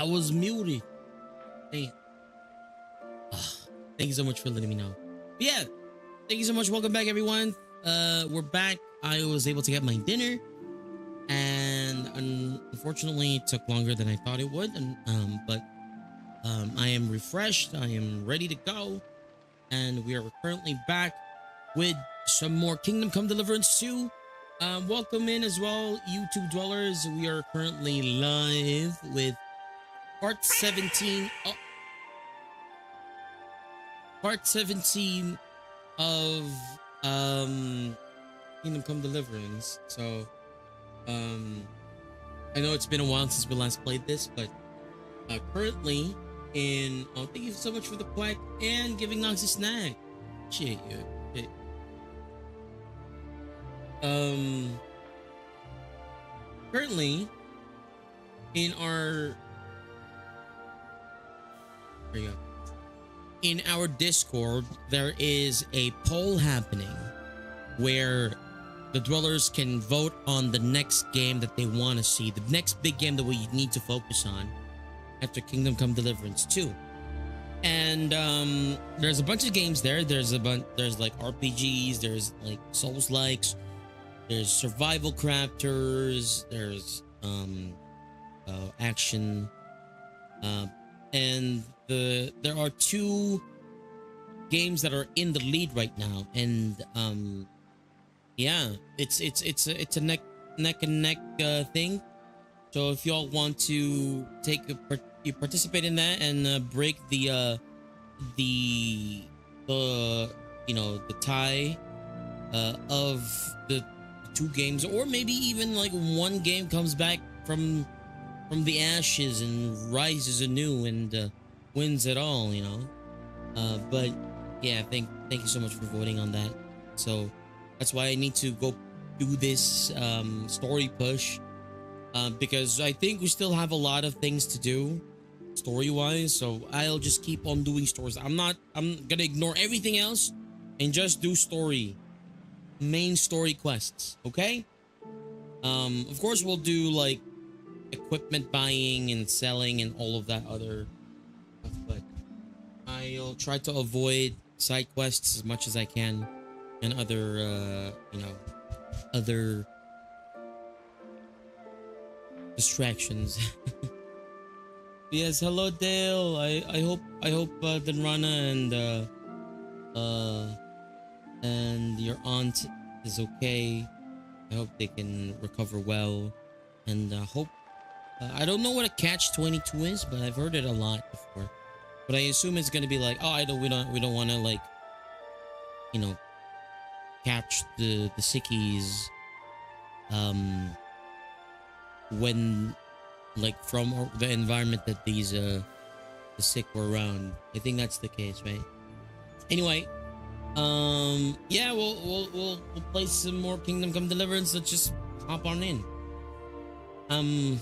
I was muted. Hey. Thank you so much for letting me know. But yeah, thank you so much. Welcome back, everyone. We're back. I was able to get my dinner, and unfortunately, it took longer than I thought it would. But I am refreshed. I am ready to go, and we are currently back with some more Kingdom Come Deliverance 2. Welcome in as well, YouTube dwellers. We are currently live with part 17. Part 17 of Kingdom Come Deliverance. So I know it's been a while since we last played this, but currently in thank you so much for the quack and giving Nox a snack. Appreciate you. Currently in our there you go. In our Discord, there is a poll happening where the dwellers can vote on the next game that they want to see, the next big game that we need to focus on after Kingdom Come Deliverance 2. And there's a bunch of games there. There's like RPGs, there's like Souls-likes, there's survival crafters, there's action, and there are two games that are in the lead right now, and yeah, it's a neck and neck thing. So if y'all want to you participate in that and break the tie of the two games, or maybe even like one game comes back from the ashes and rises anew and wins it all, you know. But yeah, thank you so much for voting on that. So that's why I need to go do this story push, because I think we still have a lot of things to do story wise. So I'll just keep on doing stories. I'm gonna ignore everything else and just do main story quests. Okay. Of course we'll do like equipment buying and selling and all of that other stuff, but I'll try to avoid side quests as much as I can and other other distractions. Yes, hello Dale. I hope Denrana and your aunt is okay. I hope they can recover well, and hope I don't know what a catch-22 is, but I've heard it a lot before. But I assume it's gonna be like, oh, we don't want to, like, you know, catch the sickies when, like, from the environment that these the sick were around. I think that's the case, right? Anyway, yeah, we'll play some more Kingdom Come Deliverance. Let's just hop on in. I'm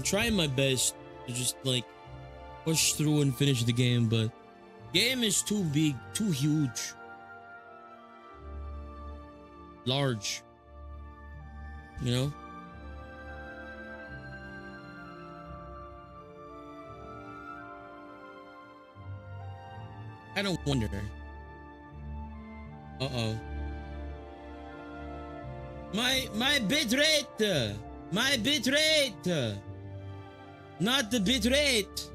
trying my best to just like push through and finish the game, but game is too big, too huge, large, you know. I don't wonder. My bitrate, not the bitrate.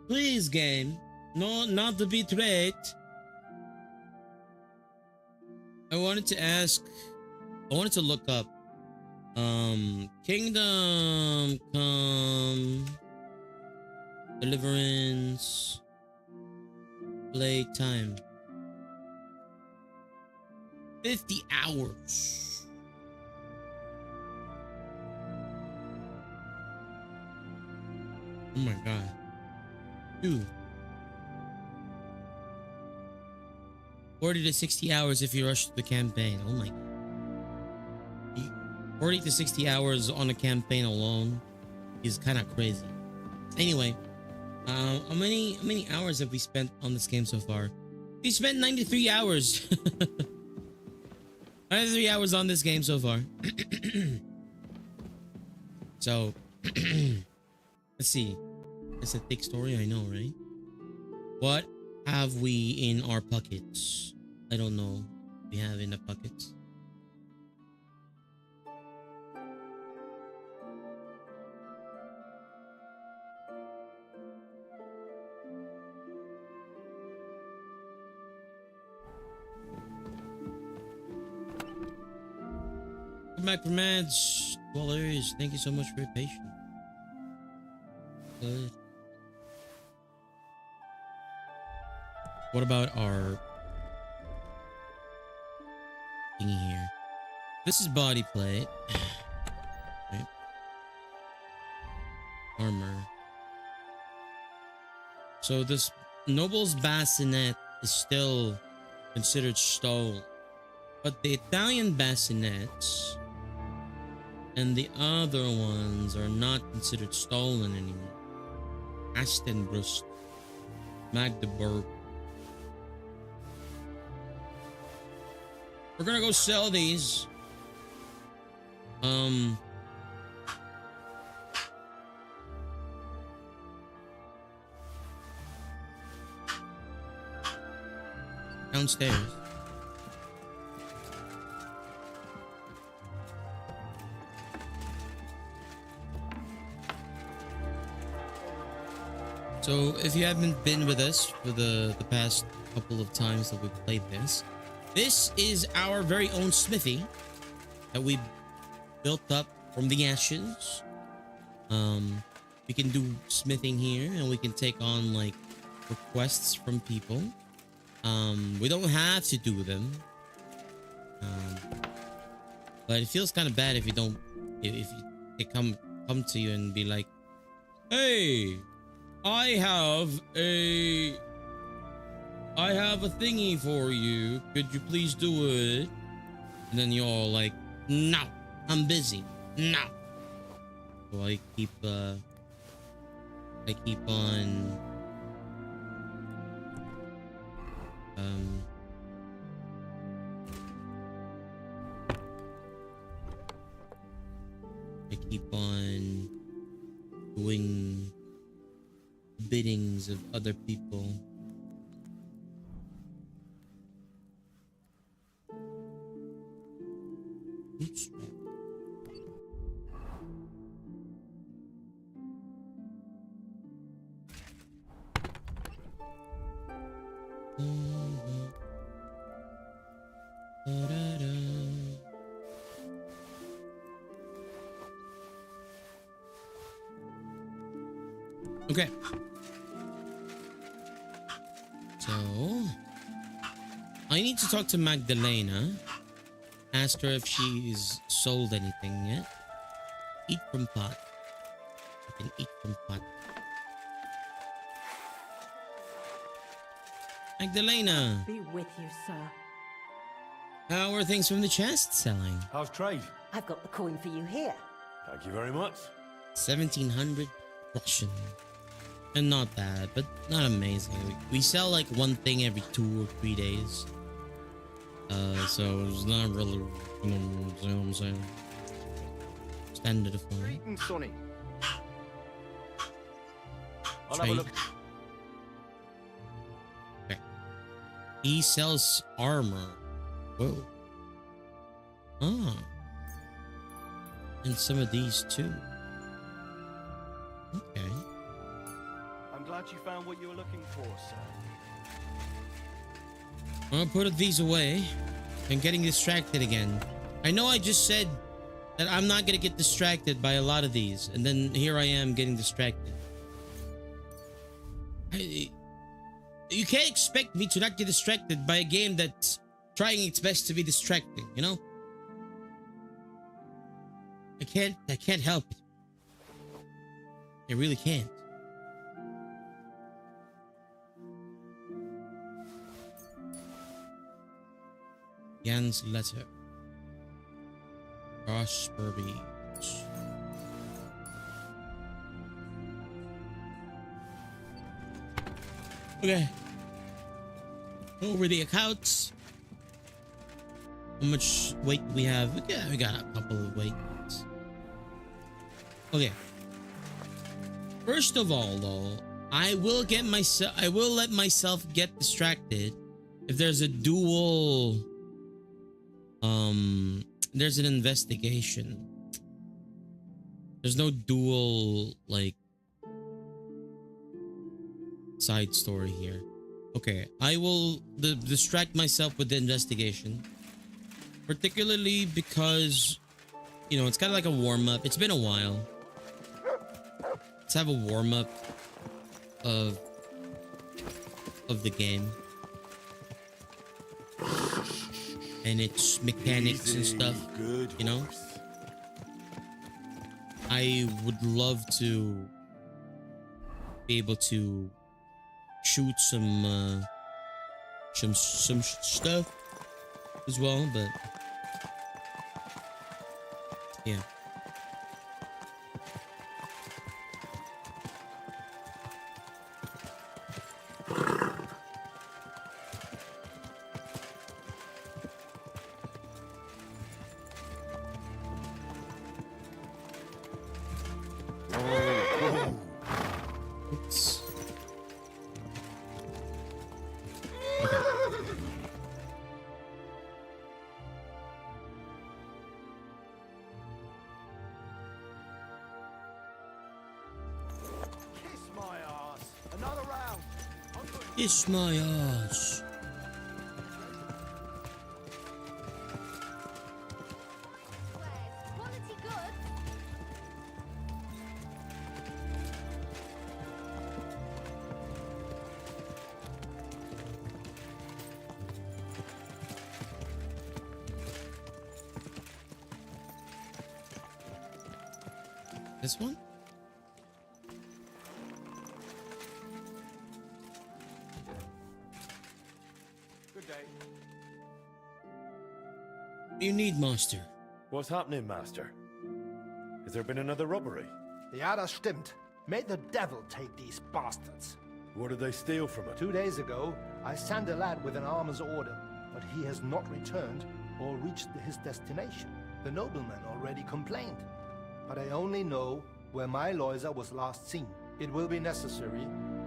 Please, game. No, not the bitrate. I wanted to look up Kingdom Come Deliverance play time. 50 hours. Oh my god. Dude. 40 to 60 hours if you rush the campaign. Oh my god. 40 to 60 hours on a campaign alone is kind of crazy. Anyway, how many hours have we spent on this game so far? We spent 93 hours. 93 hours on this game so far. So let's see. It's a thick story, I know, right? What have we in our pockets? I don't know. We have in the pockets. Come back from ads. Dwellers, thank you so much for your patience. Good. What about our thingy here? This is body plate. Right. Armor. So this noble's bassinet is still considered stolen, but the Italian bassinets and the other ones are not considered stolen anymore. Astenbrust, Magdeburg. We're gonna go sell these. Downstairs. So if you haven't been with us for the past couple of times that we've played this is our very own smithy that we built up from the ashes. We can do smithing here, and we can take on like requests from people. We don't have to do them, but it feels kind of bad if you don't. If they come to you and be like, "Hey, I have a thingy for you. Could you please do it?" And then you're all like, "No, I'm busy. No." So I keep on I keep on doing biddings of other people. Oops. Okay. So I need to talk to Magdalena. Ask her if she's sold anything yet. Eat from pot. You can eat from pot. Magdalena. Be with you, sir. How are things from the chest selling? How's trade? I've got the coin for you here. Thank you very much. 1700 Russian. And not bad, but not amazing. We sell like one thing every 2 or 3 days. So it's not really, you know what I'm saying? Standard of fun. Greetings, Sonny. I'll have a look. Okay. He sells armor. Whoa. Ah. And some of these too. Okay. I'm glad you found what you were looking for, sir. I'll put these away. I'm getting distracted again. I know I just said that I'm not gonna get distracted by a lot of these, and then here I am getting distracted. You can't expect me to not get distracted by a game that's trying its best to be distracting, you know? I can't help it. I really can't. Jan's letter. Prosper Beach. Okay. Over the accounts. How much weight do we have? Yeah, we got a couple of weights. Okay. First of all, though, I will let myself get distracted if there's a dual. There's an investigation. There's no dual like side story here. Okay, I will distract myself with the investigation, particularly because, you know, it's kind of like a warm-up. It's been a while. Let's have a warm-up of the game and its mechanics and stuff, you know. I would love to be able to shoot some stuff as well, but yeah. Oops. Kiss my ass. Another round. Kiss my ass. Quality good. This one? Good day. What do you need, master? What's happening, Master? Has there been another robbery? Ja, das stimmt. May the devil take these bastards. What did they steal from it? 2 days ago, I sent a lad with an armor's order, but he has not returned or reached his destination. The nobleman already complained, but I only know where my Loiser was last seen. It will be necessary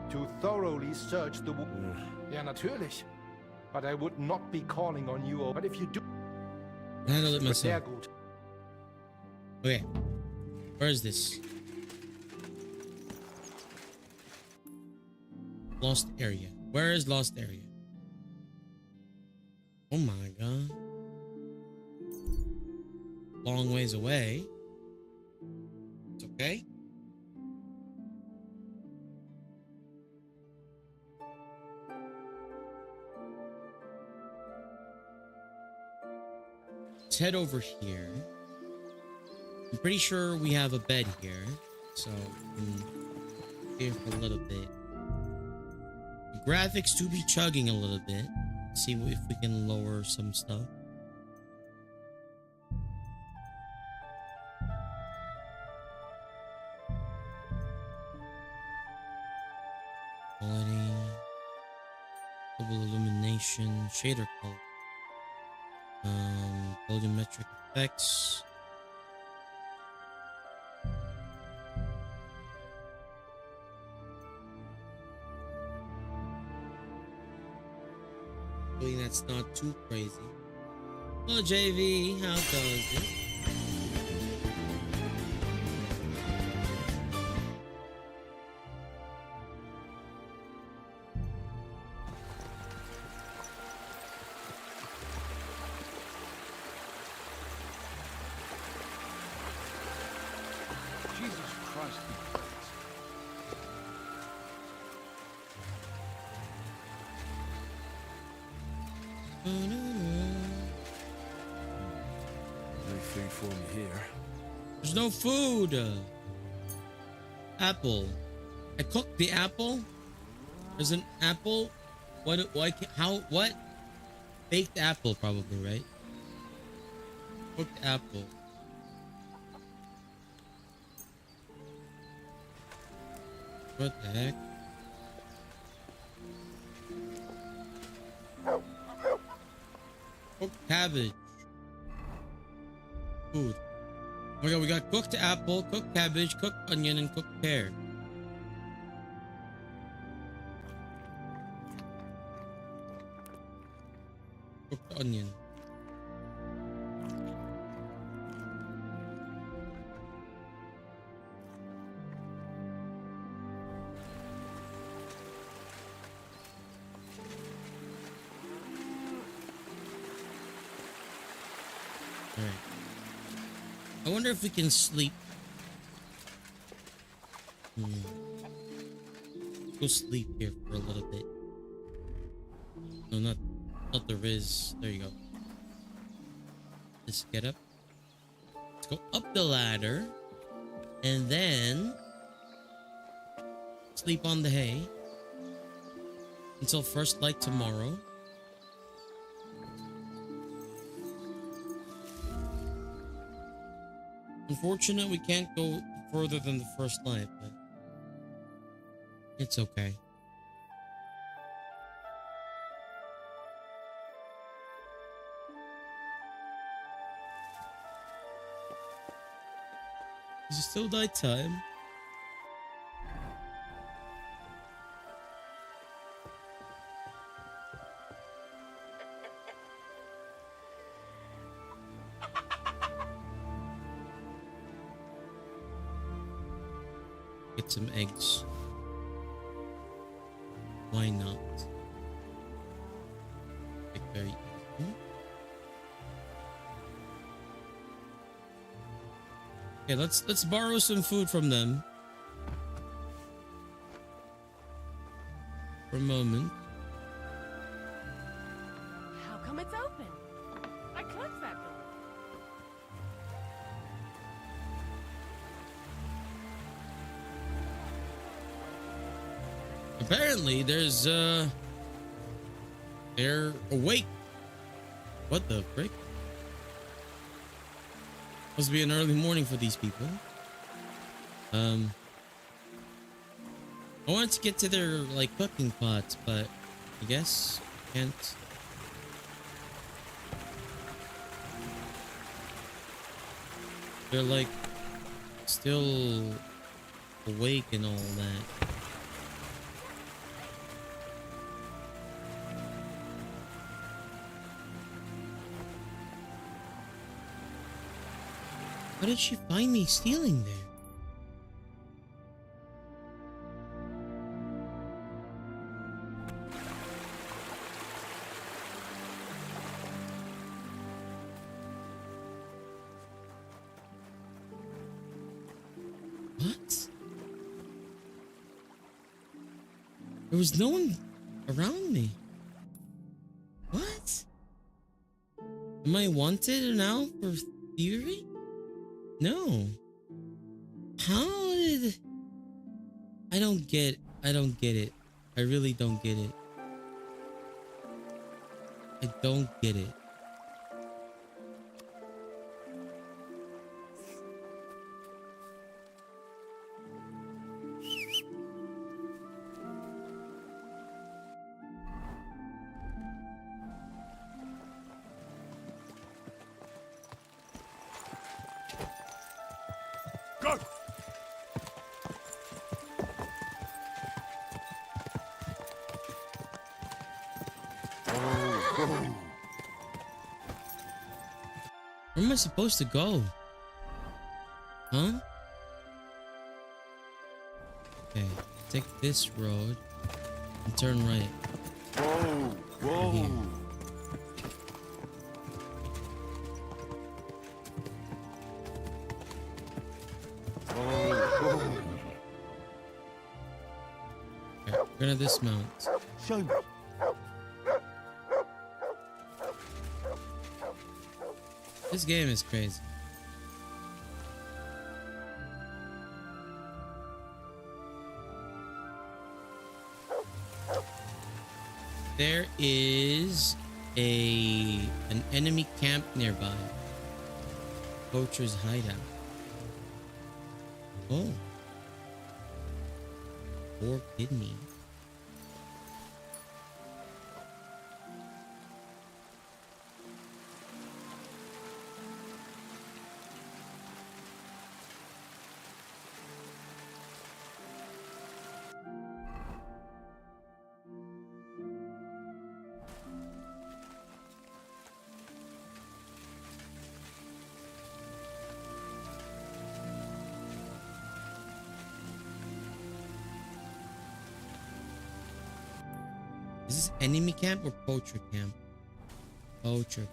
to thoroughly search the Ja, natürlich. But I would not be calling on you, but if you do... Handle it Sehr myself. gut. Okay. Where is this? Lost area. Where is lost area? Oh my god. Long ways away. It's okay. Let's head over here. I'm pretty sure we have a bed here, so here for a little bit. The graphics do be chugging a little bit. See if we can lower some stuff. Quality, double illumination, shader color, volumetric effects. Hopefully that's not too crazy. Hello JV, how goes it? Jesus Christ. No food for me here. There's no food. Apple. I cooked the apple. There's an apple. What? Why? How? What? Baked apple, probably, right? Cooked apple. What the heck? Cooked cabbage. Food. my god, we got cooked apple, cooked cabbage, cooked onion, and cooked pear. Cooked onion. Alright. I wonder if we can sleep. Go sleep here for a little bit. No, not the Riz. There you go. Let's get up. Let's go up the ladder. And then sleep on the hay until first light tomorrow. Unfortunate we can't go further than the first light, but it's okay. Is it still nighttime? Get some eggs. Why not? Like very easy. Okay, let's borrow some food from them for a moment. How come it's open? I closed that door. Apparently, they're awake. What the frick? Must be an early morning for these people. I wanted to get to their like cooking pots, but I guess can't. They're like still awake and all that. How did she find me stealing there? What? There was no one around me. What? Am I wanted now for thievery? No. How did... I don't get it. I really don't get it. I don't get it. Go! Where am I supposed to go? Huh? Okay, take this road and turn right. Whoa! Whoa! Here. Okay, we're gonna dismount. Show me. This game is crazy. There is an enemy camp nearby. Poacher's hideout. Oh. 4 kidney. Is this enemy camp or poacher camp? Poacher camp.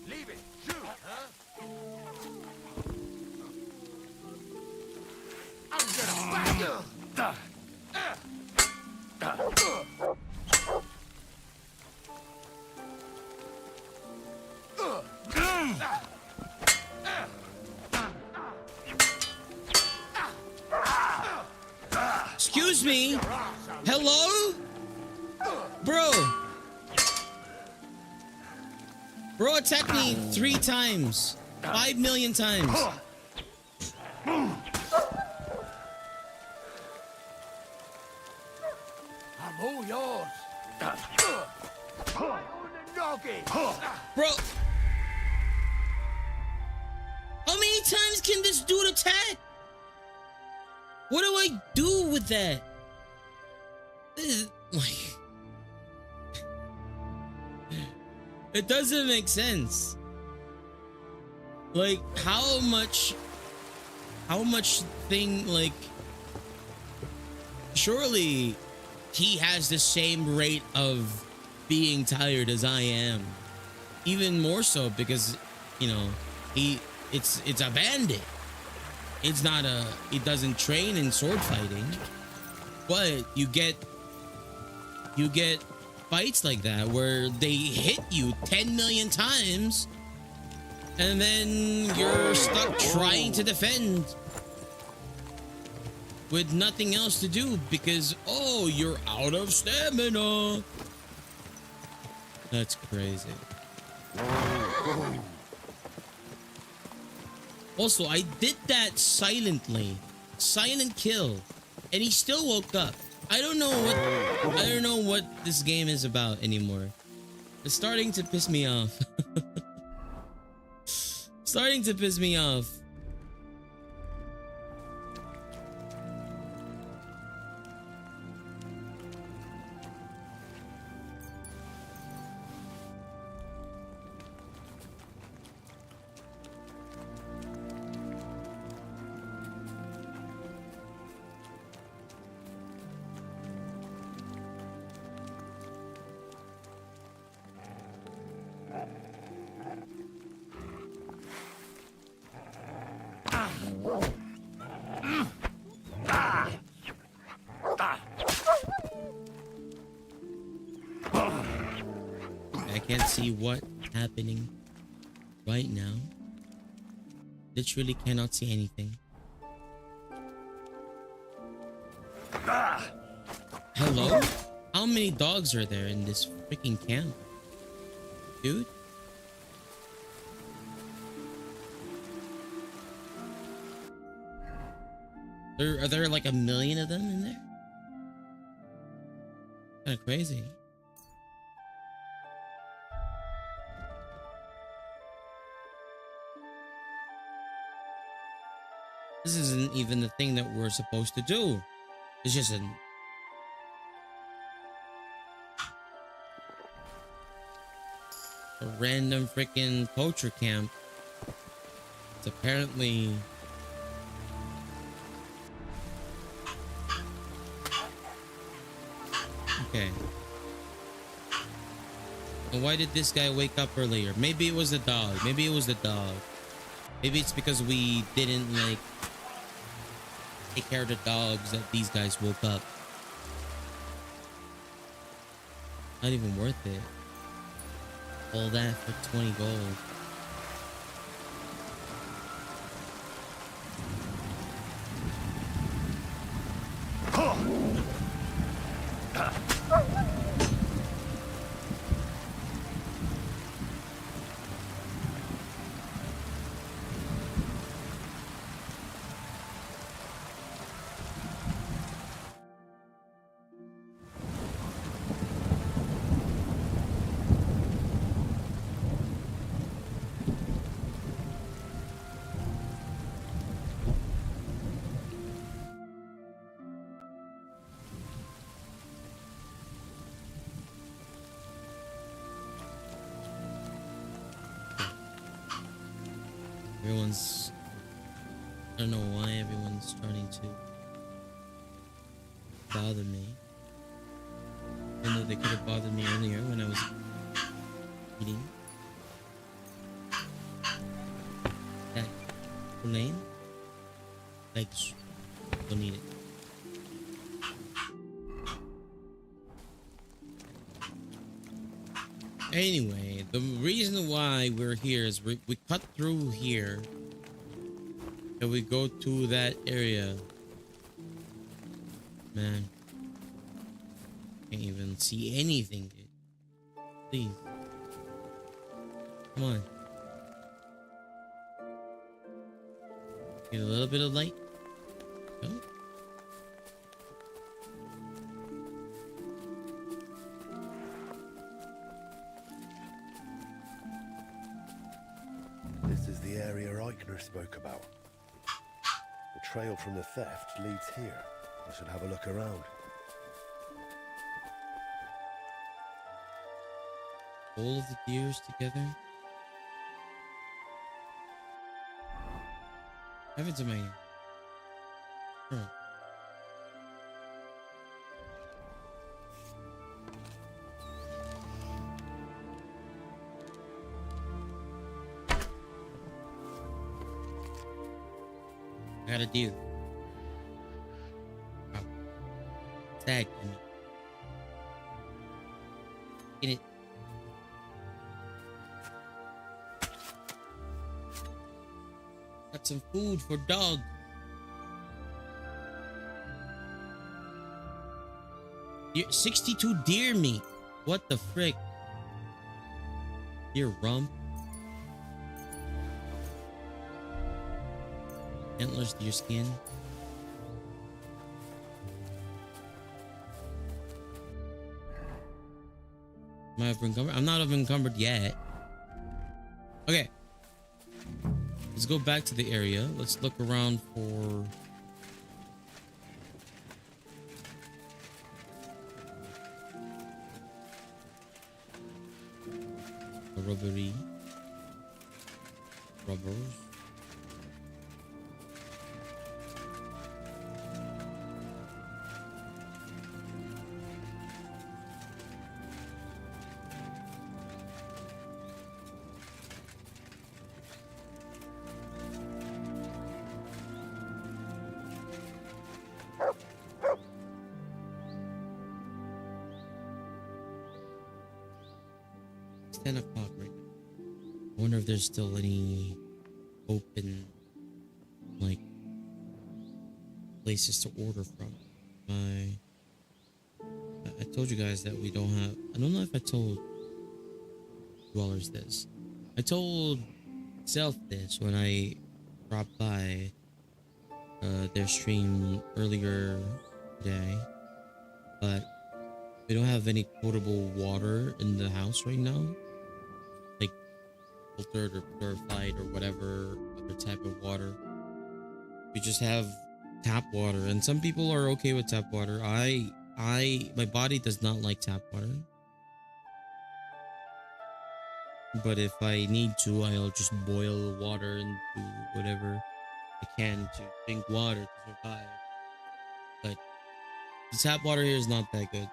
Leave it! Shoot, huh? I'm gonna bang you! Excuse me? Hello? Bro. Bro attacked me 3 times. 5 million times. I'm all yours. Bro. How many times can this dude attack? What do I do with that? This is like... It doesn't make sense. Like, how much thing, like... Surely he has the same rate of being tired as I am. Even more so because, you know, it's a bandit. It's not he doesn't train in sword fighting. But you get fights like that where they hit you 10 million times and then you're stuck trying to defend with nothing else to do because, oh, you're out of stamina. That's crazy. Also, I did that silently. Silent kill. And he still woke up. I don't know what this game is about anymore. It's starting to piss me off. Starting to piss me off. I can't see what's happening right now. Literally cannot see anything. Hello? How many dogs are there in this freaking camp? Dude? Are there like 1 million of them in there? Kind of crazy. This isn't even the thing that we're supposed to do. It's just a random freaking poacher camp. It's apparently okay. And why did this guy wake up earlier? Maybe it was the dog. Maybe it was the dog. Maybe it's because we didn't like take care of the dogs that these guys woke up. Not even worth it. All that for 20 gold. Everyone's... I don't know why everyone's starting to bother me. Even though they could have bothered me earlier when I was eating. That lane? Thanks. Don't need it. Anyway, the reason why we're here is we cut through here and we go to that area. Man, can't even see anything, dude. Please, come on. Get a little bit of light. Go. This is the area Eichner spoke about. The trail from the theft leads here. I should have a look around. All of the deers together. Have it to my... Huh. I got a deer. Oh. Tag me. Get it. Got some food for dog. Deer, 62 deer meat. What the frick? Deer rump. Antlers, deer skin. Am I encumbered? I'm not encumbered yet. Okay. Let's go back to the area. Let's look around for... a rubbery. Rubbers. It's 10 o'clock right now. I wonder if there's still any open, like, places to order from. I told you guys that we don't have... I don't know if I told Dwellers this. I told Self this when I dropped by their stream earlier today, but we don't have any potable water in the house right now, like filtered or purified or whatever other type of water. We just have tap water, and some people are okay with tap water. My body does not like tap water, but if I need to, I'll just boil water and do whatever I can to drink water to survive. But the tap water here is not that good.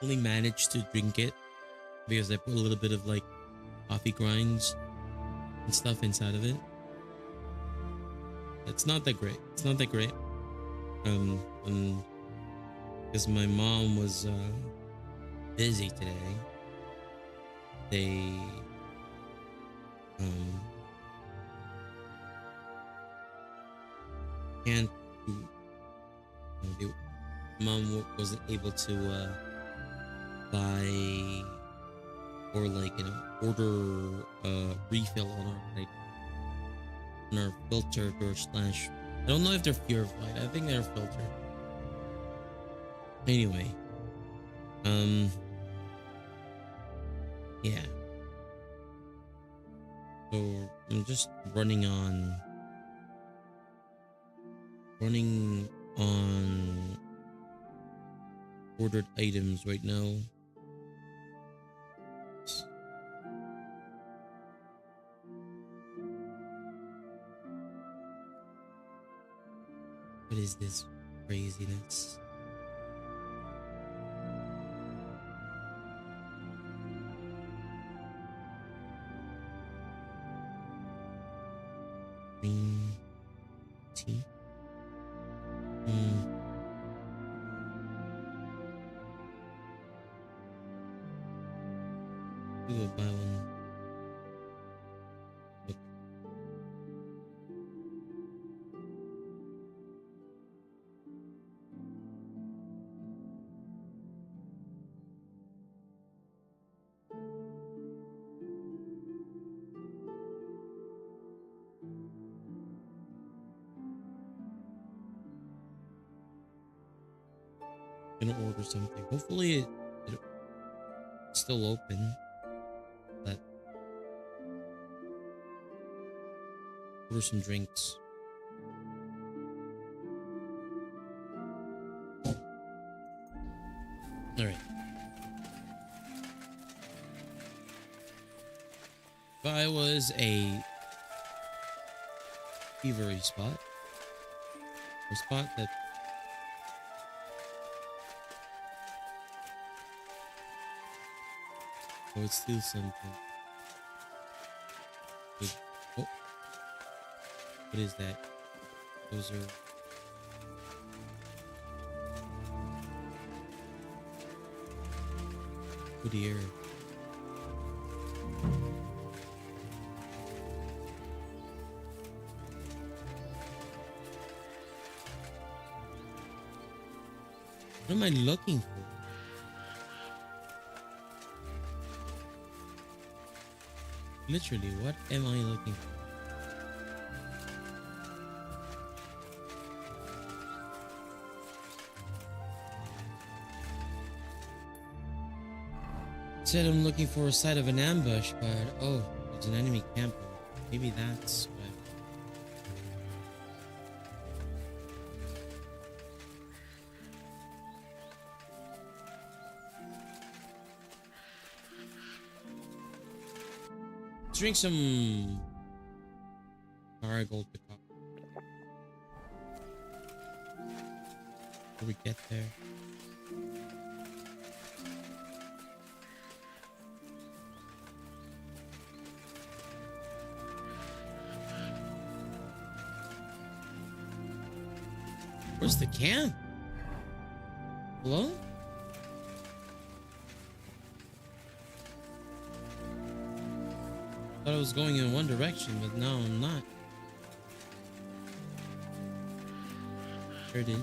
Only managed to drink it because I put a little bit of like coffee grinds and stuff inside of it. It's not that great. It's not that great. Because my mom was busy today. They can't do, mom wasn't able to buy or like, you know, order a refill on our like on our filtered or slash, I don't know if they're purified. I think they're filtered. Anyway, yeah. So I'm just running on ordered items right now. What is this craziness? Green tea. We will buy one. Look. Gonna order something. Hopefully it's still open. But order some drinks. All right. If I was a thievery spot, a spot that I would steal something. Oh, what is that? Those are good ear. What am I looking for? Literally, what am I looking for? It said I'm looking for a site of an ambush, but oh, there's an enemy camper. Maybe that's why. Drink some marigold decoction before we get there. Where's the camp? Hello? Thought I was going in one direction, but now I'm not. Sure did.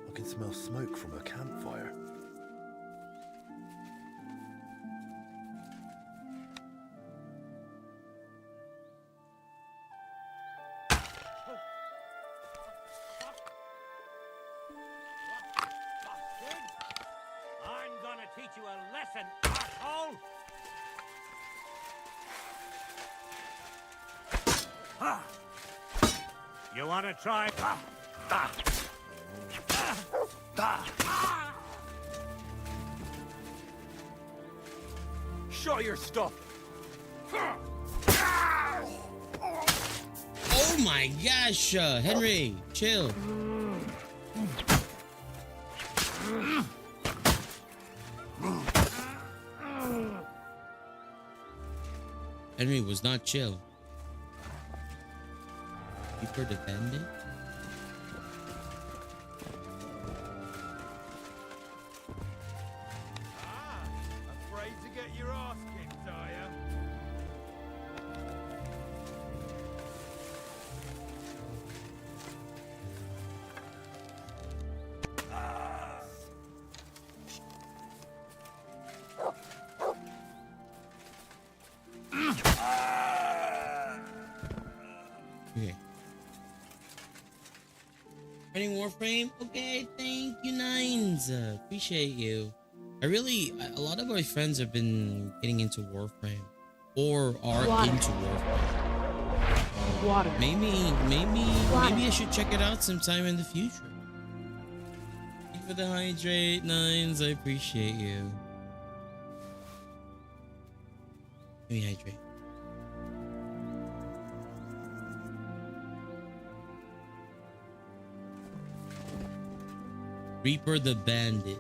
I can smell smoke from a campfire. I'm gonna teach you a lesson, asshole! You wanna try? Show your stuff! Oh my gosh, Henry, chill. Henry was not chill. Keeper the bandit? Afraid to get your ass kicked, are ya? Warframe? Okay, thank you, Nines. Appreciate you. A lot of my friends have been getting into Warframe or are Water. into Warframe. Water. Maybe Water. I should check it out sometime in the future. Thank you for the hydrate, Nines. I appreciate you. Let me hydrate. Reaper the Bandit.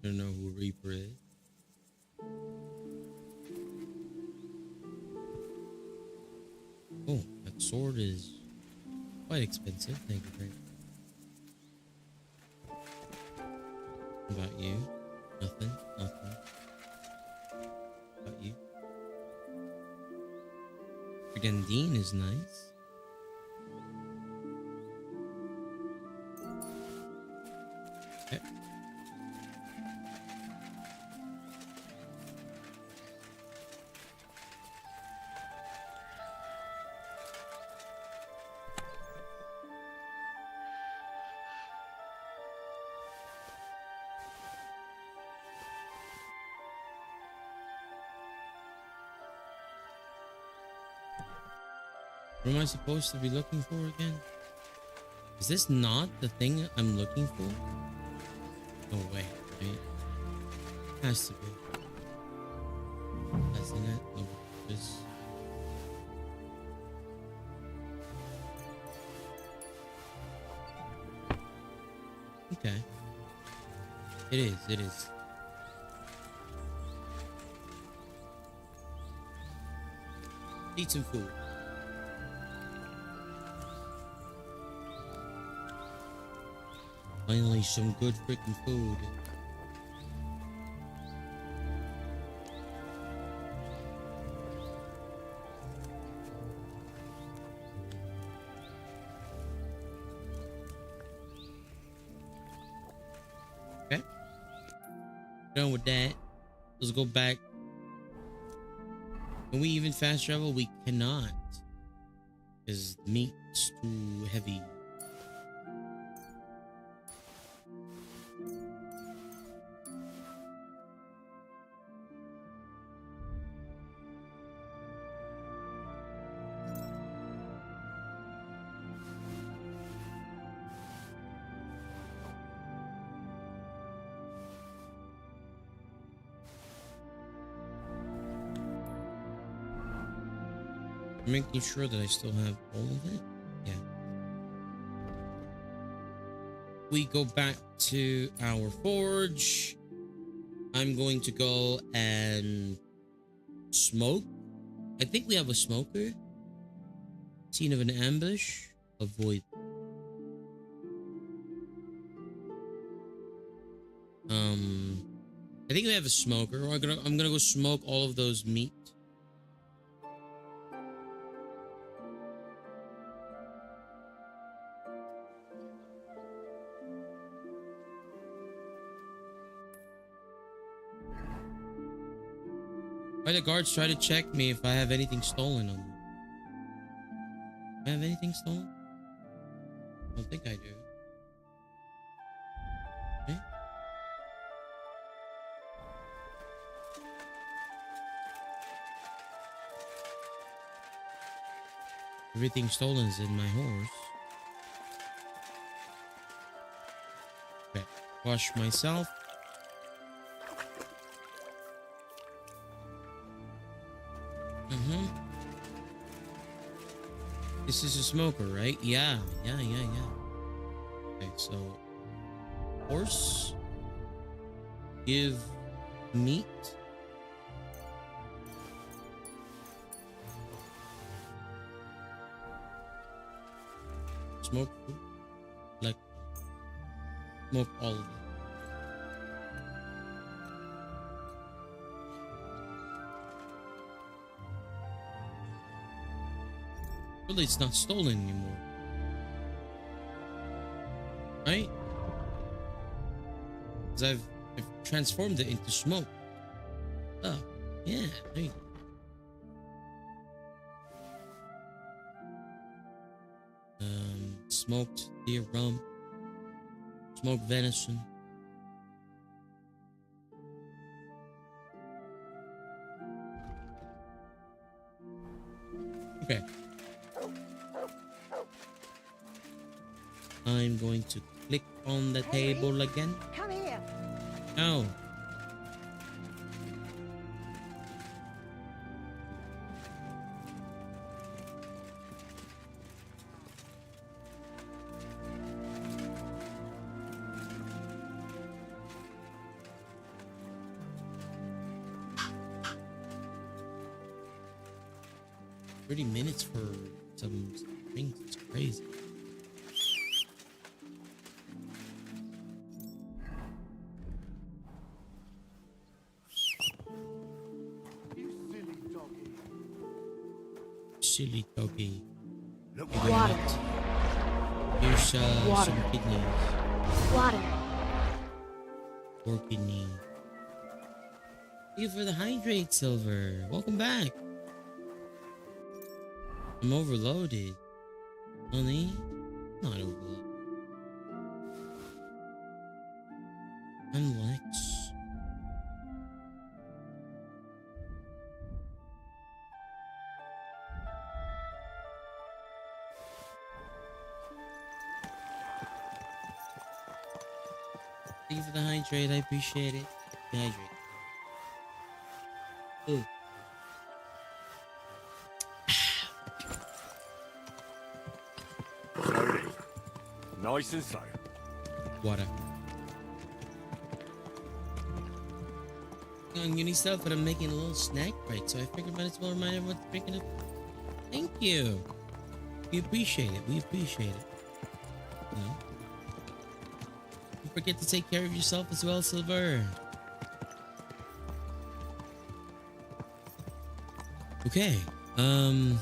I don't know who Reaper is. Oh, that sword is quite expensive. Thank you very much. How about you? Nothing. Nothing. How about you? Brigandine is nice. Okay. What am I supposed to be looking for again? Is this not the thing I'm looking for? No way, right? Has to be. Hasn't it? No, this. Okay. It is, it is. Eat some food. Finally, some good freaking food. Okay. Done with that. Let's go back. Can we even fast travel? We cannot. Because the meat's too heavy. Making sure that I still have all of it. Yeah. We go back to our forge. I'm going to go and smoke. I think we have a smoker. Scene of an ambush. Avoid. I think we have a smoker. I'm gonna go smoke all of those meat. Why the guards try to check me if I have anything stolen on me? Do I have anything stolen? I don't think I do. Okay. Everything stolen is in my horse. Okay. Wash myself. This is a smoker, right? Yeah. Okay, so horse, give meat. Smoke food. Like smoke all of it. Really, it's not stolen anymore. Right? Because I've transformed it into smoke. Yeah, there you go. Smoked deer rump, smoked venison. Okay. I'm going to click on the table again. Come here. Oh. 30 minutes for some things. It's crazy. Silly doggy. Look, Water. Here's Water. some kidneys. Water. 4 kidneys. Thank you for the hydrate, Silver. Welcome back. I'm overloaded. Honey, not overloaded. I'm Lex. Thank you for the hydrate. I appreciate it. The hydrate. Ooh. slowly. Nice and slow. Water. I'm getting stuff, but I'm making a little snack break, so I figured might as well remind everyone to drink it. Thank you. We appreciate it. We appreciate it. You know? Don't forget to take care of yourself as well, Silver. Okay. I'm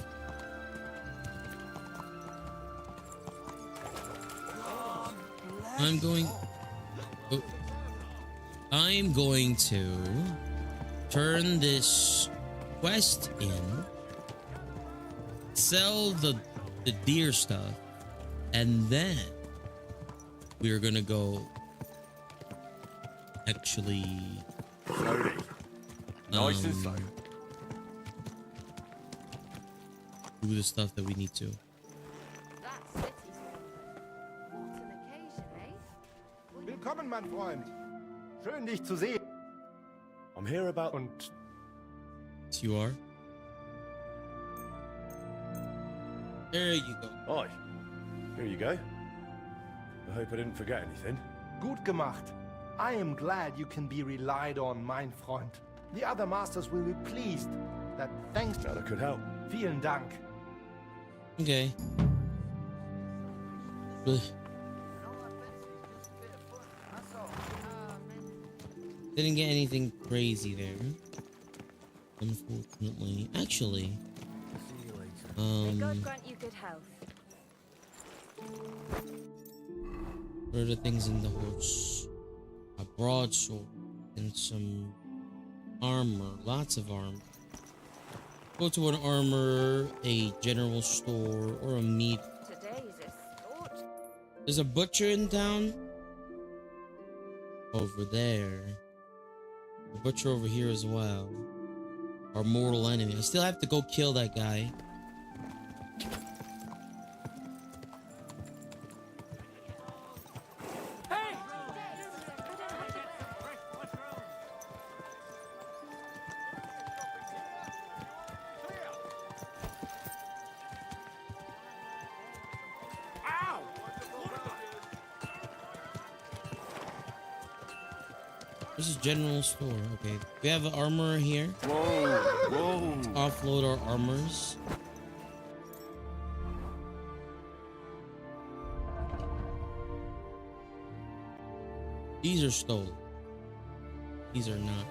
going to turn this quest in, sell the deer stuff, and then we're gonna go actually Slowly. Nice and slow. do the stuff that we need to. That city's wonderful. What an occasion, eh? Willkommen, mein Freund. Schön, dich zu sehen. I'm here about... Und Yes, you are. There you go. Hi. Here you go. I hope I didn't forget anything. gut gemacht. I am glad you can be relied on, mein Freund. The other masters will be pleased that thanks Glad I could help. Vielen Dank. Okay. Ugh. Didn't get anything crazy there, unfortunately. Actually, May God grant you good health. what are the things in the horse? A broadsword and some armor, lots of armor. Go to an armor, a general store, or a meat. Today is a sport. There's a butcher in town. Over there. The butcher over here as well. Our mortal enemy. I still have to go kill that guy. This is general store. Okay. We have an armor here. Whoa, whoa. Offload our armors. These are stolen. These are not.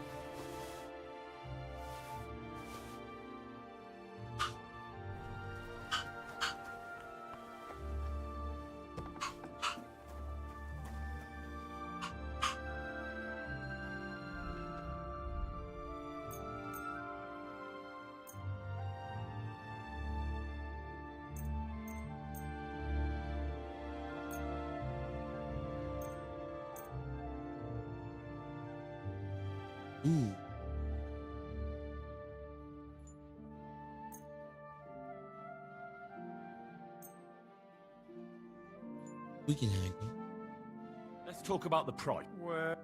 Ooh. We can haggle. Let's talk about the price. Where?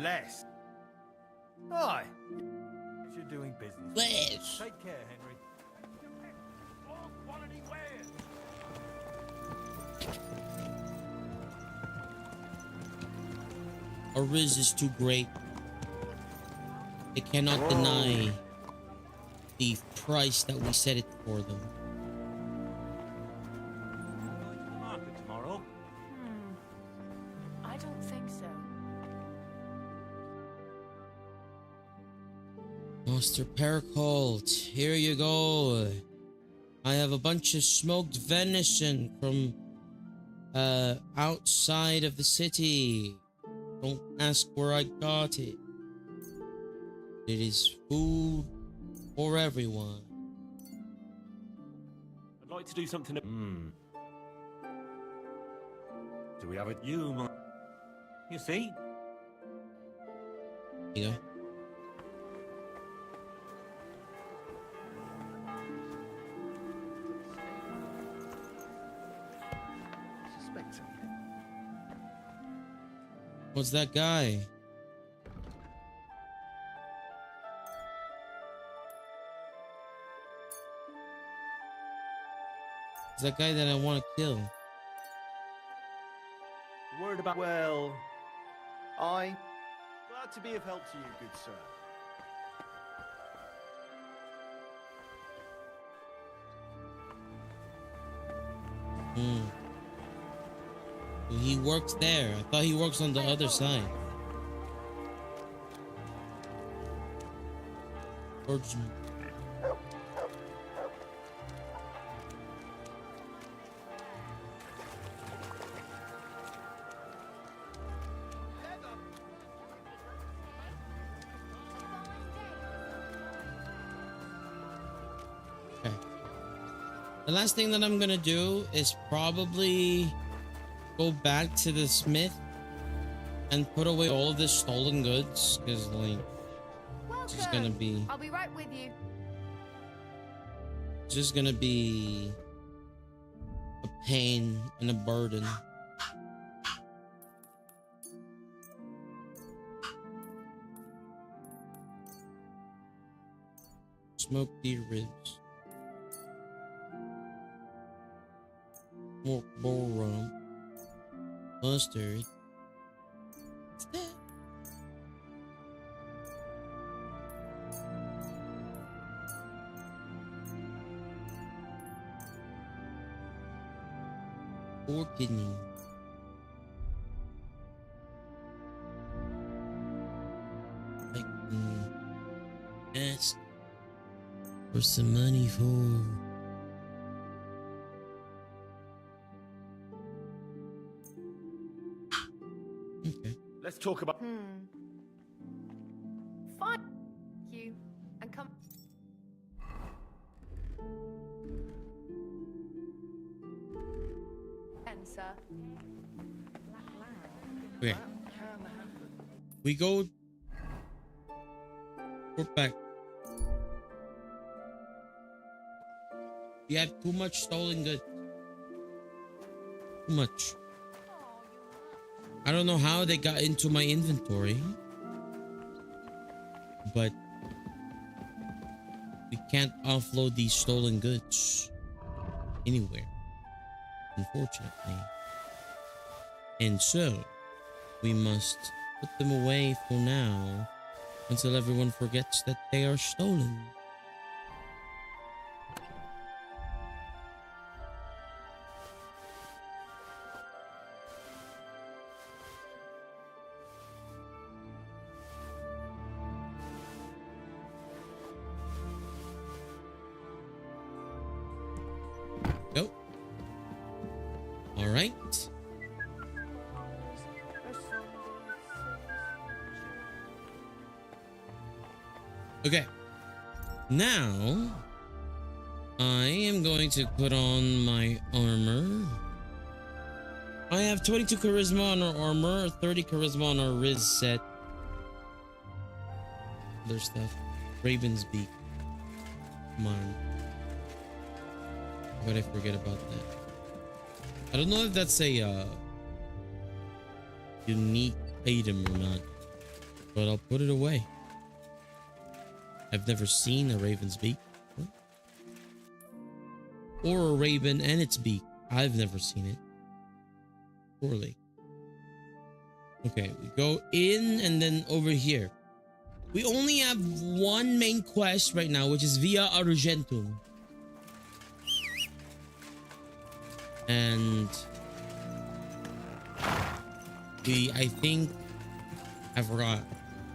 Less. Aye. If you're doing business. Less. Take care, Henry. All quality wares. Our riz is too great. They cannot deny the price that we set it for them. Going to the market tomorrow? I don't think so. Master Paracolt, here you go. I have a bunch of smoked venison from outside of the city. Don't ask where I got it. It is food for everyone. I'd like to do something. Do we have it? You see? Here you go. Suspect something. What's that guy? It's that guy that I want to kill. Word about... Well... Glad to be of help to you, good sir. Well, he works there. I thought he works on the other side. Fortune. The last thing that I'm gonna do is probably go back to the smith and put away all of this stolen goods, because like it's just gonna be I'll be right with you. a pain and a burden. Smoked deer ribs. More bull rump, mustard. What's that? Pork kidney. I can ask for some money for. Let's talk about... Fine. You and come. And sir. Okay. We go. We're back. We have too much stolen goods. Too much. I don't know how they got into my inventory, but we can't offload these stolen goods anywhere, unfortunately. And so we must put them away for now until everyone forgets that they are stolen. Go. All right. Okay. Now, I am going to put on my armor. I have 22 charisma on our armor, 30 charisma on our Riz set. Other stuff. Raven's Beak. Come on. How could I forget about that? I don't know if that's a unique item or not, but I'll put it away. I've never seen a Raven's Beak. Or a raven and its beak. I've never seen it. Poorly. Okay, we go in and then over here. We only have one main quest right now, which is Via Argentum. And I think, I forgot.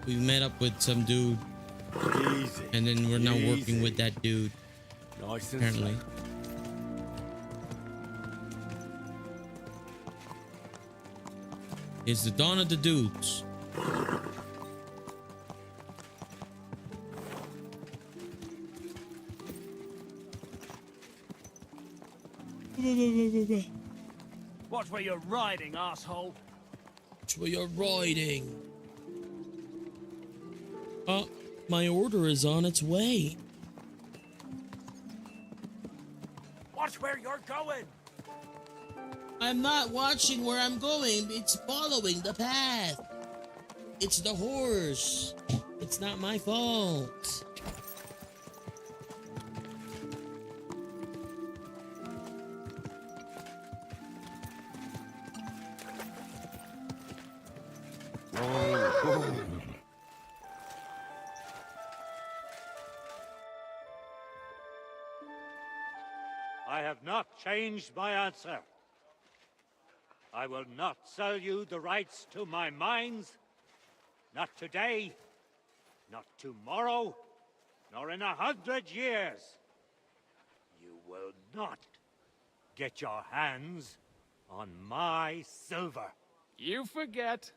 We met up with some dude. Easy. And then we're now working with that dude. Nice and Apparently. slow. It's the dawn of the dudes. Watch where you're riding, asshole. Watch where you're riding. My order is on its way. Watch where you're going. I'm not watching where I'm going. It's following the path. It's the horse. It's not my fault. I have not changed my answer. I will not sell you the rights to my mines. Not today, not tomorrow, nor in 100 years. You will not get your hands on my silver. You forget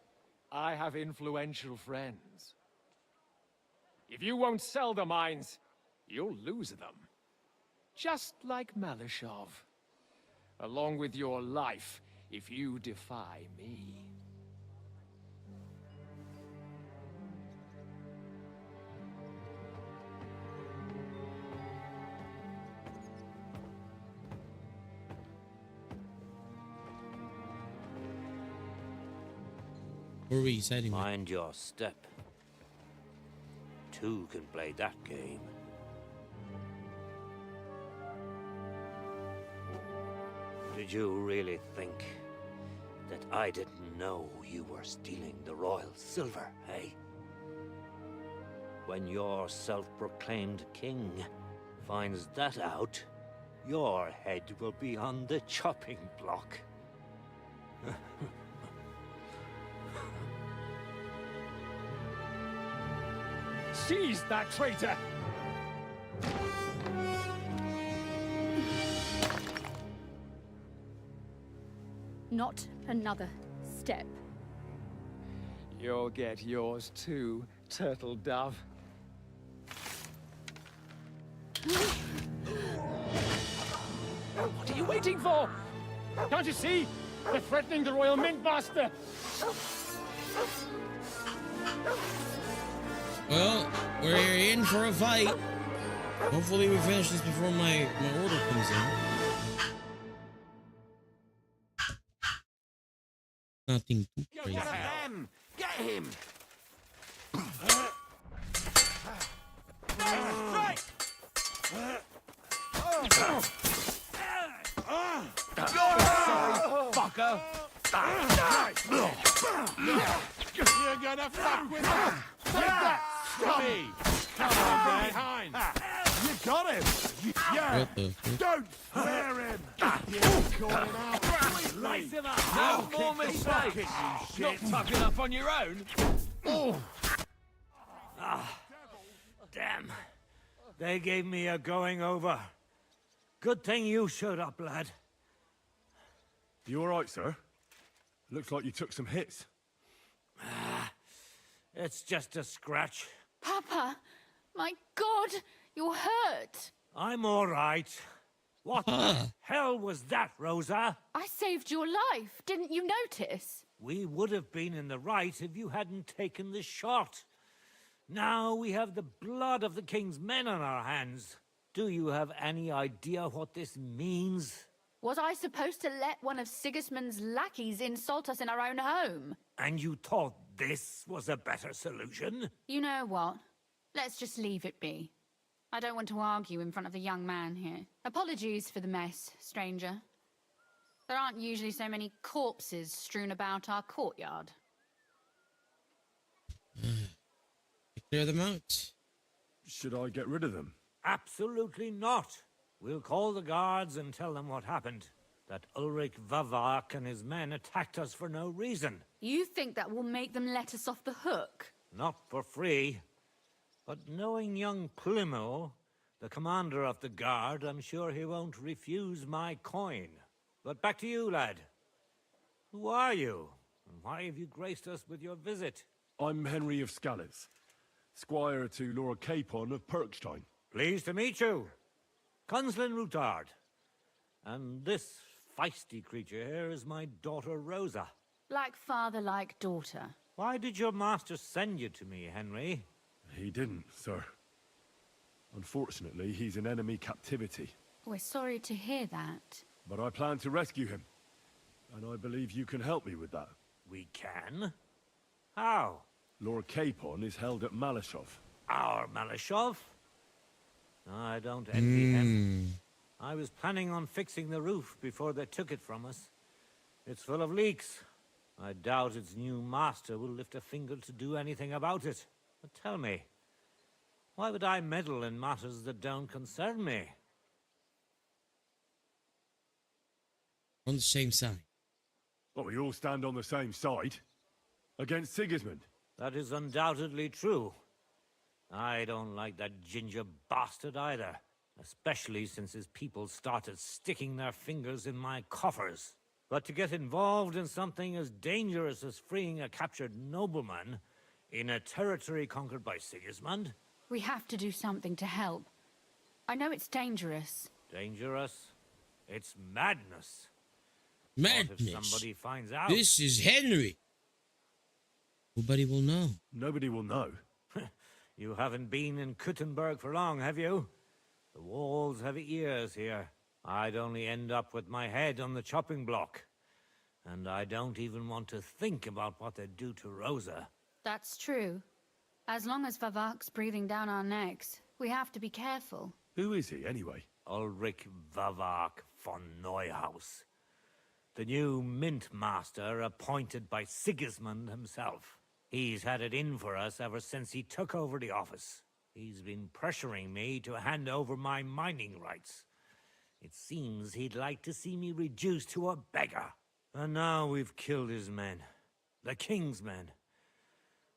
I have influential friends. If you won't sell the mines, you'll lose them. Just like Malishov. Along with your life, if you defy me. Where are we deciding? Mind your step. Two can play that game. Did you really think that I didn't know you were stealing the royal silver, eh? When your self-proclaimed king finds that out, your head will be on the chopping block. Seize that traitor! Not another step. You'll get yours too, turtle dove. What are you waiting for? Can't you see? They're threatening the Royal Mint Master! Well, we're in for a fight. Hopefully we finish this before my order comes in. Nothing too crazy. Get him! Fucker! You're gonna fuck with us! Take that! Scummy! Come on, behind! You got him! What the fuck? Don't swear him! You're calling out! Slice him up! No more mistakes! Not tucking up on your own? Oh! Ah, damn. They gave me a going over. Good thing you showed up, lad. You alright, sir? Looks like you took some hits. It's just a scratch. Papa, my God, you're hurt. I'm all right. What the hell was that, Rosa? I saved your life. Didn't you notice? We would have been in the right if you hadn't taken the shot. Now we have the blood of the king's men on our hands. Do you have any idea what this means? Was I supposed to let one of Sigismund's lackeys insult us in our own home? And you thought this was a better solution? You know what? Let's just leave it be. I don't want to argue in front of the young man here. Apologies for the mess, stranger. There aren't usually so many corpses strewn about our courtyard. Clear them out. Should I get rid of them? Absolutely not. We'll call the guards and tell them what happened. That Ulrich Vavak and his men attacked us for no reason. You think that will make them let us off the hook? Not for free. But knowing young Plimo, the commander of the guard, I'm sure he won't refuse my coin. But back to you, lad. Who are you? And why have you graced us with your visit? I'm Henry of Scales, squire to Lord Capon of Perkstein. Pleased to meet you. Conslin Routard. And this feisty creature here is my daughter Rosa. Like father, like daughter. Why did your master send you to me, Henry? He didn't, sir. Unfortunately, he's in enemy captivity. We're sorry to hear that. But I plan to rescue him. And I believe you can help me with that. We can? How? Lord Capon is held at Malashov. Our Malashov? I don't envy him. I was planning on fixing the roof before they took it from us. It's full of leaks. I doubt its new master will lift a finger to do anything about it. But tell me, why would I meddle in matters that don't concern me? On the same side. Well, we all stand on the same side. Against Sigismund. That is undoubtedly true. I don't like that ginger bastard either. Especially since his people started sticking their fingers in my coffers. But to get involved in something as dangerous as freeing a captured nobleman in a territory conquered by Sigismund? We have to do something to help. I know it's dangerous. Dangerous? It's madness. Madness. What if somebody finds out? This is Henry. Nobody will know. Nobody will know. You haven't been in Kuttenberg for long, have you? The walls have ears here. I'd only end up with my head on the chopping block. And I don't even want to think about what they'd do to Rosa. That's true. As long as Vavak's breathing down our necks, we have to be careful. Who is he, anyway? Ulrich Vavak von Neuhaus. The new mint master appointed by Sigismund himself. He's had it in for us ever since he took over the office. He's been pressuring me to hand over my mining rights. It seems he'd like to see me reduced to a beggar. And now we've killed his men. The king's men.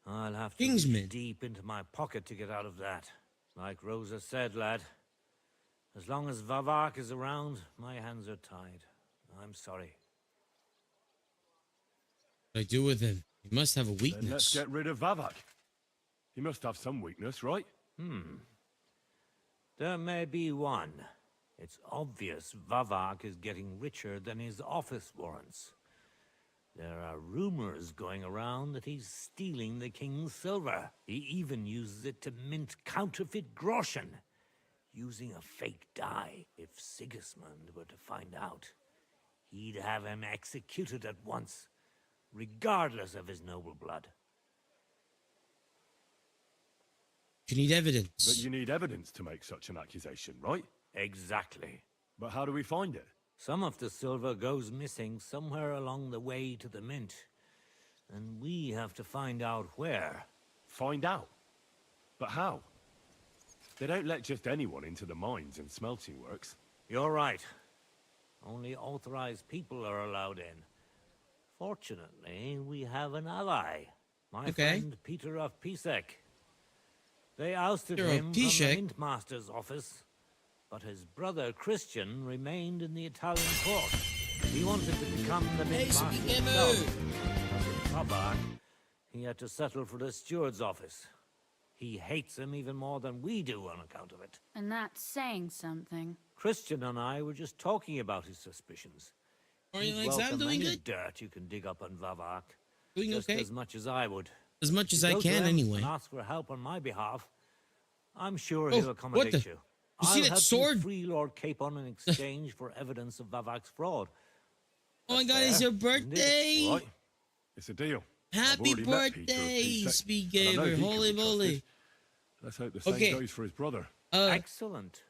I'll have to reach deep into my pocket to get out of that. Like Rosa said, lad. As long as Vavak is around, my hands are tied. I'm sorry. What do I do with him? He must have a weakness. Then let's get rid of Vavak. He must have some weakness, right? There may be one. It's obvious Vavak is getting richer than his office warrants. There are rumors going around that he's stealing the king's silver. He even uses it to mint counterfeit groschen, using a fake die. If Sigismund were to find out, he'd have him executed at once, regardless of his noble blood. You need evidence. But you need evidence to make such an accusation, right? Exactly. But how do we find it? Some of the silver goes missing somewhere along the way to the mint. And we have to find out where. Find out? But how? They don't let just anyone into the mines and smelting works. You're right. Only authorized people are allowed in. Fortunately, we have an ally. My friend Peter of Pisek. They ousted him from the Mint Master's office, but his brother Christian remained in the Italian court. He wanted to become the Mint Master himself. As in Vavak, he had to settle for the steward's office. He hates him even more than we do on account of it. And that's saying something. Christian and I were just talking about his suspicions. Are you, He's Alex? I'm welcome doing any good. dirt you can dig up on Vavak. Doing Just okay. as much as I would. As much as You I go to can, him anyway. And ask for help on my behalf. I'm sure Oh, he'll accommodate what the? you. You see I'll that help sword? You free Lord Capon in exchange for evidence of Vavak's fraud. Oh my God, Fair, it's your isn't it? birthday! All right. It's a deal. Happy I've already met Peter at birthday, P.7, Speed and I know Gamer! he can Holy be moly! trusted. Let's hope the same Okay. goes for his brother. Excellent.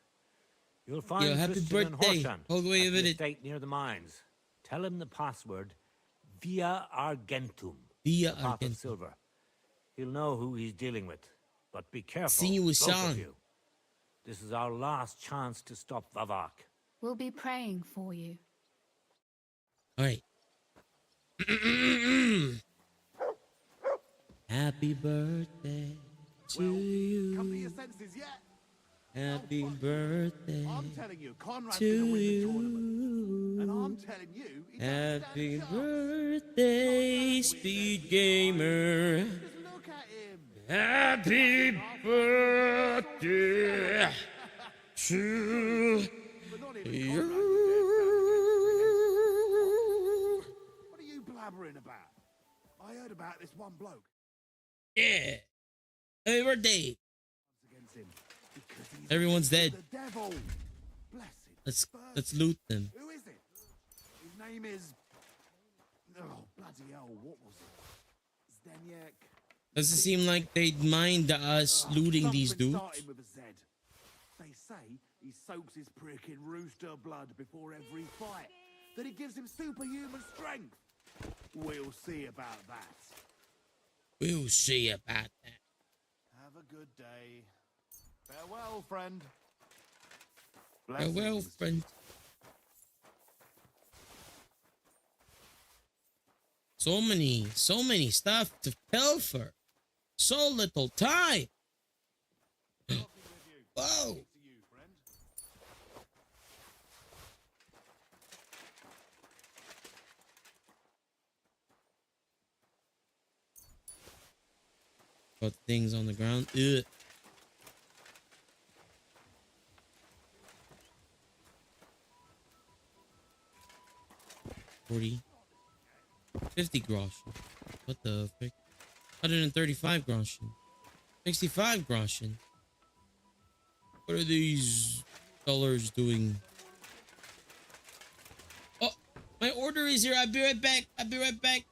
You'll find happy Christian birthday. and Hortan Hold wait a at the minute. estate near the mines. Tell him the password, Via Argentum. Via the path of Argentum. silver. He'll know who he's dealing with. But be careful, Sinuous both song. of you. This is our last chance to stop Vavak. We'll be praying for you. All right. Happy birthday to you. Come to your senses yet? Happy birthday I'm telling you, Conrad's to gonna win the tournament. And you. I'm telling you, he Happy doesn't stand a birthday, Speed Gamer. chance. Just look at him. Happy birthday to But not even you. Conrad would dare stand a chance. What are you blabbering about? I heard about this one bloke Yeah. Happy birthday. against him because he's Everyone's dead. the devil. Blessed. Let's loot them. Who is it? His name is. Oh, bloody hell, what was it? Zdenek. Doesn't seem like they'd mind us looting these Something dudes. starting with a Z. They say he soaks his prick in rooster blood before every fight. That it gives him superhuman strength. We'll see about that. We'll see about that. Have a good day. Farewell, friend. Farewell, friend. So many stuff to pilfer. So little time. Whoa. Got things on the ground. Ugh. $40. 50 groschen. What the frick? 135 groschen. 65 groschen. What are these dollars doing? Oh, my order is here. I'll be right back. I'll be right back.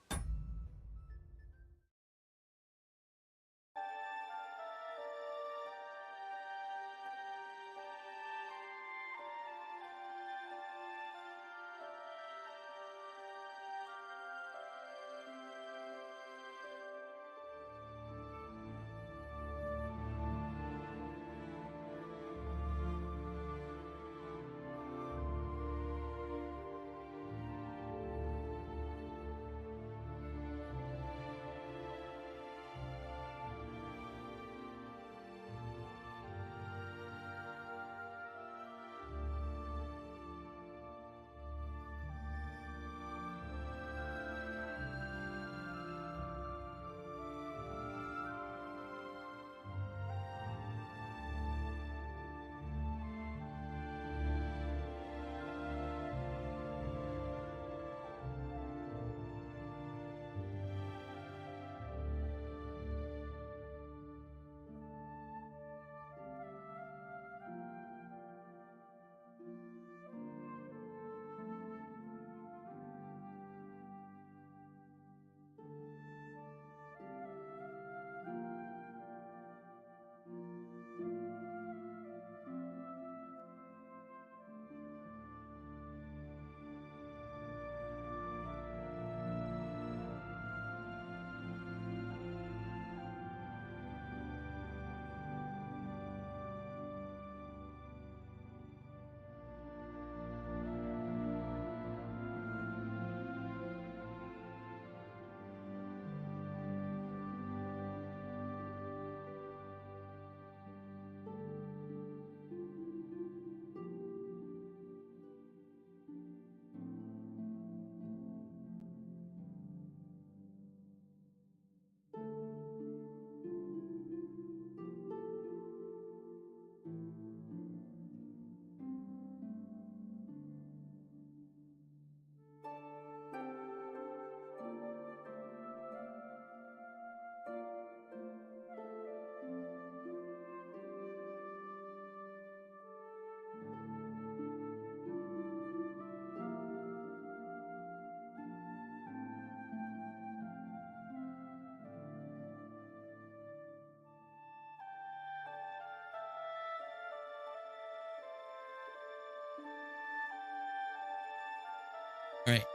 All right,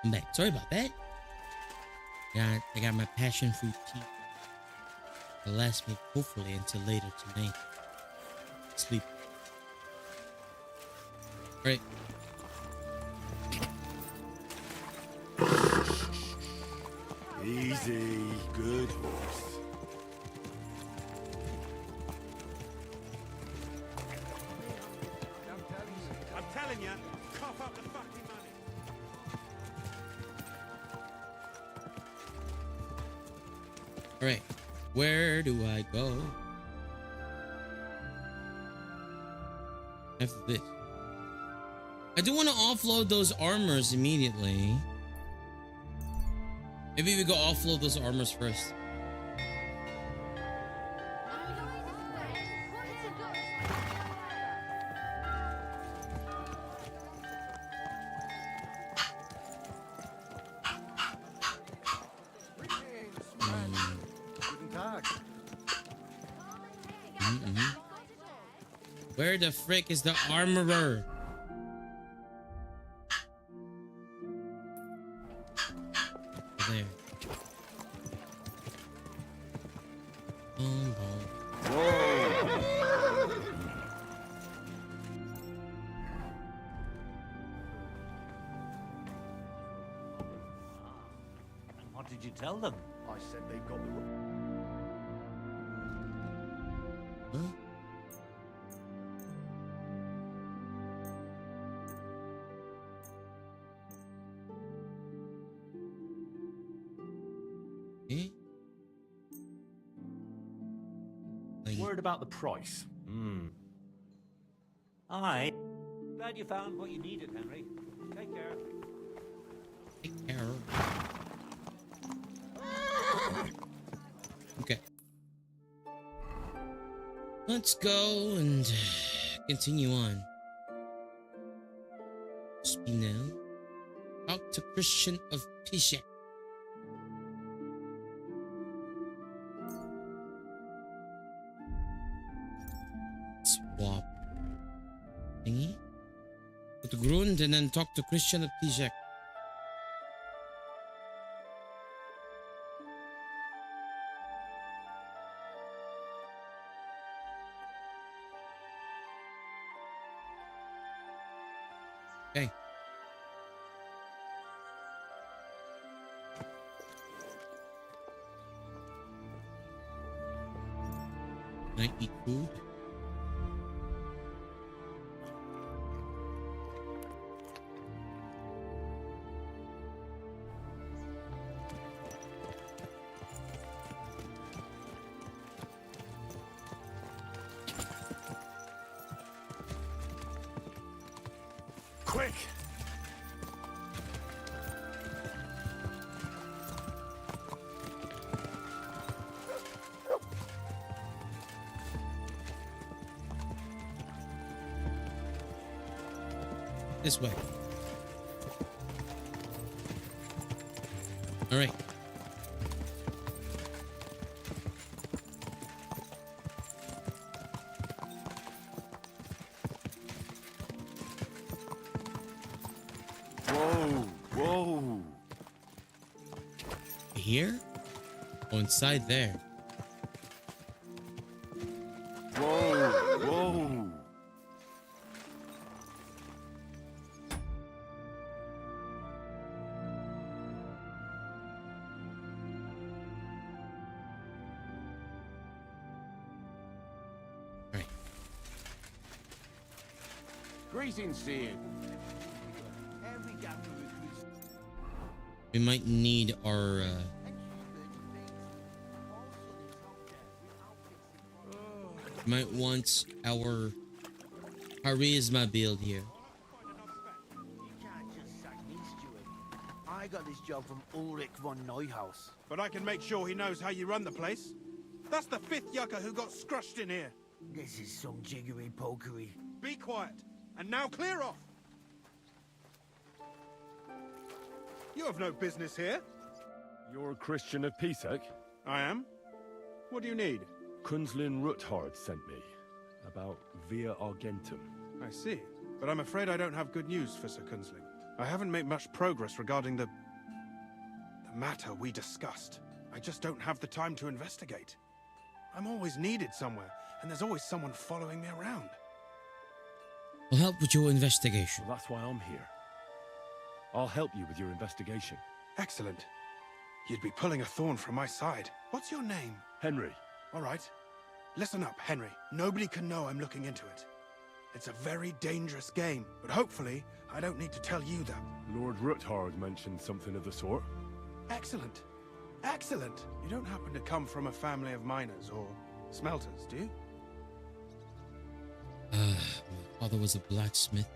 I'm back. Sorry about that. I got my passion fruit tea. It'll last me hopefully until later tonight. Sleep. All right. Easy, good horse. I'm telling you, cough up the fucking money. All right. Where do I go? After this. I do want to offload those armors immediately. Maybe we go offload those armors first. Where the frick is the armorer? There. Boom, boom. And what did you tell them? I said they've got the... Huh? Worried about the price. Aye. Glad you found what you needed, Henry. Take care. Take care. Okay. Let's go and continue on. Espionage. Talk to Christian of Pishak. Swap. Thingy? Go to Grund and then talk to Christian of Pishak. Okay. Can I eat food? Quick! This way. All right. Whoa! Here? Oh, inside there. Whoa! Right. Greetings to you. We might need our might want our charisma build here. You can't just sack me, Steward. I got this job from Ulrich von Neuhaus. But I can make sure he knows how you run the place. That's the 5th yucca who got scrushed in here. This is some jiggery pokery. Be quiet. And now clear off. You have no business here. You're a Christian of Pisak? I am. What do you need? Kunzlin Ruthard sent me. About Via Argentum. I see. But I'm afraid I don't have good news for Sir Kunzling. I haven't made much progress regarding the matter we discussed. I just don't have the time to investigate. I'm always needed somewhere, and there's always someone following me around. I'll help with your investigation. Well, that's why I'm here. I'll help you with your investigation. Excellent. You'd be pulling a thorn from my side. What's your name? Henry. All right. Listen up, Henry. Nobody can know I'm looking into it. It's a very dangerous game, but hopefully I don't need to tell you that. Lord Ruthard mentioned something of the sort. Excellent. Excellent. You don't happen to come from a family of miners or smelters, do you? My father was a blacksmith.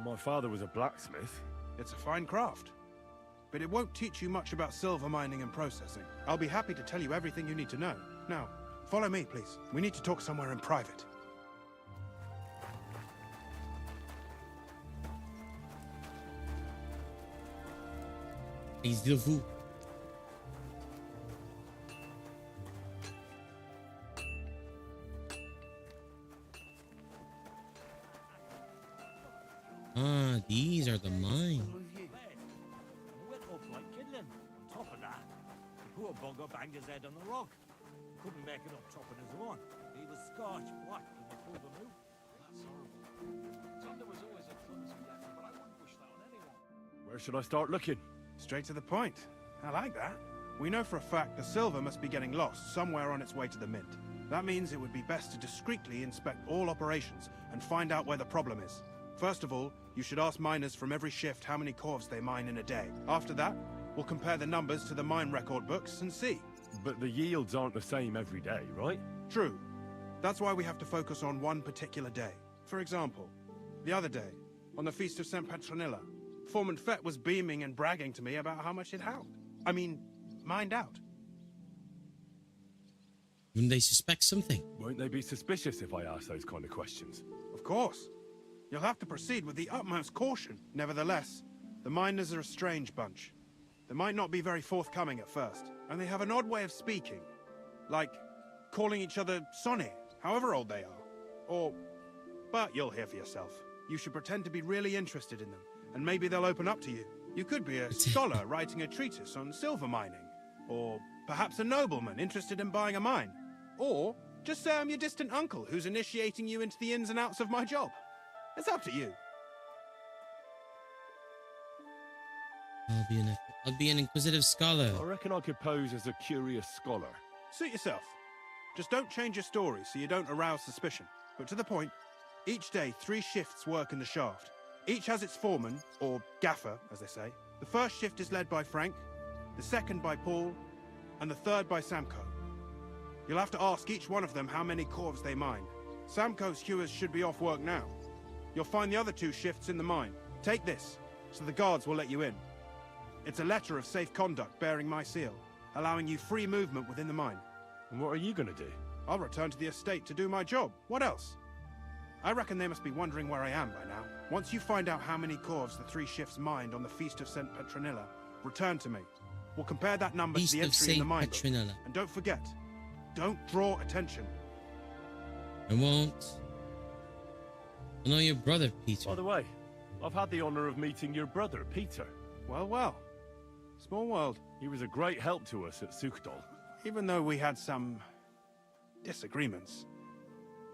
My father was a blacksmith. It's a fine craft, but it won't teach you much about silver mining and processing. I'll be happy to tell you everything you need to know. Now, follow me, please. We need to talk somewhere in private. He's de vous. Ah, these are the mines. Went up like Kidlin. On top of that, the poor bugger banged his head on the rock. Couldn't make it up top on his own. He was scorched black when they pulled him out. That's horrible. Thunder was always a clumsy left, but I wouldn't push that on anyone. Where should I start looking? Straight to the point. I like that. We know for a fact the silver must be getting lost somewhere on its way to the mint. That means it would be best to discreetly inspect all operations and find out where the problem is. First of all, you should ask miners from every shift how many corves they mine in a day. After that, we'll compare the numbers to the mine record books and see. But the yields aren't the same every day, right? True. That's why we have to focus on one particular day. For example, the other day, on the Feast of St. Petronilla, Foreman Fett was beaming and bragging to me about how much it helped. I mean, mined out. Wouldn't they suspect something? Won't they be suspicious if I ask those kind of questions? Of course. You'll have to proceed with the utmost caution. Nevertheless, the miners are a strange bunch. They might not be very forthcoming at first, and they have an odd way of speaking. Like calling each other Sonny, however old they are. But you'll hear for yourself. You should pretend to be really interested in them, and maybe they'll open up to you. You could be a scholar writing a treatise on silver mining, or perhaps a nobleman interested in buying a mine. Or just say I'm your distant uncle who's initiating you into the ins and outs of my job. It's up to you. I'll be an inquisitive scholar. I reckon I could pose as a curious scholar. Suit yourself. Just don't change your story so you don't arouse suspicion. But to the point, each day 3 shifts work in the shaft. Each has its foreman, or gaffer, as they say. The first shift is led by Frank, the second by Paul, and the third by Samko. You'll have to ask each one of them how many corves they mine. Samko's hewers should be off work now. You'll find the other 2 shifts in the mine. Take this, so the guards will let you in. It's a letter of safe conduct bearing my seal, allowing you free movement within the mine. And what are you going to do? I'll return to the estate to do my job. What else? I reckon they must be wondering where I am by now. Once you find out how many corves the 3 shifts mined on the Feast of St. Petronilla, return to me. We'll compare that number to the entry in the mine book. And don't forget, don't draw attention. I won't. I know your brother, Peter. By the way, I've had the honor of meeting your brother, Peter. Well, well. Small world. He was a great help to us at Sukdal. Even though we had some disagreements,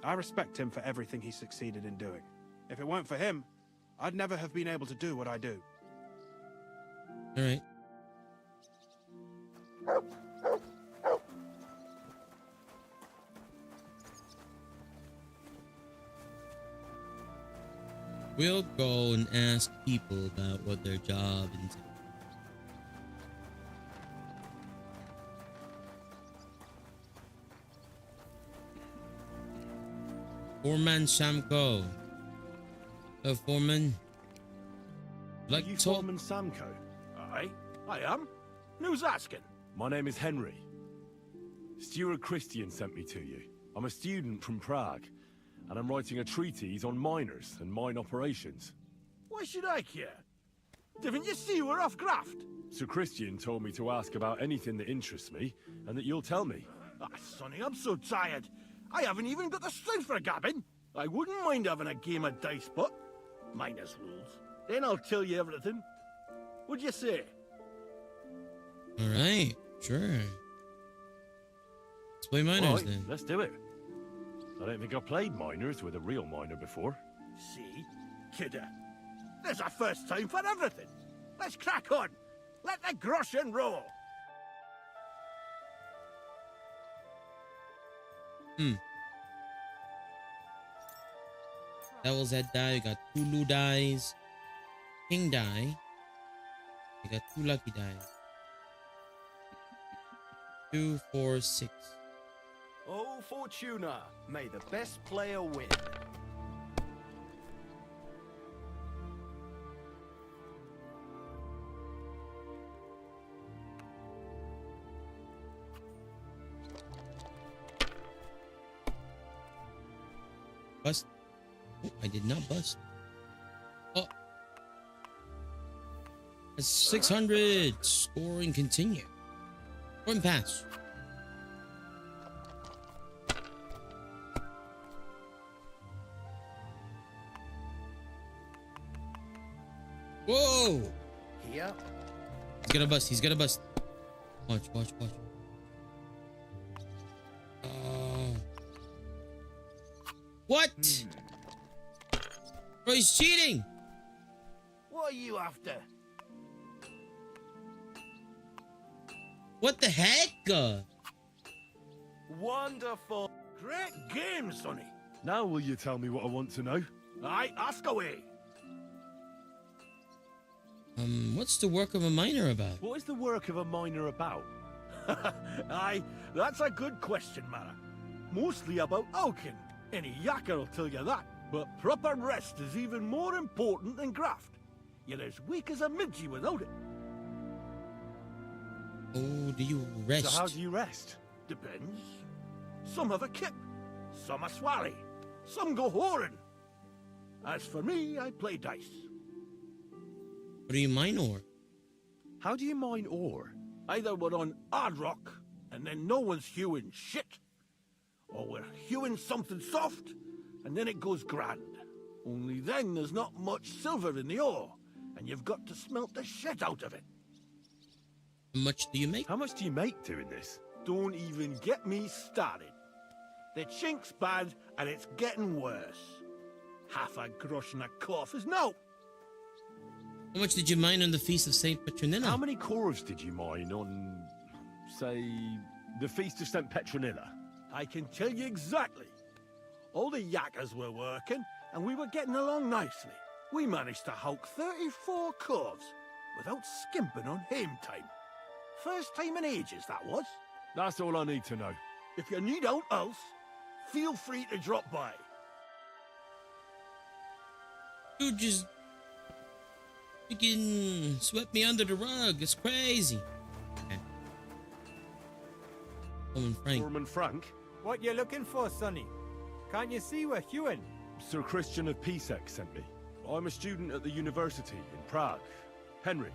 I respect him for everything he succeeded in doing. If it weren't for him, I'd never have been able to do what I do. All right. We'll go and ask people about what their job entails. Foreman Samko. Hello, Foreman. Are you Foreman Samko? Aye, I am. Who's asking? My name is Henry. Steward Christian sent me to you. I'm a student from Prague, and I'm writing a treatise on miners and mine operations. Why should I care? Didn't you see we're off graft? Sir Christian told me to ask about anything that interests me, and that you'll tell me. Ah, Sonny, I'm so tired. I haven't even got the strength for gabbing. I wouldn't mind having a game of dice, but minus rules. Then I'll tell you everything. What'd you say? All right, sure. Let's play miners Right, then. let's do it. I don't think I've played miners with a real miner before. See? Kidder. There's a first time for everything. Let's crack on. Let the groschen roll. Devil's head die. We got 2 Lu dies. King die. We got 2 lucky dies. 2, 4, 6. Oh, Fortuna, may the best player win. Bust. Oh, I did not bust. Oh. That's 600. Scoring continue. One pass. Whoa! Here. He's gonna bust. He's gonna bust. Watch, watch, watch. What? Bro, he's cheating. What are you after? What the heck? Wonderful. Great game, Sonny. Now will you tell me what I want to know? Aye, ask away. What's the work of a miner about? What is the work of a miner about? Aye, that's a good question, Mara. Mostly about Alkin. Any yakker will tell you that. But proper rest is even more important than graft. You're as weak as a midgie without it. Oh, do you rest? So how do you rest? Depends. Some have a kip, some a swally, some go whoring. As for me, I play dice. What do you mine ore? How do you mine ore? Either we're on hard rock, and then no one's hewing shit. Or we're hewing something soft, and then it goes grand. Only then there's not much silver in the ore, and you've got to smelt the shit out of it. How much do you make? How much do you make doing this? Don't even get me started. The chink's bad, and it's getting worse. Half a grosh and a cough is no. How much did you mine on the Feast of St. Petronilla? How many corves did you mine on, say, the Feast of St. Petronilla? I can tell you exactly. All the yakkers were working, and we were getting along nicely. We managed to hulk 34 corves without skimping on hame time. First time in ages, that was. That's all I need to know. If you need out else, feel free to drop by. You just... You can sweep me under the rug. It's crazy. Okay. Norman Frank? What you looking for, Sonny? Can't you see we're hewing? Sir Christian of Pisek sent me. I'm a student at the university in Prague. Henry.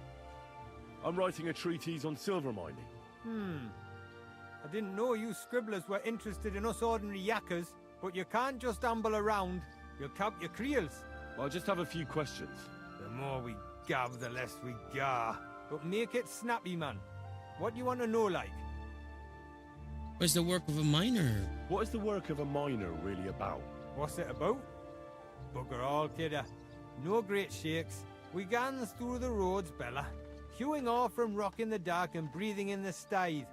I'm writing a treatise on silver mining. I didn't know you scribblers were interested in us ordinary yakkers, but you can't just amble around. You'll count your creels. I'll just have a few questions. The more we gab, the less we gar. But make it snappy, man. What do you want to know, like? Where's the work of a miner? What is the work of a miner really about? What's it about? Bugger all, kidder. No great shakes. We gans through the roads, Bella. Hewing off from rock in the dark and breathing in the stithe.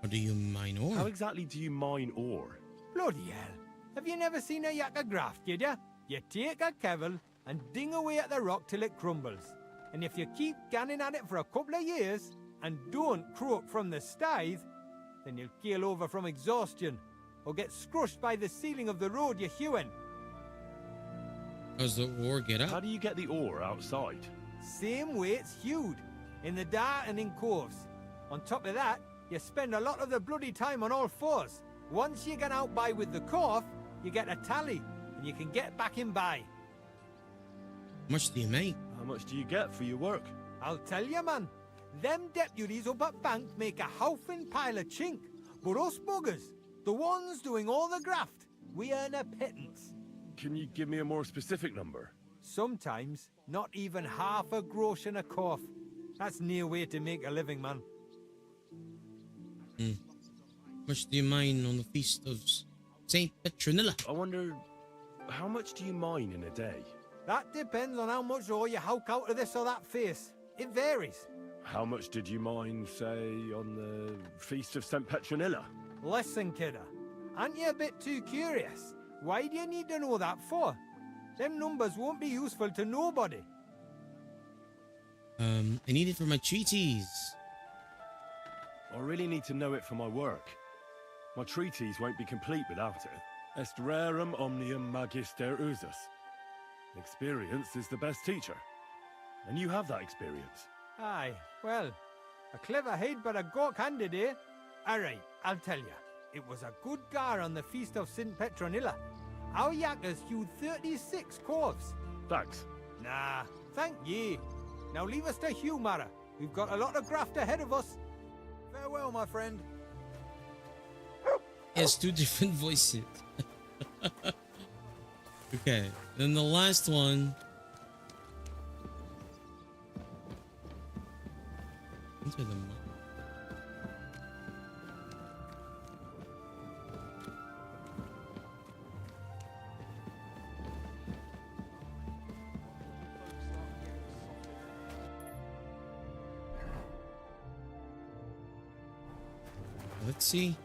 Or do you mine ore? How exactly do you mine ore? Bloody hell. Have you never seen a yakker graft, kid ya? You take a kevel and ding away at the rock till it crumbles. And if you keep ganning at it for a couple of years and don't croak from the stithe, then you'll keel over from exhaustion or get scrushed by the ceiling of the road you're hewing. How's the ore get up? How do you get the ore outside? Same way it's hewed, in the dark and in coves. On top of that, you spend a lot of the bloody time on all fours. Once you get out by with the cough, you get a tally, and you can get back in by. How much do you make? How much do you get for your work? I'll tell you, man. Them deputies up at bank make a howfing pile of chink. But us buggers, the ones doing all the graft, we earn a pittance. Can you give me a more specific number? Sometimes, not even half a grosh and a cough. That's near way to make a living, man. Much do you mine on the feast of Saint Petronilla? I wonder, how much do you mine in a day? That depends on how much ore you howk out of this or that face. It varies. How much did you mine, say, on the feast of Saint Petronilla? Listen, kidder. Aren't you a bit too curious? Why do you need to know that for? Them numbers won't be useful to nobody. I need it for my treatise. I really need to know it for my work. My treatise won't be complete without it. Est rerum omnium magister usus. Experience is the best teacher. And you have that experience. Aye, well, a clever head but a gawk-handed, eh? Alright, I'll tell you. It was a good gar on the feast of St. Petronilla. Our yakkers hewed 36 corves. Thanks. Nah, thank ye. Now leave us to hew, Mara. We've got a lot of graft ahead of us. Farewell, my friend. Yes, two different voices. Okay, then the last one. Into the let's see.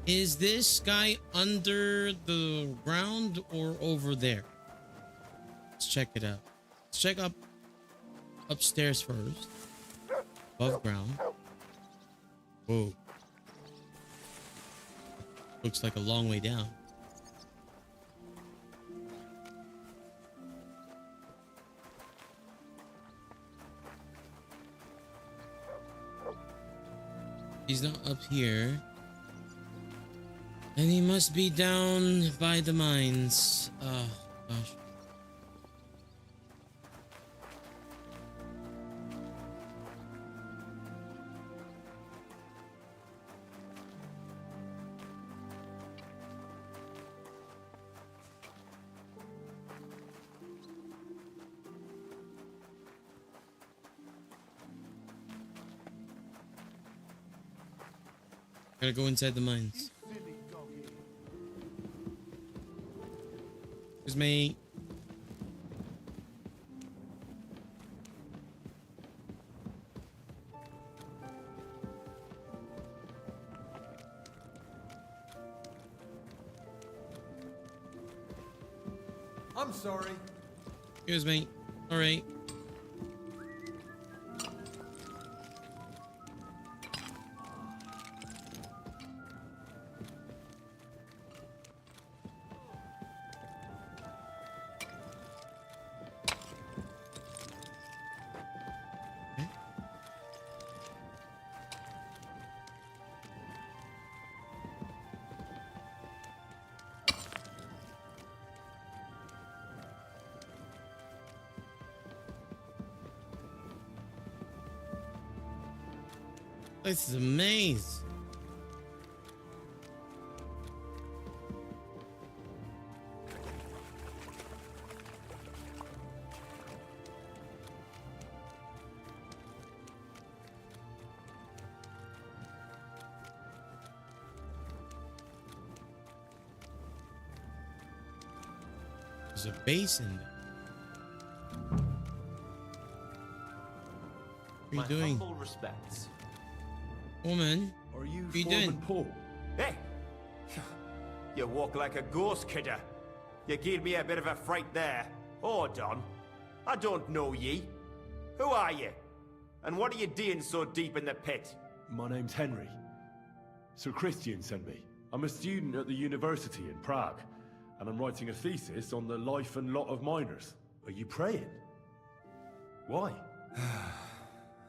Is this guy under the ground or over there? Let's check it out. Let's check upstairs first. Above ground. Whoa. Looks like a long way down. He's not up here. And he must be down by the mines. Oh, gosh. Gotta go inside the mines. Here's me. I'm sorry. Here's me. All right. This is a maze. There's a basin. What are you doing? Humble respects. Woman, are you what are you doing? Paul? Hey! You walk like a ghost, kidder. You gave me a bit of a fright there. Hold on. I don't know ye. Who are you? And what are you doing so deep in the pit? My name's Henry. Sir Christian sent me. I'm a student at the university in Prague, and I'm writing a thesis on the life and lot of miners. Are you praying? Why?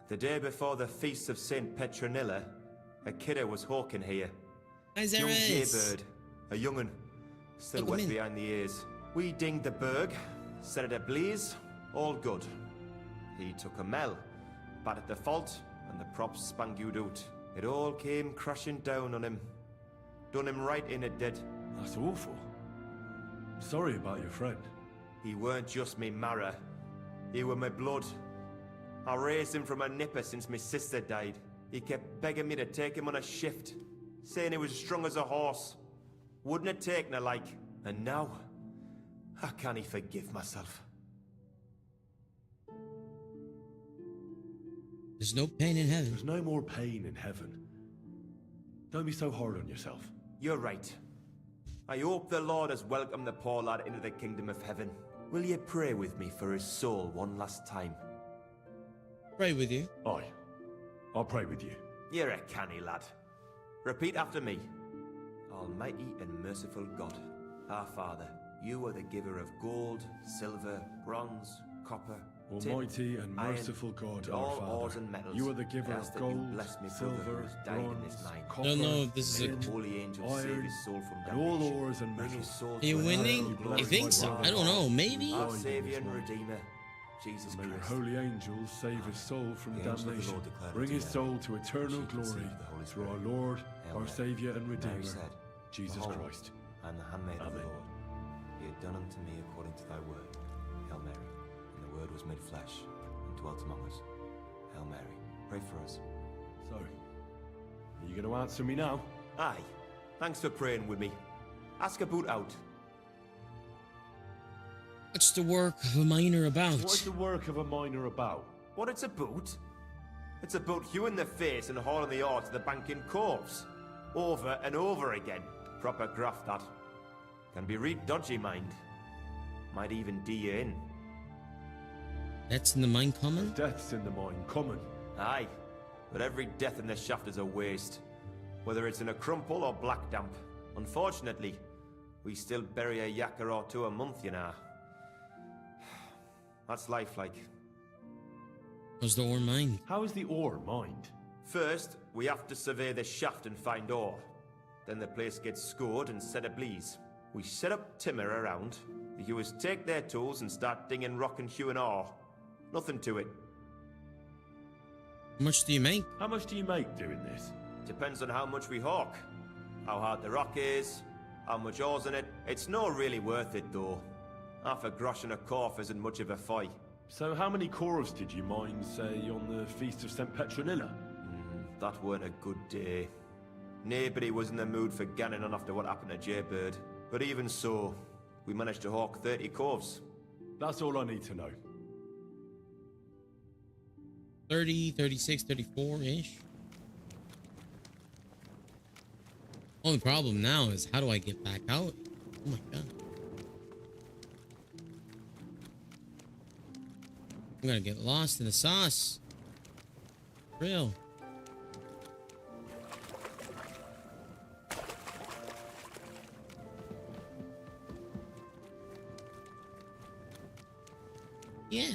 The day before the feast of Saint Petronilla, a kidder was hawking here. Young jaybird, a young'un, still wet behind the ears. We dinged the berg, set it ablaze, all good. He took a mell, battered the fault, and the props spangued out. It all came crashing down on him. Done him right in, it did. That's awful. Sorry about your friend. He weren't just me marrow. He were my blood. I raised him from a nipper since my sister died. He kept begging me to take him on a shift, saying he was strong as a horse. Wouldn't have taken her like. And now, I can't forgive myself. There's no pain in heaven. There's no more pain in heaven. Don't be so hard on yourself. You're right. I hope the Lord has welcomed the poor lad into the kingdom of heaven. Will you pray with me for his soul one last time? Pray with you? Aye. I'll pray with you. You're a canny lad. Repeat after me. Almighty and merciful God, our Father, you are the giver of gold, silver, bronze, copper, Almighty and merciful God, our all Father, ores and metals. you are the giver I of ask that gold, you bless me silver, brother who has died in this bronze, mine. copper, No, no, this is a... May the holy angels save iron, his soul from and all damnation. ores and Bring his metals. soul Are you to winning? eternal glory. I think so. I don't know. Maybe? Our Saviour and Redeemer, Jesus May your Christ. holy angels save his soul from The angel of the damnation. Lord declared Bring unto his them, soul to eternal she glory conceived the Holy through Spirit. our Lord, Hail our Mary. Saviour and Mary Redeemer, said, Jesus Behold, Christ. I am the handmaid of the Amen. Lord. Be it done unto me according to thy word. Hail Mary. And the word was made flesh and dwelt among us. Hail Mary. Pray for us. So, are you going to answer me now? Aye. Thanks for praying with me. Ask a boot out. What's the work of a miner about? What's the work of a miner about? What, it's a boot? It's about you in the face and hauling the ore to the banking corpse. Over and over again. Proper graft, that. Can be real dodgy, mind. Might even D you in. That's in the mine common? Death's in the mine common. Aye. But every death in the shaft is a waste. Whether it's in a crumple or black damp. Unfortunately, we still bury a yakka or two a month, you know. That's life like. How's the ore mined? How is the ore mined? First, we have to survey the shaft and find ore. Then the place gets scored and set ablaze. We set up timber around. The hewers take their tools and start dinging rock and hewing ore. Nothing to it. How much do you make? How much do you make doing this? Depends on how much we hawk. How hard the rock is, how much ore's in it. It's not really worth it though. Half a grosh and a corf isn't much of a fight. So how many corves did you mine, say, on the Feast of St. Petronilla? That weren't a good day. Nobody was in the mood for ganning on after what happened to Jaybird. But even so, we managed to hawk 30 corves. That's all I need to know. 30, 36, 34-ish. Only problem now is how do I get back out? Oh my god. I'm gonna get lost in the sauce. Real. Yeah.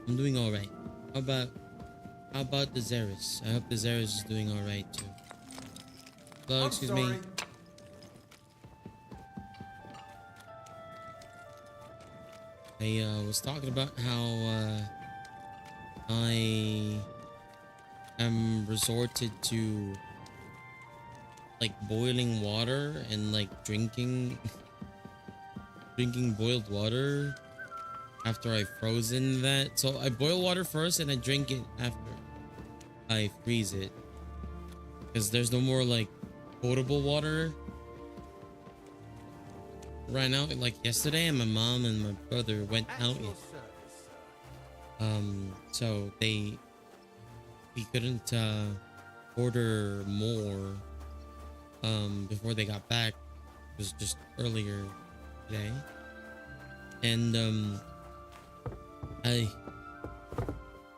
I'm doing alright. How about the Xeris? I hope the Xeris is doing alright too. Hello, excuse me. I was talking about how I am resorted to like boiling water and like drinking boiled water after I've frozen that. So I boil water first and I drink it after I freeze it, because there's no more like potable water right now. Like yesterday, my mom and my brother went out. So we couldn't order more before they got back. It was just earlier today, and I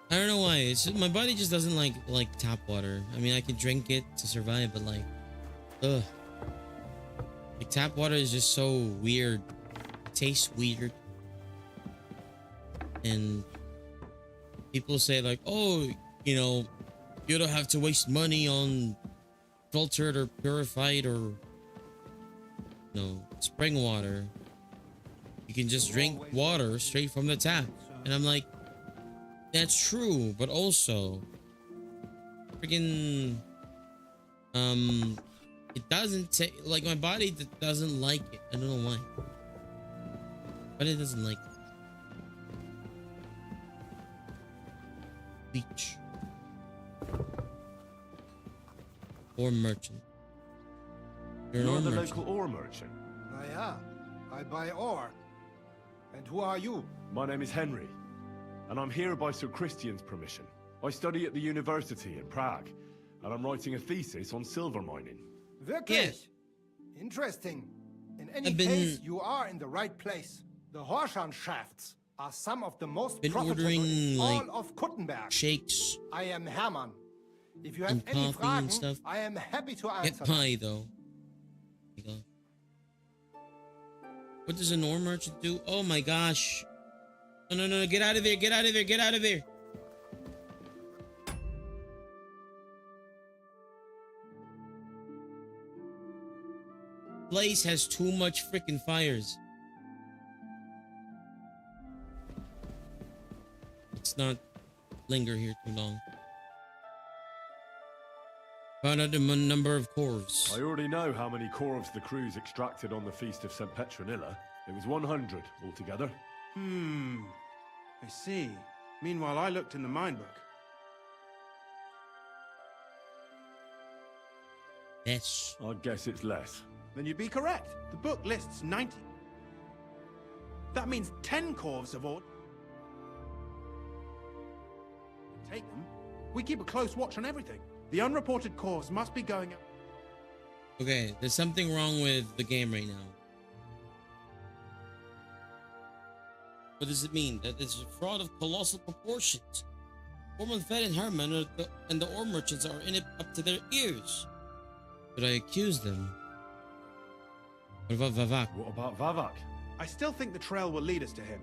don't know why. It's just, my body just doesn't like tap water. I mean, I can drink it to survive, but like, ugh. Like tap water is just so weird. It tastes weird. And people say like, oh, you know, you don't have to waste money on filtered or purified or, you know, spring water. You can just drink water straight from the tap. And I'm like, that's true, but also freaking It doesn't take, like, my body doesn't like it. I don't know why. But it doesn't like it. Beach. Ore merchant. You're an ore the merchant. local ore merchant. Yeah, I buy ore. And who are you? My name is Henry, and I'm here by Sir Christian's permission. I study at the university in Prague, and I'm writing a thesis on silver mining. Wirklich? Yes. Interesting. In any case, you are in the right place. The Horshan shafts are some of the most profitable in all of Kuttenberg. Shakes. I am Hermann. If you have and any coffee and Fragen, stuff. I am happy to answer. Get pie though. What does an ore merchant do? Oh my gosh. No, no, no, get out of there, get out of there, get out of there. Place has too much freaking fires. Let's not linger here too long. Found out the number of corves. I already know how many corves the crews extracted on the Feast of St. Petronilla. It was 100 altogether. I see. Meanwhile, I looked in the mine book. Yes. I'd guess it's less. Then you'd be correct. The book lists 90. That means 10 corves of ore. Take them. We keep a close watch on everything. The unreported corves must be going up. Okay, there's something wrong with the game right now. What does it mean? That it's a fraud of colossal proportions. Foreman Fed and Herman and the ore merchants are in it up to their ears. But I accuse them. What about Vavak? What about Vavak? I still think the trail will lead us to him,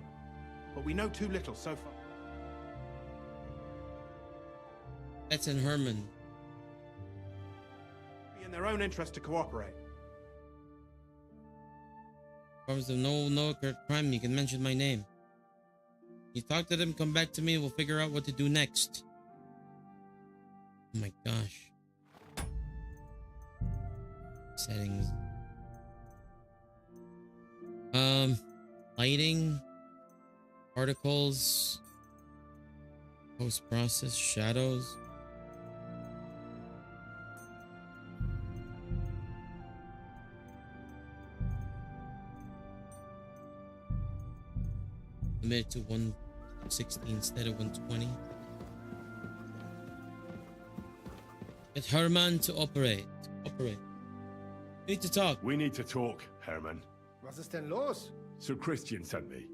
but we know too little so far. That's in Herman. Be in their own interest to cooperate. Promise them no crime. You can mention my name. You talk to them, come back to me, we'll figure out what to do next. Oh my gosh. Settings. Lighting. Particles. Post-process. Shadows. Limit it to 160 instead of 120. Get Herman to operate. We need to talk. We need to talk, Herman. Was ist denn los? Sir Christian sent me.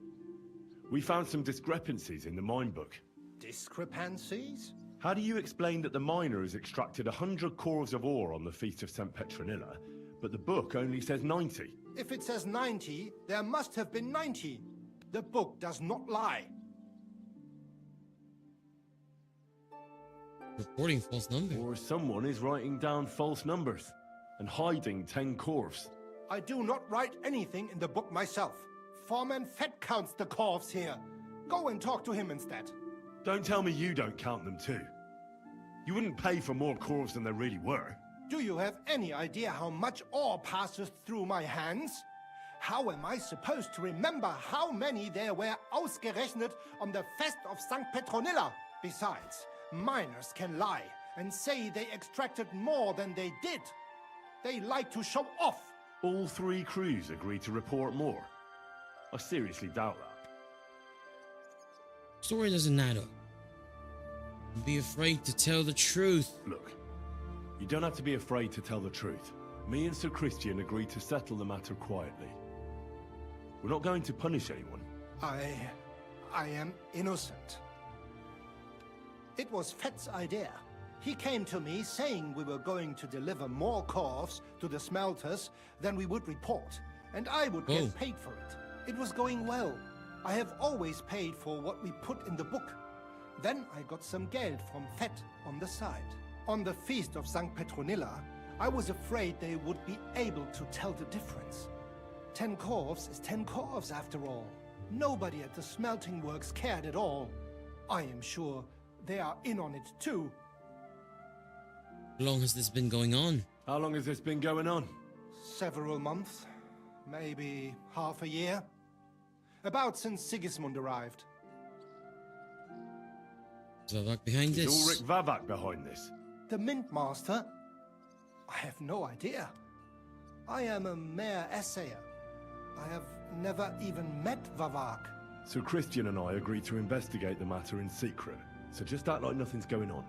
We found some discrepancies in the mine book. Discrepancies? How do you explain that the miner has extracted 100 corves of ore on the Feast of St. Petronilla, but the book only says 90? If it says 90, there must have been 90. The book does not lie. Reporting false numbers. Or someone is writing down false numbers and hiding 10 corves. I do not write anything in the book myself. Foreman Fett counts the corves here. Go and talk to him instead. Don't tell me you don't count them too. You wouldn't pay for more corves than there really were. Do you have any idea how much ore passes through my hands? How am I supposed to remember how many there were ausgerechnet on the Fest of St. Petronilla? Besides, miners can lie and say they extracted more than they did. They like to show off. All 3 crews agreed to report more. I seriously doubt that. Story doesn't add up. Be afraid to tell the truth. Look, you don't have to be afraid to tell the truth. Me and Sir Christian agreed to settle the matter quietly. We're not going to punish anyone. I am innocent. It was Fett's idea. He came to me saying we were going to deliver more corves to the smelters than we would report, and I would get paid for it. It was going well. I have always paid for what we put in the book. Then I got some geld from Fett on the side. On the Feast of St. Petronilla, I was afraid they would be able to tell the difference. 10 corves is 10 corves after all. Nobody at the smelting works cared at all. I am sure they are in on it too. How long has this been going on? How long has this been going on? Several months. Maybe half a year. About since Sigismund arrived. Is Vavak behind this? Is Ulrich Vavak behind this? The Mint Master? I have no idea. I am a mere assayer. I have never even met Vavak. So Christian and I agreed to investigate the matter in secret. So just act like nothing's going on.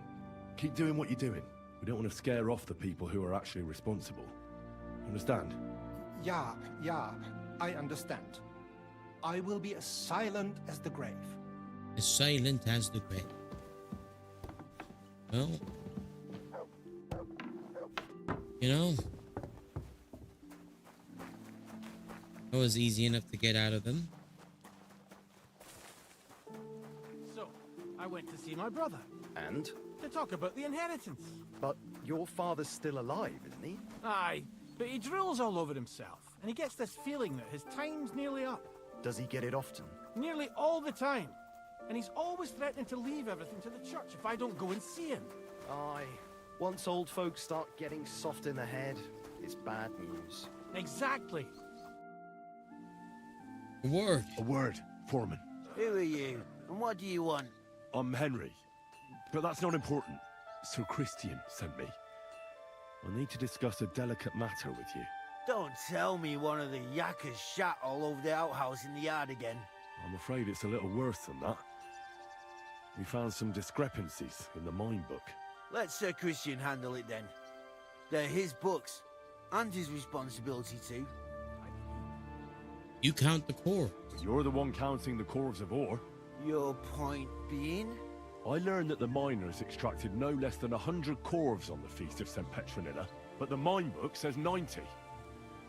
Keep doing what you're doing. We don't want to scare off the people who are actually responsible. Understand? Yeah, I understand. I will be as silent as the grave. As silent as the grave. Well, you know, it was easy enough to get out of them. So, I went to see my brother. And? To talk about the inheritance. But your father's still alive, isn't he? Aye, but he drools all over himself, and he gets this feeling that his time's nearly up. Does he get it often? Nearly all the time. And he's always threatening to leave everything to the church if I don't go and see him. Aye. Once old folks start getting soft in the head, it's bad news. Exactly. A word. A word, Foreman. Who are you? And what do you want? I'm Henry. But that's not important. Sir Christian sent me. I need to discuss a delicate matter with you. Don't tell me one of the yakkers shat all over the outhouse in the yard again. I'm afraid it's a little worse than that. We found some discrepancies in the mine book. Let Sir Christian handle it then. They're his books, and his responsibility too. You count the core. You're the one counting the cores of ore. Your point being? I learned that the miners extracted no less than 100 corves on the Feast of St. Petronilla, but the mine book says 90.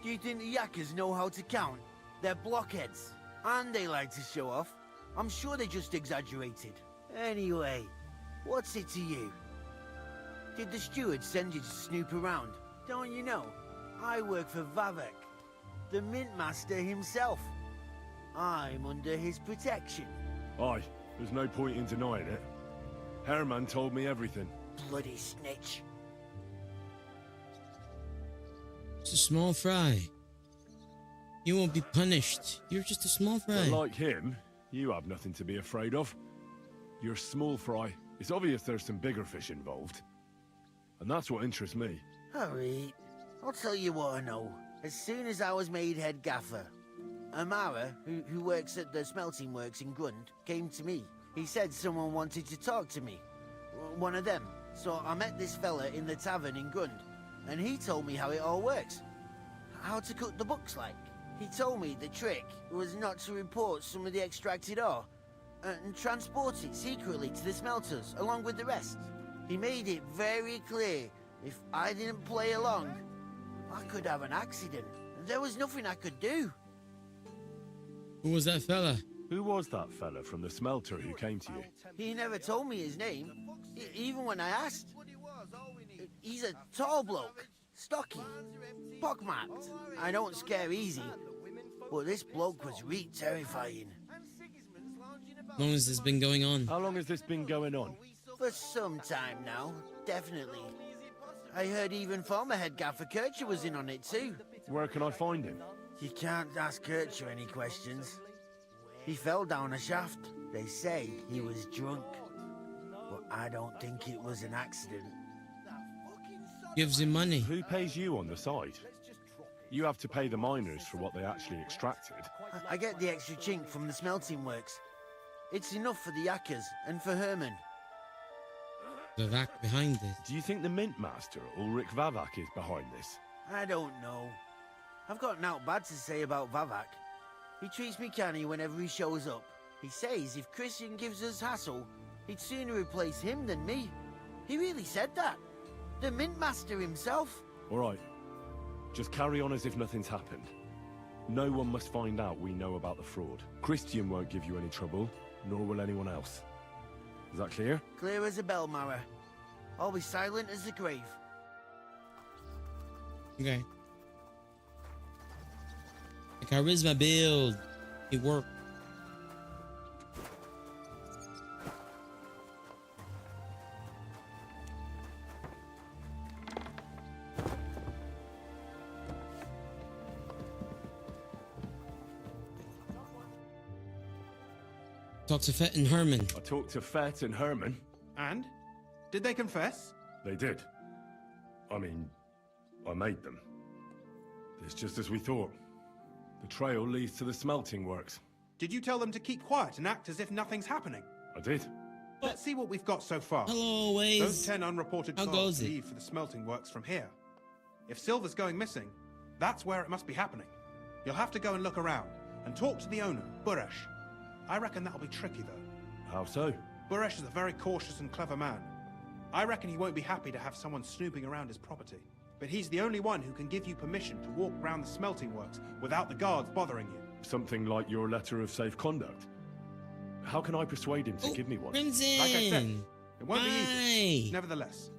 Do you think the yakkers know how to count? They're blockheads, and they like to show off. I'm sure they just exaggerated. Anyway, what's it to you? Did the steward send you to snoop around? Don't you know? I work for Vavak, the Mint Master himself. I'm under his protection. Aye, there's no point in denying it. Herman told me everything. Bloody snitch. It's a small fry. You won't be punished. You're just a small fry. But like him, you have nothing to be afraid of. You're small fry. It's obvious there's some bigger fish involved. And that's what interests me. Alright, I'll tell you what I know. As soon as I was made head gaffer, Amara, who works at the smelting works in Grund, came to me. He said someone wanted to talk to me. One of them. So I met this fella in the tavern in Grund, and he told me how it all works. How to cook the books like. He told me the trick was not to report some of the extracted ore, and transport it secretly to the smelters, along with the rest. He made it very clear, if I didn't play along, I could have an accident. There was nothing I could do. Who was that fella? Who was that fella from the smelter who came to you? He never told me his name, even when I asked. He's a tall bloke, stocky, pockmarked. I don't scare easy, but this bloke was reet terrifying. How long has this been going on? How long has this been going on? For some time now, definitely. I heard even former head gaffer Kircher was in on it too. Where can I find him? You can't ask Kircher any questions. He fell down a shaft. They say he was drunk. But I don't think it was an accident. Gives him money. Who pays you on the side? You have to pay the miners for what they actually extracted. I get the extra chink from the smelting works. It's enough for the yakkers and for Herman. Vavak behind it. Do you think the Mint Master, Ulrich Vavak, is behind this? I don't know. I've got naught bad to say about Vavak. He treats me canny whenever he shows up. He says if Christian gives us hassle, he'd sooner replace him than me. He really said that. The Mint Master himself. All right. Just carry on as if nothing's happened. No one must find out we know about the fraud. Christian won't give you any trouble, nor will anyone else. Is that clear? Clear as a bell, Mara. I'll be silent as the grave. Okay. The charisma build. It worked. talked to Fett and Herman. I talked to Fett and Herman. And? Did they confess? They did. I mean, I made them. It's just as we thought. The trail leads to the smelting works. Did you tell them to keep quiet and act as if nothing's happening? I did. Let's see what we've got so far. Hello, Waze. Those 10 unreported How cars goes it? leave for the smelting works from here. If silver's going missing, that's where it must be happening. You'll have to go and look around, and talk to the owner, Buresh. I reckon that'll be tricky, though. How so? Buresh is a very cautious and clever man. I reckon he won't be happy to have someone snooping around his property. But he's the only one who can give you permission to walk round the smelting works without the guards bothering you. Something like your letter of safe conduct. How can I persuade him to give me one? Crimson! Like I said, it won't be easy. Nevertheless,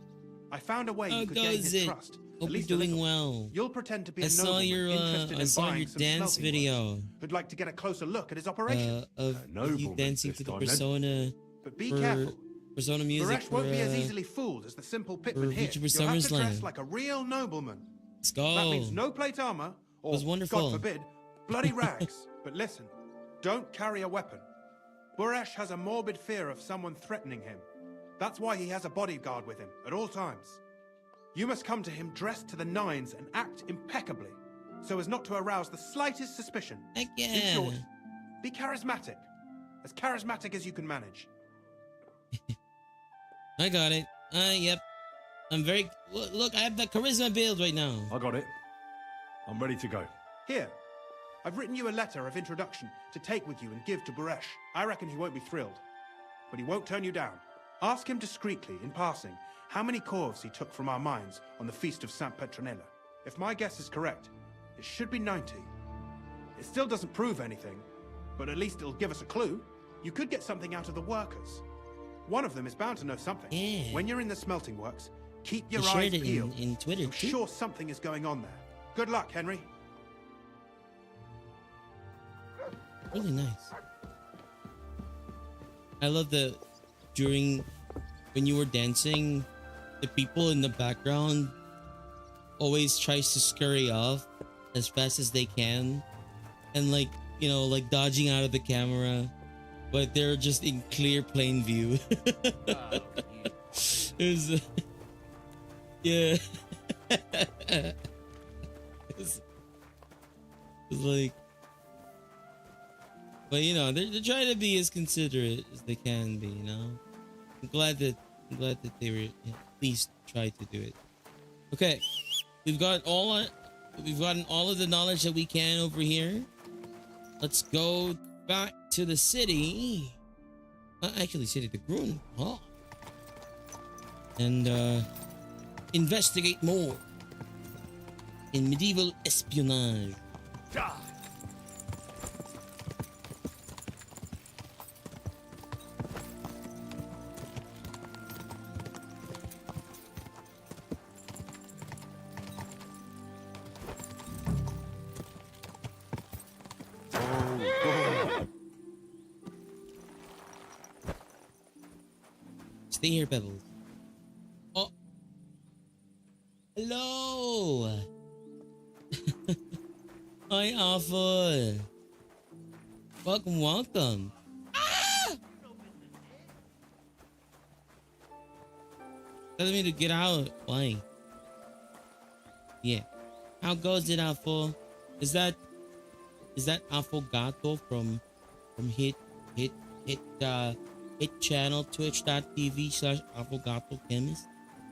I found a way you could gain his trust. Hope at least you're a doing little. well. You'll pretend to be I a saw nobleman your interested in buying some dance smelting video. works, who'd like to get a closer look at his operation. Of you dancing to the Persona. But be careful. Persona music. Buresh won't be as easily fooled as the simple pitman here. Future You'll have to SummerSlam. dress like a real nobleman. Let's go. That means no plate armor, or, was wonderful. God forbid, bloody rags. But listen, don't carry a weapon. Buresh has a morbid fear of someone threatening him. That's why he has a bodyguard with him at all times. You must come to him dressed to the nines and act impeccably, so as not to arouse the slightest suspicion. Heck yeah. In short, be charismatic as you can manage. I got it. Yep. I'm very... Look, I have the charisma build right now. I got it. I'm ready to go. Here, I've written you a letter of introduction to take with you and give to Buresh. I reckon he won't be thrilled, but he won't turn you down. Ask him discreetly, in passing, how many corves he took from our mines on the feast of St. Petronilla. If my guess is correct, it should be 90. It still doesn't prove anything, but at least it'll give us a clue. You could get something out of the workers. One of them is bound to know something. Yeah. When you're in the smelting works, keep your You eyes shared it peeled. in Twitter, I'm too. sure something is going on there. Good luck, Henry. Really nice. I love the... When you were dancing, the people in the background always tries to scurry off as fast as they can. And like, you know, like dodging out of the camera. But they're just in clear plain view. It was... yeah. It's like... But you know, they're trying to be as considerate as they can be, you know? I'm glad that they were at least tried to do it. Okay. We've gotten all of the knowledge that we can over here. Let's go back to the city. Actually, city the Grun. Oh. And investigate more in medieval espionage. Stay here, Pebbles. Oh. Hello. Hi, Awful. Welcome, welcome. Ah! Telling me to get out. Why? Yeah. How goes it, Awful? Is that Affogato from hit channel twitch.tv/Affogato Chemist,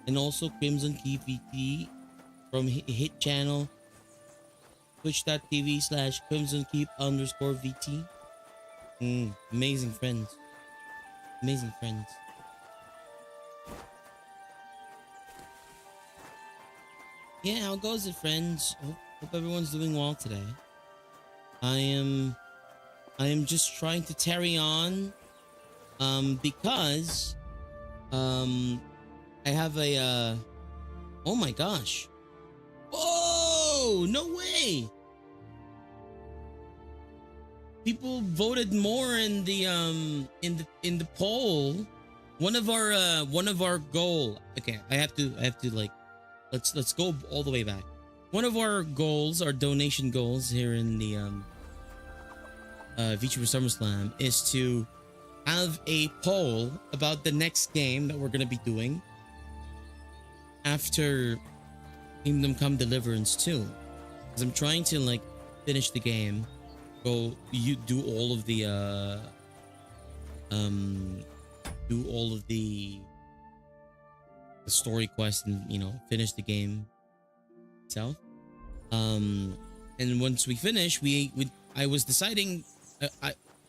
and also Crimson Key VT from hit channel twitch.tv/Crimson Keep_VT. Amazing friends. Amazing friends. Yeah, how goes it, friends? Hope everyone's doing well today. I am just trying to tarry on because I have a oh my gosh. Oh, no way. People voted more in the poll. One of our goal. Okay, I have to like let's go all the way back. One of our goals, our donation goals here in the VTuber SummerSlam is to have a poll about the next game that we're gonna be doing after Kingdom Come Deliverance 2. Because I'm trying to like finish the game, go you do all of the story quest and, you know, finish the game itself. And once we finish, I was deciding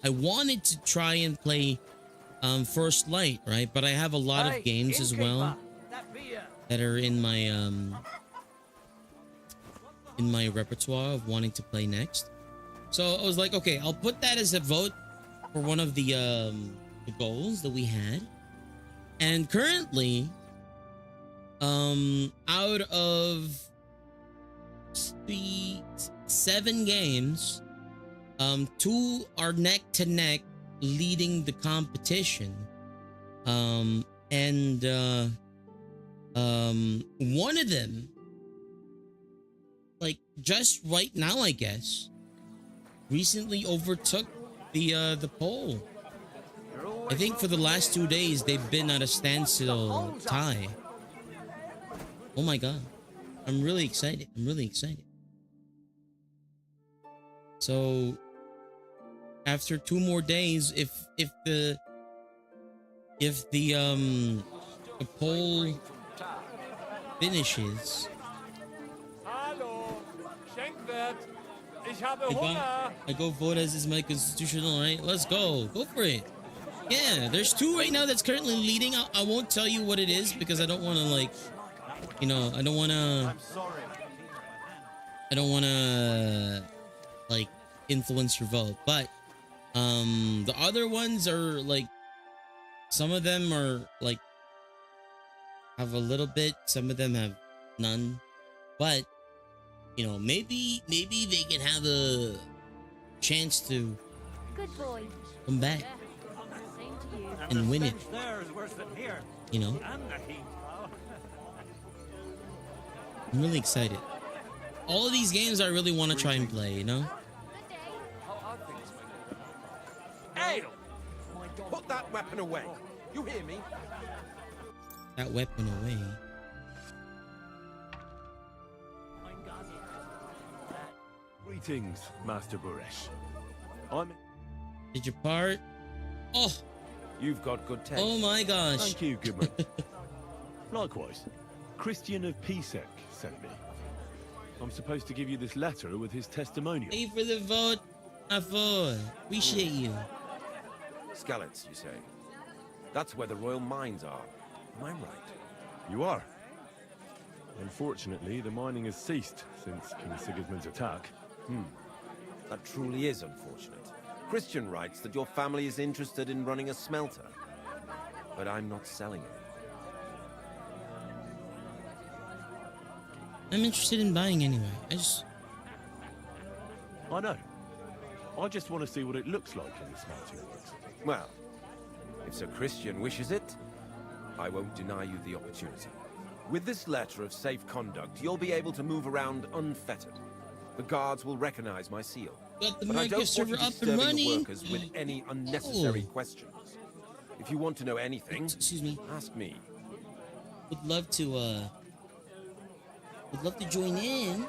I wanted to try and play First Light, right? But I have a lot of games as well that are in my repertoire of wanting to play next. So I was like, okay, I'll put that as a vote for one of the goals that we had. And currently, out of the 7 games, 2 are neck to neck leading the competition. And one of them, like just right now, I guess, recently overtook the poll. I think for the last 2 days they've been at a standstill tie. Oh my god. I'm really excited. So after 2 more days, if the poll finishes, I go vote as is my constitutional right. Let's go for it. Yeah, there's 2 right now that's currently leading. I won't tell you what it is because I don't want to, like, you know, I don't want to like influence your vote. But the other ones are like, some of them are like have a little bit, some of them have none. But you know, maybe they can have a chance to come back and win it. You know, I'm really excited. All of these games I really want to try and play, you know? Hey! Put that weapon away. You hear me? That weapon away. Greetings, Master Buresh. Did you part? Oh! You've got good taste. Oh my gosh. Thank you, Goodman. Likewise, Christian of Pisek sent me. I'm supposed to give you this letter with his testimonial. Pay for the vote, Afo. Appreciate you. Skellets, you say? That's where the royal mines are. Am I right? You are. Unfortunately, the mining has ceased since King Sigismund's attack. That truly is unfortunate. Christian writes that your family is interested in running a smelter. But I'm not selling it. I'm interested in buying anyway. I know. I just want to see what it looks like in the smelting works. Well, if Sir Christian wishes it, I won't deny you the opportunity. With this letter of safe conduct, you'll be able to move around unfettered. The guards will recognize my seal. But I don't want you disturbing the workers with any unnecessary questions. If you want to know anything, excuse me, ask me. Would love to join in.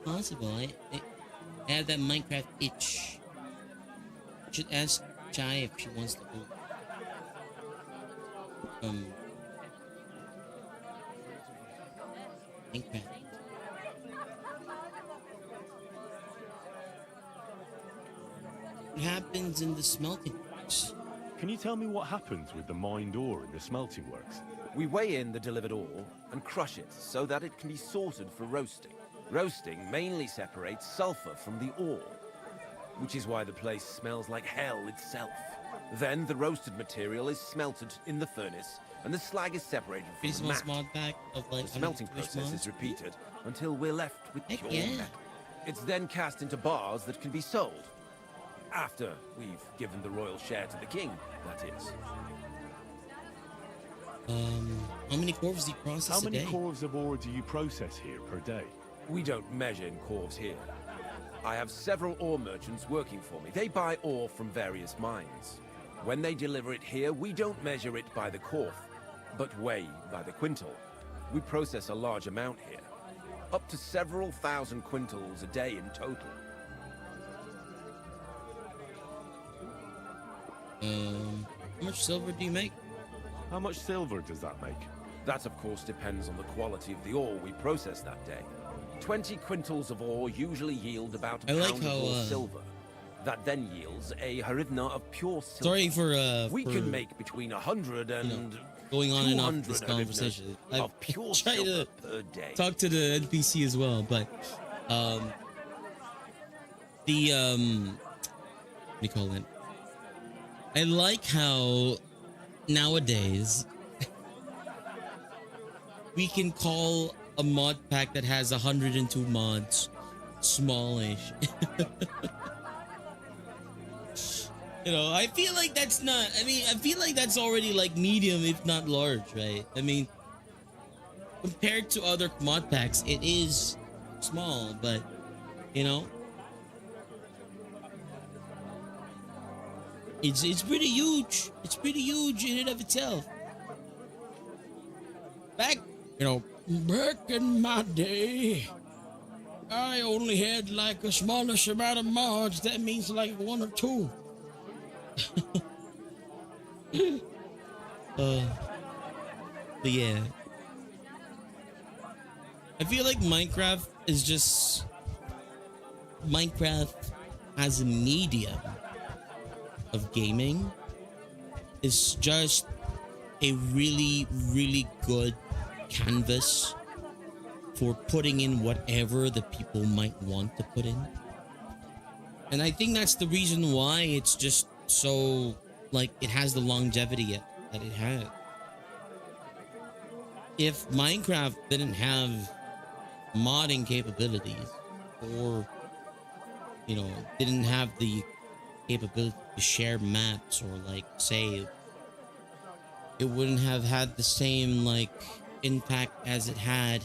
Possible. I have that Minecraft itch. Should ask Chai if she wants to go. Minecraft. What happens in the smelting works? Can you tell me what happens with the mined ore in the smelting works? We weigh in the delivered ore and crush it so that it can be sorted for roasting. Roasting mainly separates sulfur from the ore, which is why the place smells like hell itself. Then the roasted material is smelted in the furnace, and the slag is separated from the matte. The smelting process is repeated until we're left with pure metal. It's then cast into bars that can be sold. After we've given the royal share to the king, that is. How many corves do you process a day? How many corves of ore do you process here per day? We don't measure in corves here. I have several ore merchants working for me. They buy ore from various mines. When they deliver it here, we don't measure it by the quarth, but weigh by the quintal. We process a large amount here. Up to several thousand quintals a day in total. How much silver do you make? How much silver does that make? That, of course, depends on the quality of the ore we process that day. 20 quintals of ore usually yield about a pound of raw silver. That then yields a harivna of pure silver. Sorry for we can make between 100 and going on and off this conversation. I'm trying to talk to the NPC as well, but what do you call it? I like how nowadays we can call a mod pack that has 102 mods smallish. You know, I feel like that's not, I mean, I feel like that's already like medium, if not large, right? I mean, compared to other mod packs, it is small, but, you know, it's pretty huge. It's pretty huge in and of itself. Back in my day, I only had like a smallish amount of mods. That means like 1 or 2. But yeah, I feel like Minecraft is just as a medium of gaming is just a really, really good canvas for putting in whatever the people might want to put in. And I think that's the reason why it's just so, like, it has the longevity that it had. If Minecraft didn't have modding capabilities, or, you know, didn't have the capability to share maps, or, like, say, it wouldn't have had the same, like, impact as it had.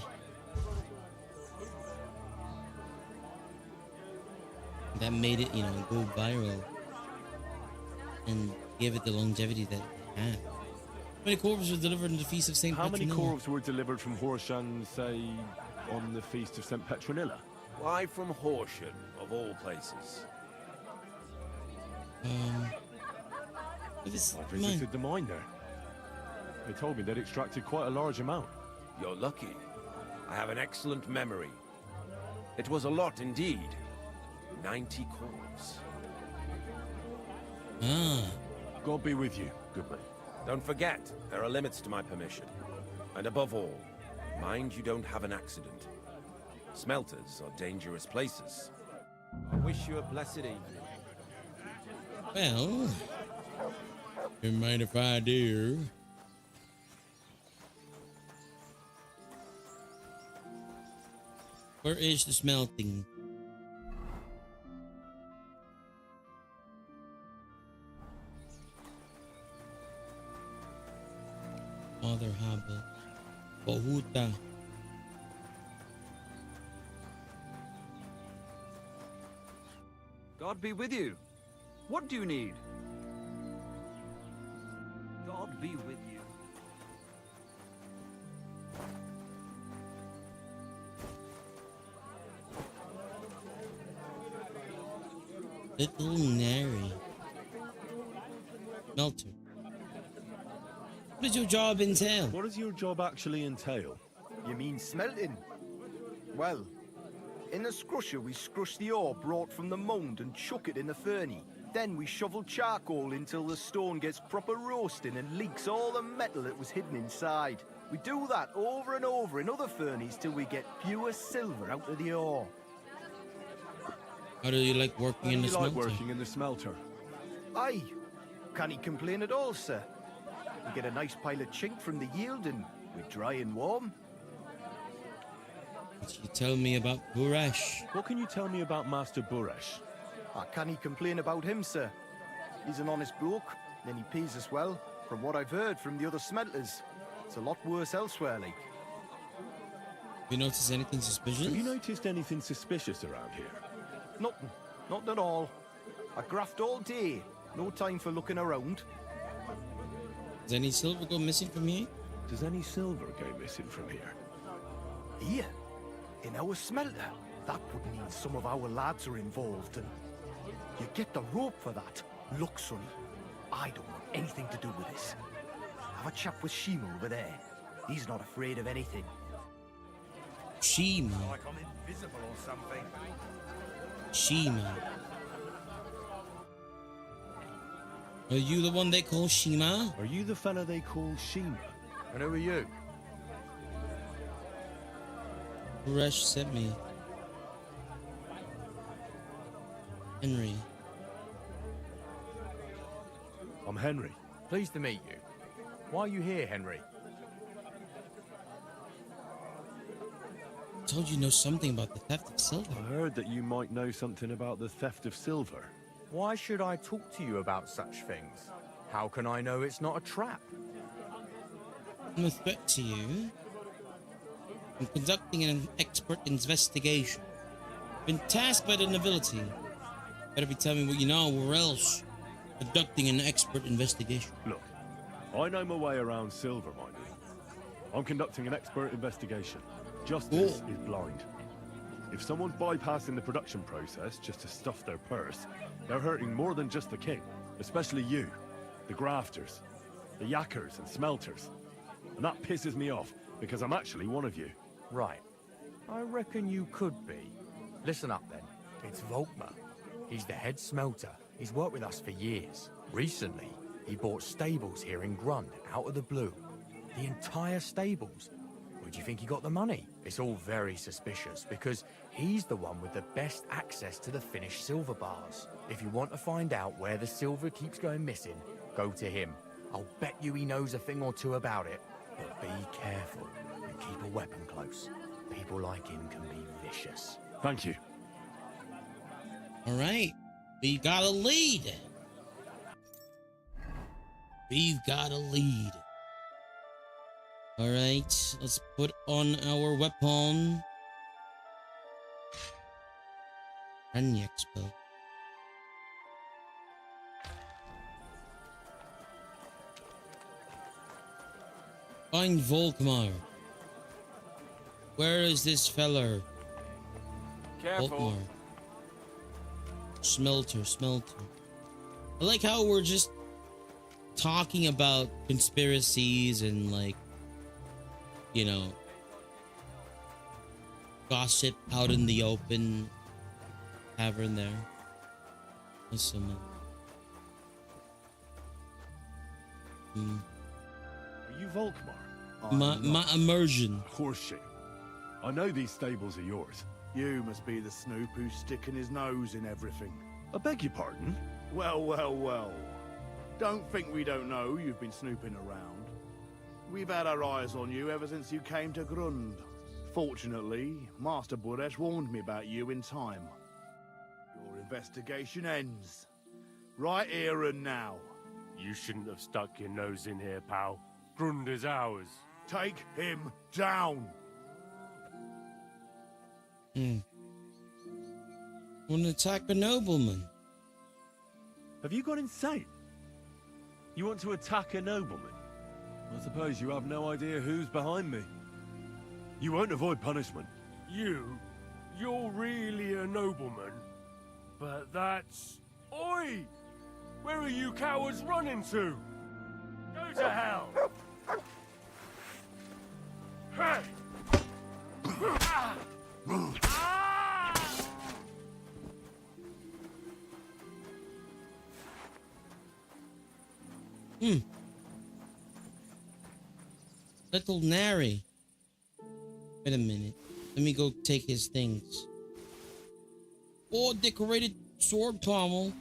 That made it, you know, go viral and give it the longevity that it had. How many corvs were delivered on the Feast of St. Petronilla? How many corvs were delivered from Horshan, say, on the Feast of St. Petronilla? Why from Horshan, of all places? I visited the mine there. They told me they'd extracted quite a large amount. You're lucky. I have an excellent memory. It was a lot indeed. 90 corvs. God be with you, good man. Don't forget, there are limits to my permission. And above all, mind you don't have an accident. Smelters are dangerous places. I wish you a blessed evening. Well, you mind if I do? Where is the smelting? Mother Haba. Bohuta. God be with you. What do you need? God be with you. Little Nary. Melter. What does your job entail? What does your job actually entail? You mean smelting? Well, in the scrusher we scrush the ore brought from the mound and chuck it in the furnace. Then we shovel charcoal until the stone gets proper roasting and leaks all the metal that was hidden inside. We do that over and over in other furnaces till we get pure silver out of the ore. How do you like working in the smelter? Working in the smelter? Aye, can't he complain at all, sir? We get a nice pile of chink from the yield and we're dry and warm. What you tell me about Buresh? What can you tell me about Master Buresh? Can he complain about him, sir? He's an honest bloke, and he pays us well. From what I've heard from the other smelters, it's a lot worse elsewhere, like. You notice anything suspicious? Have you noticed anything suspicious around here? Nothing. Nothing at all. I graphed all day. No time for looking around. Does any silver go missing from here? Does any silver go missing from here? Here? In our smelter? That would mean some of our lads are involved, and you get the rope for that. Look, Sonny, I don't want anything to do with this. Have a chat with Shima over there. He's not afraid of anything. Shima? Like I'm invisible or something. Shima. Are you the one they call Shima? Are you the fella they call Shima? And who are you? Resh sent me. Henry. I'm Henry. Pleased to meet you. Why are you here, Henry? Told you know something about the theft of silver. I heard that you might know something about the theft of silver. Why should I talk to you about such things? How can I know it's not a trap? I'm a threat to you. I'm conducting an expert investigation. Been tasked by the nobility. Better be telling me what you know, or else. Conducting an expert investigation. Look, I know my way around silver mining. I'm conducting an expert investigation. Justice is blind. If someone's bypassing the production process just to stuff their purse, they're hurting more than just the king. Especially you, the grafters, the yackers and smelters. And that pisses me off, because I'm actually one of you. Right. I reckon you could be. Listen up then. It's Volkmar. He's the head smelter. He's worked with us for years. Recently, he bought stables here in Grund, out of the blue. The entire stables. Where do you think he got the money? It's all very suspicious, because he's the one with the best access to the finished silver bars. If you want to find out where the silver keeps going missing, go to him. I'll bet you he knows a thing or two about it. But be careful and keep a weapon close. People like him can be vicious. Thank you. All right. We got a lead. We've got a lead. All right. Let's put on our weapon. And the expo. Find Volkmar. Where is this feller? Careful. Volkmar. Smelter. I like how we're just talking about conspiracies and, like, you know, gossip out in the open tavern there. Awesome. Are you Volkmar? My immersion. Horseshit. I know these stables are yours. You must be the snoop who's sticking his nose in everything. I beg your pardon? Well. Don't think we don't know you've been snooping around. We've had our eyes on you ever since you came to Grund. Fortunately, Master Buresh warned me about you in time. Your investigation ends. Right here and now. You shouldn't have stuck your nose in here, pal. Grund is ours. Take him down! Want to attack a nobleman? Have you gone insane? You want to attack a nobleman? I suppose you have no idea who's behind me. You won't avoid punishment. You're really a nobleman? But that's... Oi! Where are you cowards running to? Go to hell! Hey! Little Nary. Wait a minute. Let me go take his things. Oh, decorated sword pommel.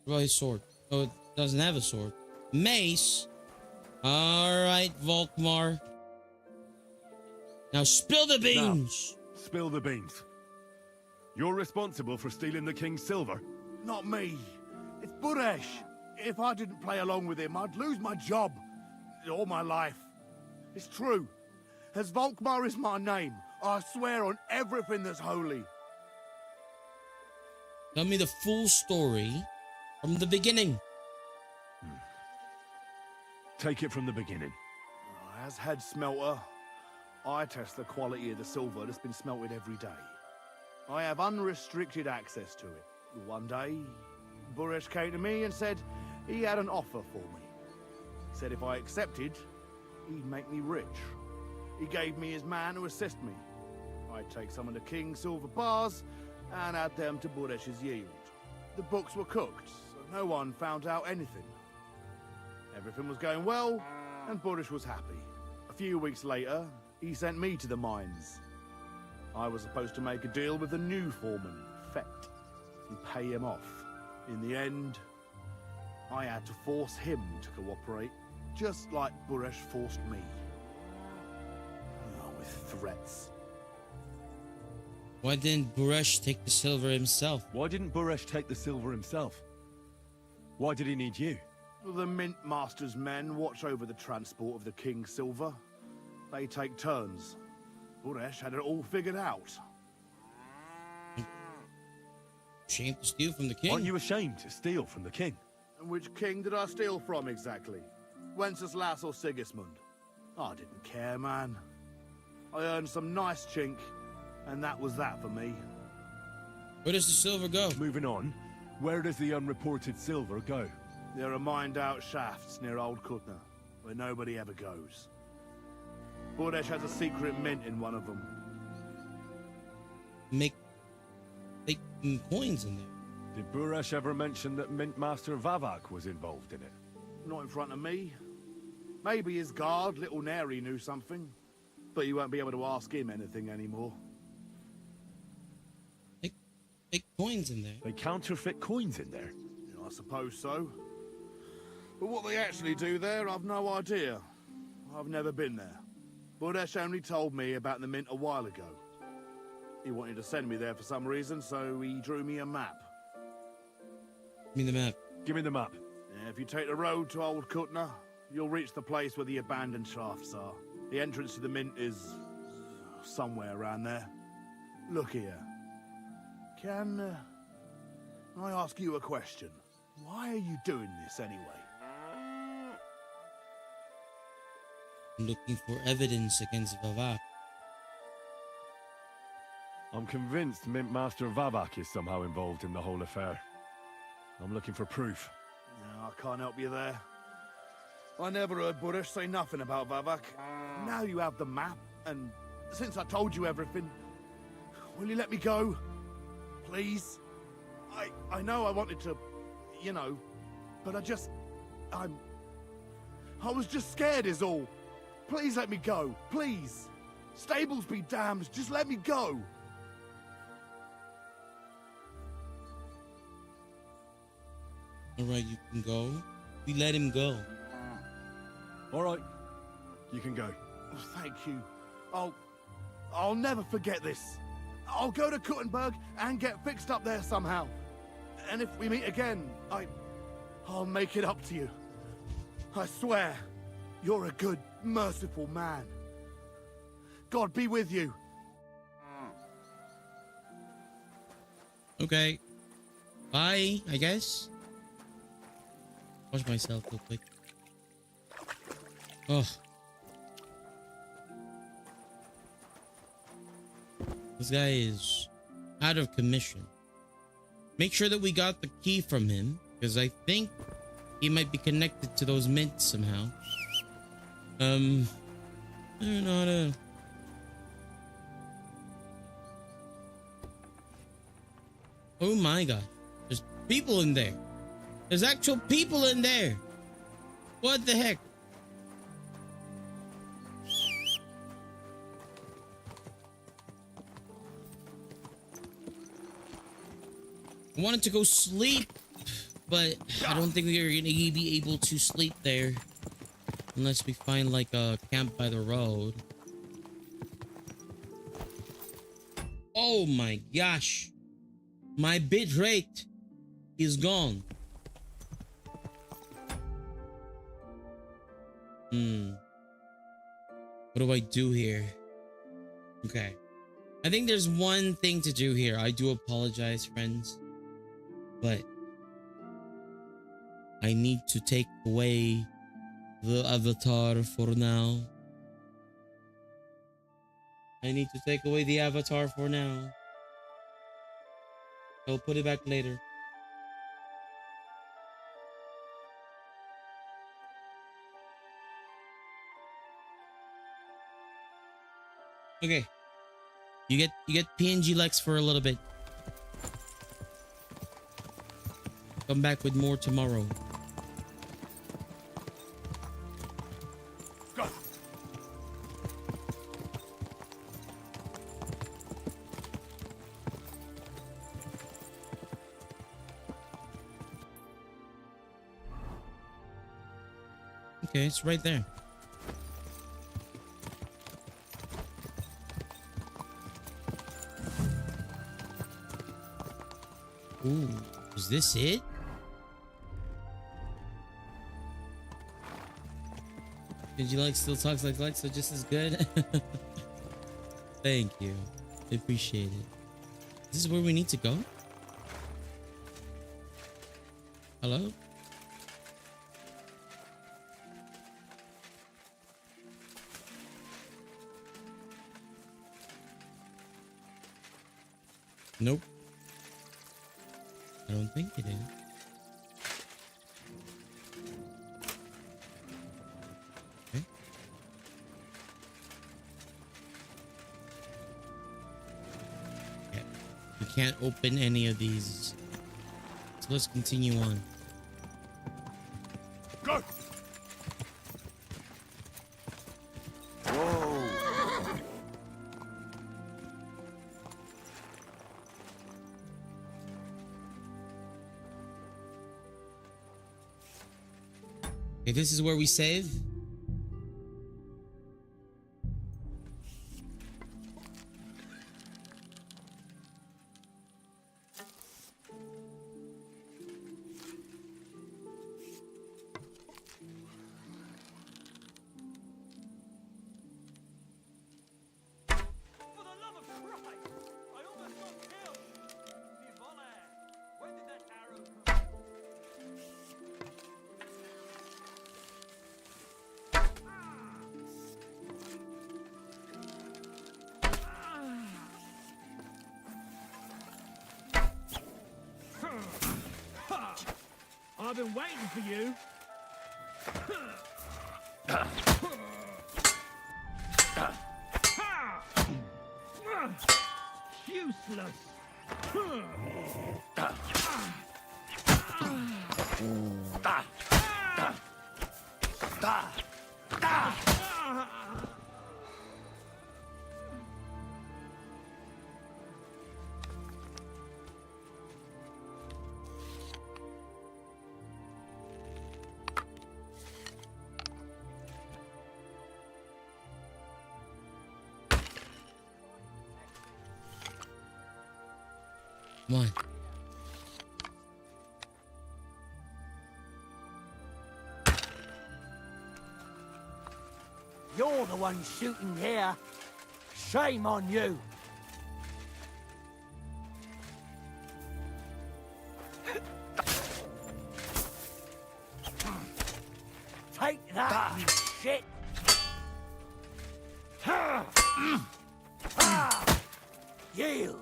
What about his sword? Oh, it doesn't have a sword. Mace. Alright, Volkmar. Now spill the beans. Now, spill the beans. You're responsible for stealing the king's silver. Not me. It's Buresh. If I didn't play along with him, I'd lose my job. All my life. It's true. As Volkmar is my name, I swear on everything that's holy. Tell me the full story from the beginning. Take it from the beginning. As head smelter, I test the quality of the silver that's been smelted every day. I have unrestricted access to it. One day, Buresh came to me and said he had an offer for me. He said if I accepted, he'd make me rich. He gave me his man to assist me. I'd take some of the king's silver bars and add them to Buresh's yield. The books were cooked, so no one found out anything. Everything was going well, and Buresh was happy. A few weeks later, he sent me to the mines. I was supposed to make a deal with the new foreman, Fett, and pay him off. In the end, I had to force him to cooperate, just like Buresh forced me. Oh, with threats. Why didn't Buresh take the silver himself? Why didn't Buresh take the silver himself? Why did he need you? The Mint Master's men watch over the transport of the king's silver. They take turns. Buresh had it all figured out. Ashamed to steal from the king? Aren't you ashamed to steal from the king? And which king did I steal from exactly? Wenceslas or Sigismund? I didn't care, man. I earned some nice chink, and that was that for me. Where does the silver go? Moving on, where does the unreported silver go? There are mined-out shafts near Old Kutna, where nobody ever goes. Buresh has a secret mint in one of them. Make coins in there. Did Buresh ever mention that Mint Master Vavak was involved in it? Not in front of me. Maybe his guard, Little Neri, knew something. But you won't be able to ask him anything anymore. Make coins in there? They counterfeit coins in there? I suppose so. But what they actually do there, I've no idea. I've never been there. Buresh only told me about the mint a while ago. He wanted to send me there for some reason, so he drew me a map. Give me the map. Give me the map. Yeah, if you take the road to Old Kutna, you'll reach the place where the abandoned shafts are. The entrance to the mint is somewhere around there. Look here. Can I ask you a question? Why are you doing this anyway? I'm looking for evidence against Vavak. I'm convinced Mint Master Vavak is somehow involved in the whole affair. I'm looking for proof. No, I can't help you there. I never heard Buresh say nothing about Vavak. Now you have the map, and since I told you everything, will you let me go? Please? I know I wanted to, you know, but I was just scared is all. Please let me go, please. Stables be damned, just let me go. Alright, you can go. We let him go. Alright, you can go. Thank you. I'll never forget this. I'll go to Kuttenberg and get fixed up there somehow. And if we meet again, I'll make it up to you. I swear, you're a good, merciful man. God be with you. Okay. Bye, I guess. Wash myself real quick. Oh. This guy is out of commission. Make sure that we got the key from him, because I think he might be connected to those mints somehow. I don't know how to... Oh my god. There's people in there. There's actual people in there. What the heck? I wanted to go sleep, but I don't think we're gonna be able to sleep there unless we find like a camp by the road. Oh my gosh. My bit rate is gone. What do I do here? Okay. I think there's one thing to do here. I do apologize, friends, but I need to take away the avatar for now. I need to take away the avatar for now. I'll put it back later. Okay. You get PNG Lex for a little bit. Come back with more tomorrow. Go. Okay, it's right there. Ooh, is this it? Did you like still talks like Lexa just as good? Thank you. I appreciate it. This is where we need to go? Hello? Nope. I don't think it is. Okay. Yeah. We can't open any of these. So let's continue on. Go! Okay, this is where we save. I've been waiting for you. Useless. Come on. You're the one shooting here. Shame on you. Take that, you shit. Yield.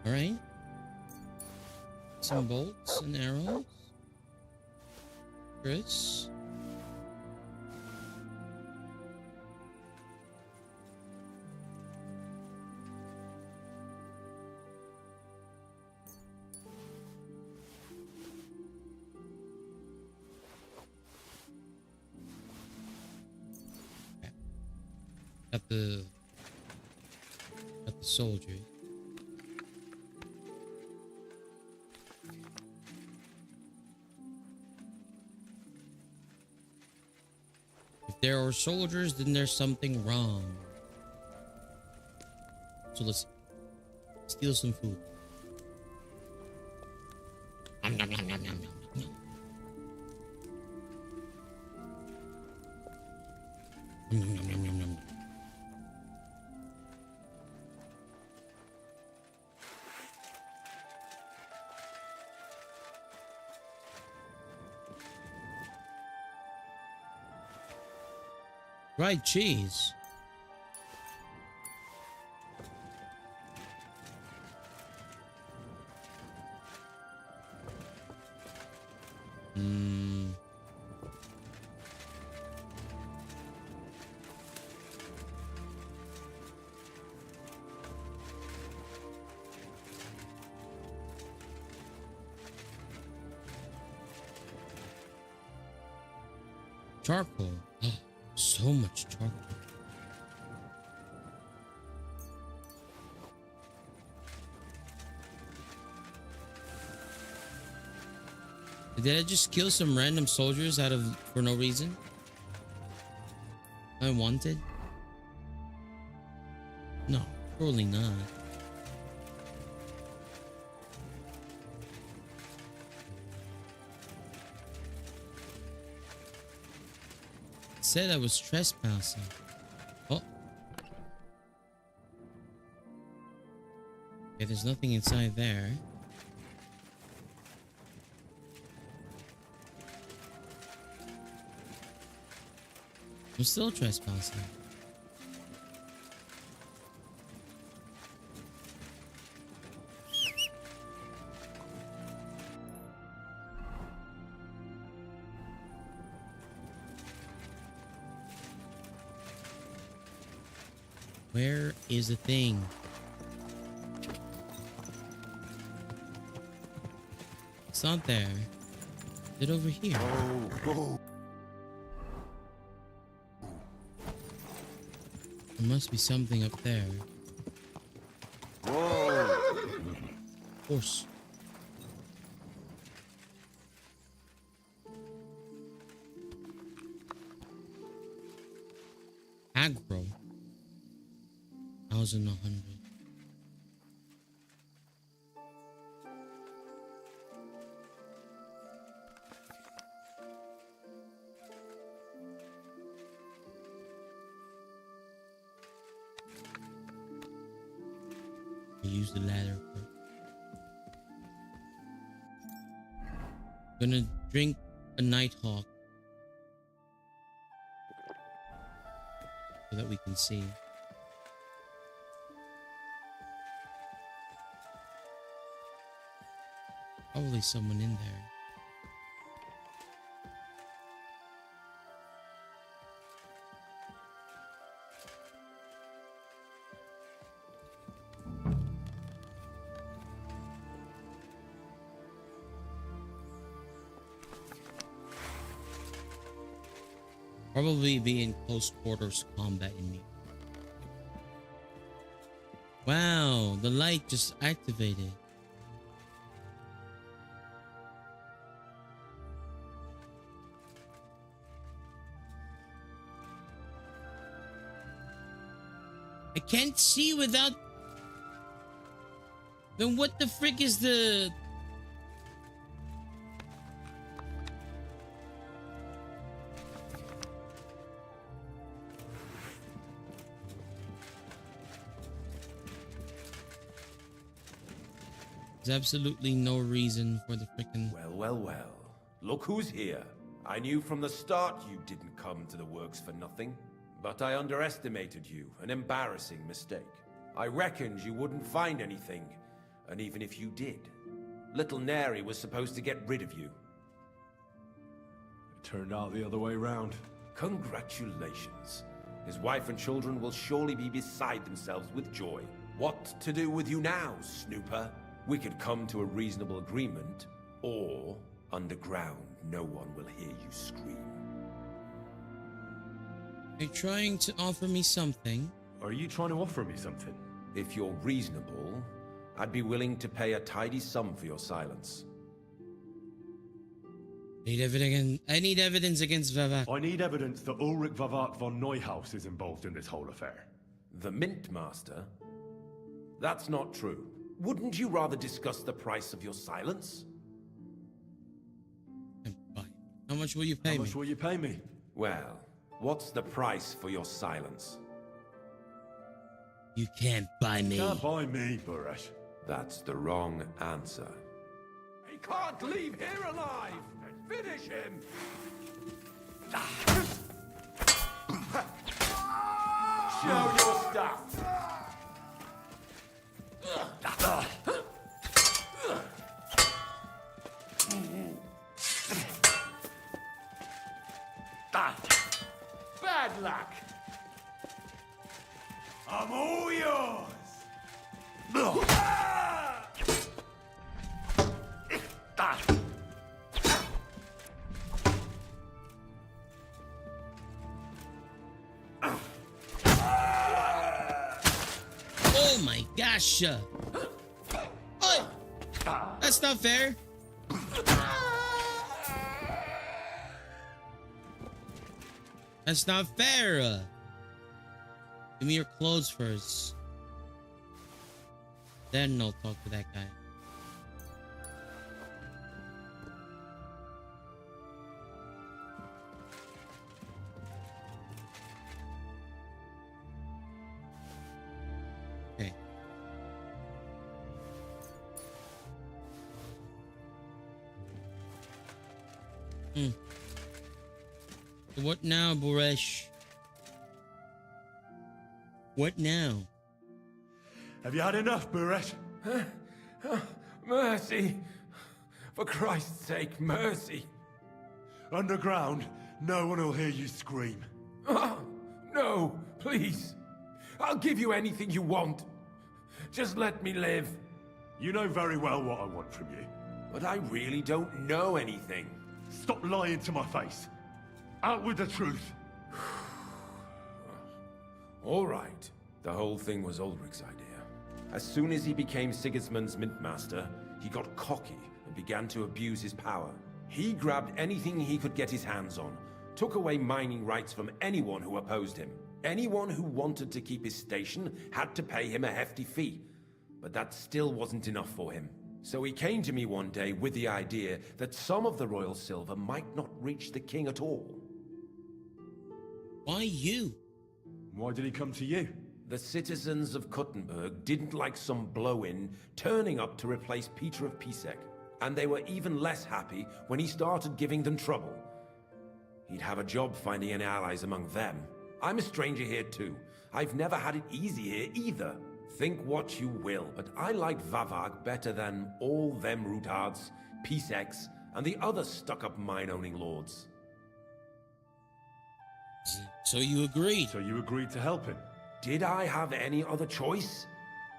All right. Some bolts and arrows. Chris. Got the soldier. there are soldiers, then there's something wrong. So let's steal some food. Nom, nom, nom, nom, nom, nom. Nom, nom, nom, nom, nom. Fried cheese. Charcoal. Oh, so much charcoal. Did I just kill some random soldiers for no reason? Unwanted? No, surely not. Said I was trespassing. Oh. Okay, there's nothing inside there. I'm still trespassing. Where is the thing? It's not there. Is it over here? Oh. There must be something up there. Whoa! Of course. Aggro. 1,100. Use the ladder. Gonna drink a Nighthawk so that we can see. Probably someone in there. Probably be in close quarters combat in me. Wow, the light just activated. I can't see without... Then what the frick is the... There's absolutely no reason for the frickin'... Well. Look who's here. I knew from the start you didn't come to the works for nothing. But I underestimated you. An embarrassing mistake. I reckoned you wouldn't find anything. And even if you did, little Neri was supposed to get rid of you. It turned out the other way round. Congratulations. His wife and children will surely be beside themselves with joy. What to do with you now, Snooper? We could come to a reasonable agreement, or underground, no one will hear you scream. You're trying to offer me something? Are you trying to offer me something? If you're reasonable, I'd be willing to pay a tidy sum for your silence. I need evidence against Vavak. I need evidence that Ulrich Vavak von Neuhaus is involved in this whole affair. The Mint Master? That's not true. Wouldn't you rather discuss the price of your silence? How much will you pay me? How much will you pay me? Well, what's the price for your silence? You can't buy me. You can't buy me, Buresh. That's the wrong answer. He can't leave here alive! Finish him! Show your stuff! Bad luck! I'm all yours! Oh my gosh! Oh, that's not fair. That's not fair. Give me your clothes first. Then I'll talk to that guy. Okay. What now, Buresh? What now? Have you had enough, Buresh? Mercy! For Christ's sake, mercy! Underground, no one will hear you scream. No, please. I'll give you anything you want. Just let me live. You know very well what I want from you. But I really don't know anything. Stop lying to my face. Out with the truth. All right. The whole thing was Ulrich's idea. As soon as he became Sigismund's Mint Master, he got cocky and began to abuse his power. He grabbed anything he could get his hands on, took away mining rights from anyone who opposed him. Anyone who wanted to keep his station had to pay him a hefty fee. But that still wasn't enough for him. So he came to me one day with the idea that some of the royal silver might not reach the king at all. Why you? Why did he come to you? The citizens of Kuttenberg didn't like some blow-in turning up to replace Peter of Pisek, and they were even less happy when he started giving them trouble. He'd have a job finding any allies among them. I'm a stranger here too. I've never had it easy here either. Think what you will, but I like Vavag better than all them Rutards, Piseks, and the other stuck-up mine-owning lords. So you agreed? So you agreed to help him? Did I have any other choice?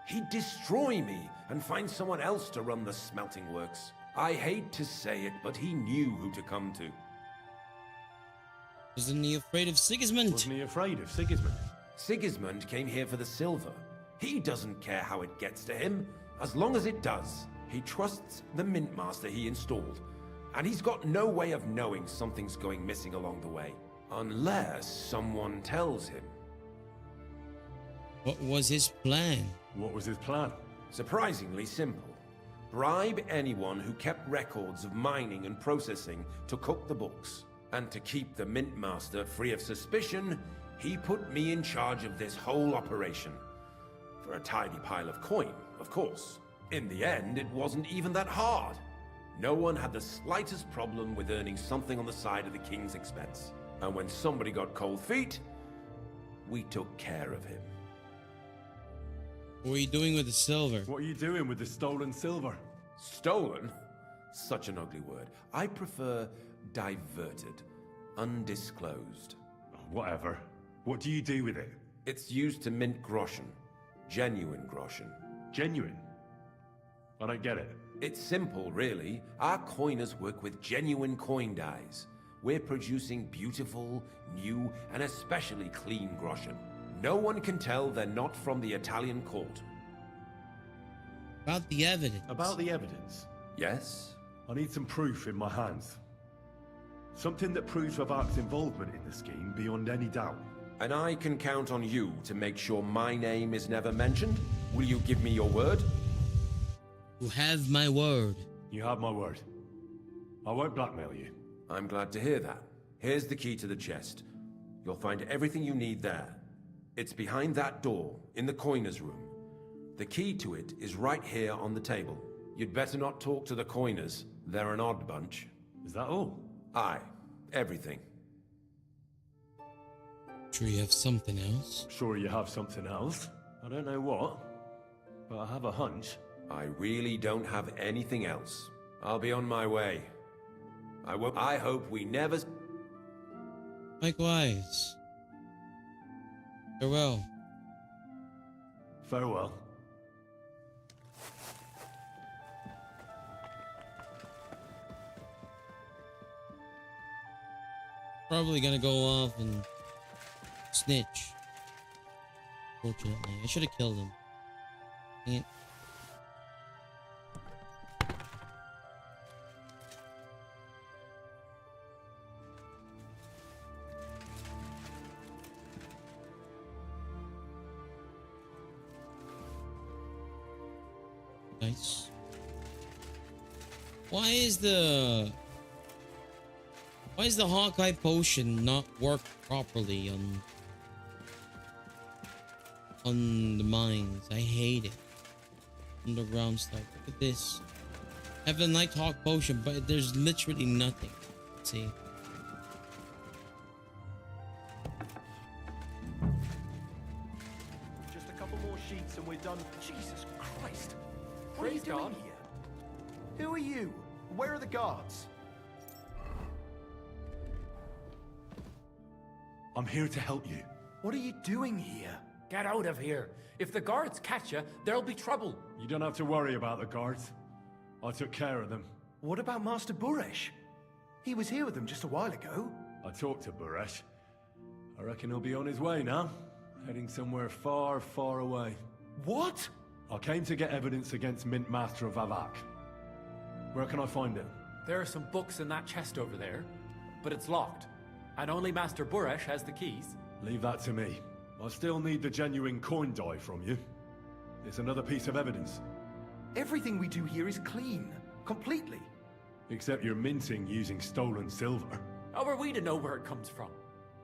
He'd destroy me and find someone else to run the smelting works. I hate to say it, but he knew who to come to. Wasn't he afraid of Sigismund? Wasn't he afraid of Sigismund? Sigismund came here for the silver. He doesn't care how it gets to him, as long as it does. He trusts the Mint Master he installed, and he's got no way of knowing something's going missing along the way. Unless someone tells him. What was his plan? What was his plan? Surprisingly simple. Bribe anyone who kept records of mining and processing to cook the books. And to keep the Mint Master free of suspicion, he put me in charge of this whole operation. For a tidy pile of coin, of course. In the end, it wasn't even that hard. No one had the slightest problem with earning something on the side of the king's expense. And when somebody got cold feet, we took care of him. What are you doing with the silver? What are you doing with the stolen silver? Stolen? Such an ugly word. I prefer diverted, undisclosed. Whatever. What do you do with it? It's used to mint groschen. Genuine groschen. Genuine? I don't get it. It's simple, really. Our coiners work with genuine coin dies. We're producing beautiful, new, and especially clean groschen. No one can tell they're not from the Italian court. About the evidence. About the evidence? Yes? I need some proof in my hands. Something that proves Vavak's involvement in the scheme beyond any doubt. And I can count on you to make sure my name is never mentioned? Will you give me your word? You have my word. You have my word. I won't blackmail you. I'm glad to hear that. Here's the key to the chest. You'll find everything you need there. It's behind that door, in the coiner's room. The key to it is right here on the table. You'd better not talk to the coiners. They're an odd bunch. Is that all? Aye. Everything. Sure you have something else? Sure you have something else. I don't know what, but I have a hunch. I really don't have anything else. I'll be on my way. I hope we never... Likewise. Farewell. Farewell. Probably gonna go off and snitch. Fortunately, I should have killed him. Dang it. Nice. Why is the Hawkeye potion not work properly on the mines? I hate it. Underground stuff. Look at this. I have the Nighthawk potion, but there's literally nothing. Let's see. Just a couple more sheets and we're done. Jesus Christ. What are you Praise doing God. here? Who are you? Where are the guards? I'm here to help you. What are you doing here? Get out of here. If the guards catch you, there'll be trouble. You don't have to worry about the guards. I took care of them. What about Master Buresh? He was here with them just a while ago. I talked to Buresh. I reckon he'll be on his way now. Heading somewhere far, far away. What? I came to get evidence against Mint Master Vavak. Where can I find him? There are some books in that chest over there, but it's locked. And only Master Buresh has the keys. Leave that to me. I still need the genuine coin die from you. It's another piece of evidence. Everything we do here is clean. Completely. Except you're minting using stolen silver. How are we to know where it comes from?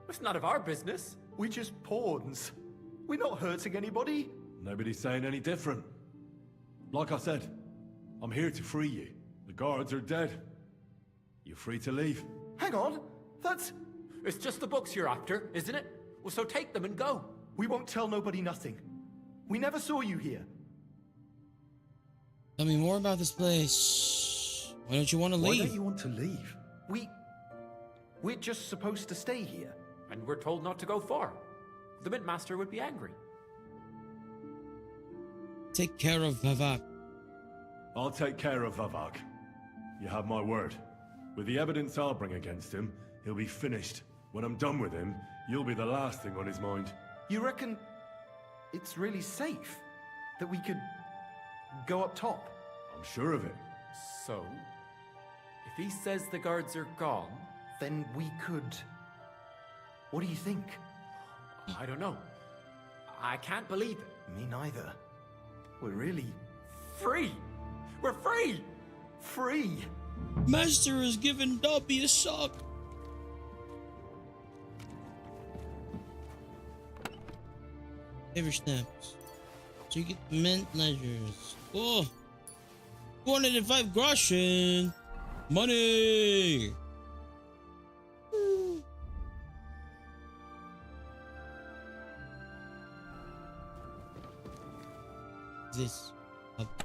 It's none of our business. We're just pawns. We're not hurting anybody. Nobody's saying any different. Like I said, I'm here to free you. The guards are dead. You're free to leave. Hang on. That's... It's just the books you're after, isn't it? Well, so take them and go. We won't tell nobody nothing. We never saw you here. Tell me more about this place. Why don't you want to leave? Why don't you want to leave? We're just supposed to stay here. And we're told not to go far. The Mint Master would be angry. Take care of Vavak. I'll take care of Vavak. You have my word. With the evidence I'll bring against him, he'll be finished. When I'm done with him, you'll be the last thing on his mind. You reckon it's really safe that we could go up top? I'm sure of it. So, if he says the guards are gone, then we could... What do you think? I don't know. I can't believe it. Me neither. We're really... Free! We're free! Free! Master has given Dobby a sock. Favor snaps. So you get mint ledgers. Oh! 205 groschen! Money! Woo. This up.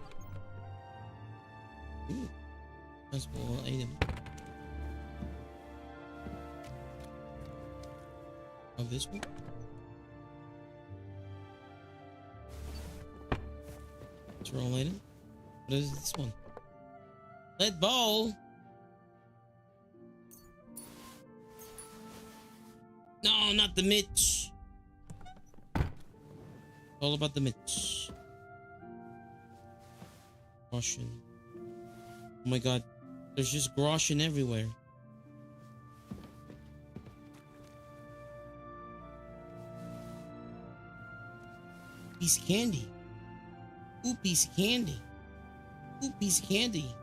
Ooh. Transportable item. Of this one? Roll item. What is this one? Lead ball. No, not the Mitch. All about the Mitch. Groschen. Oh my god. There's just groschen everywhere. piece of candy. Ooh, piece of candy. Ooh, piece of candy.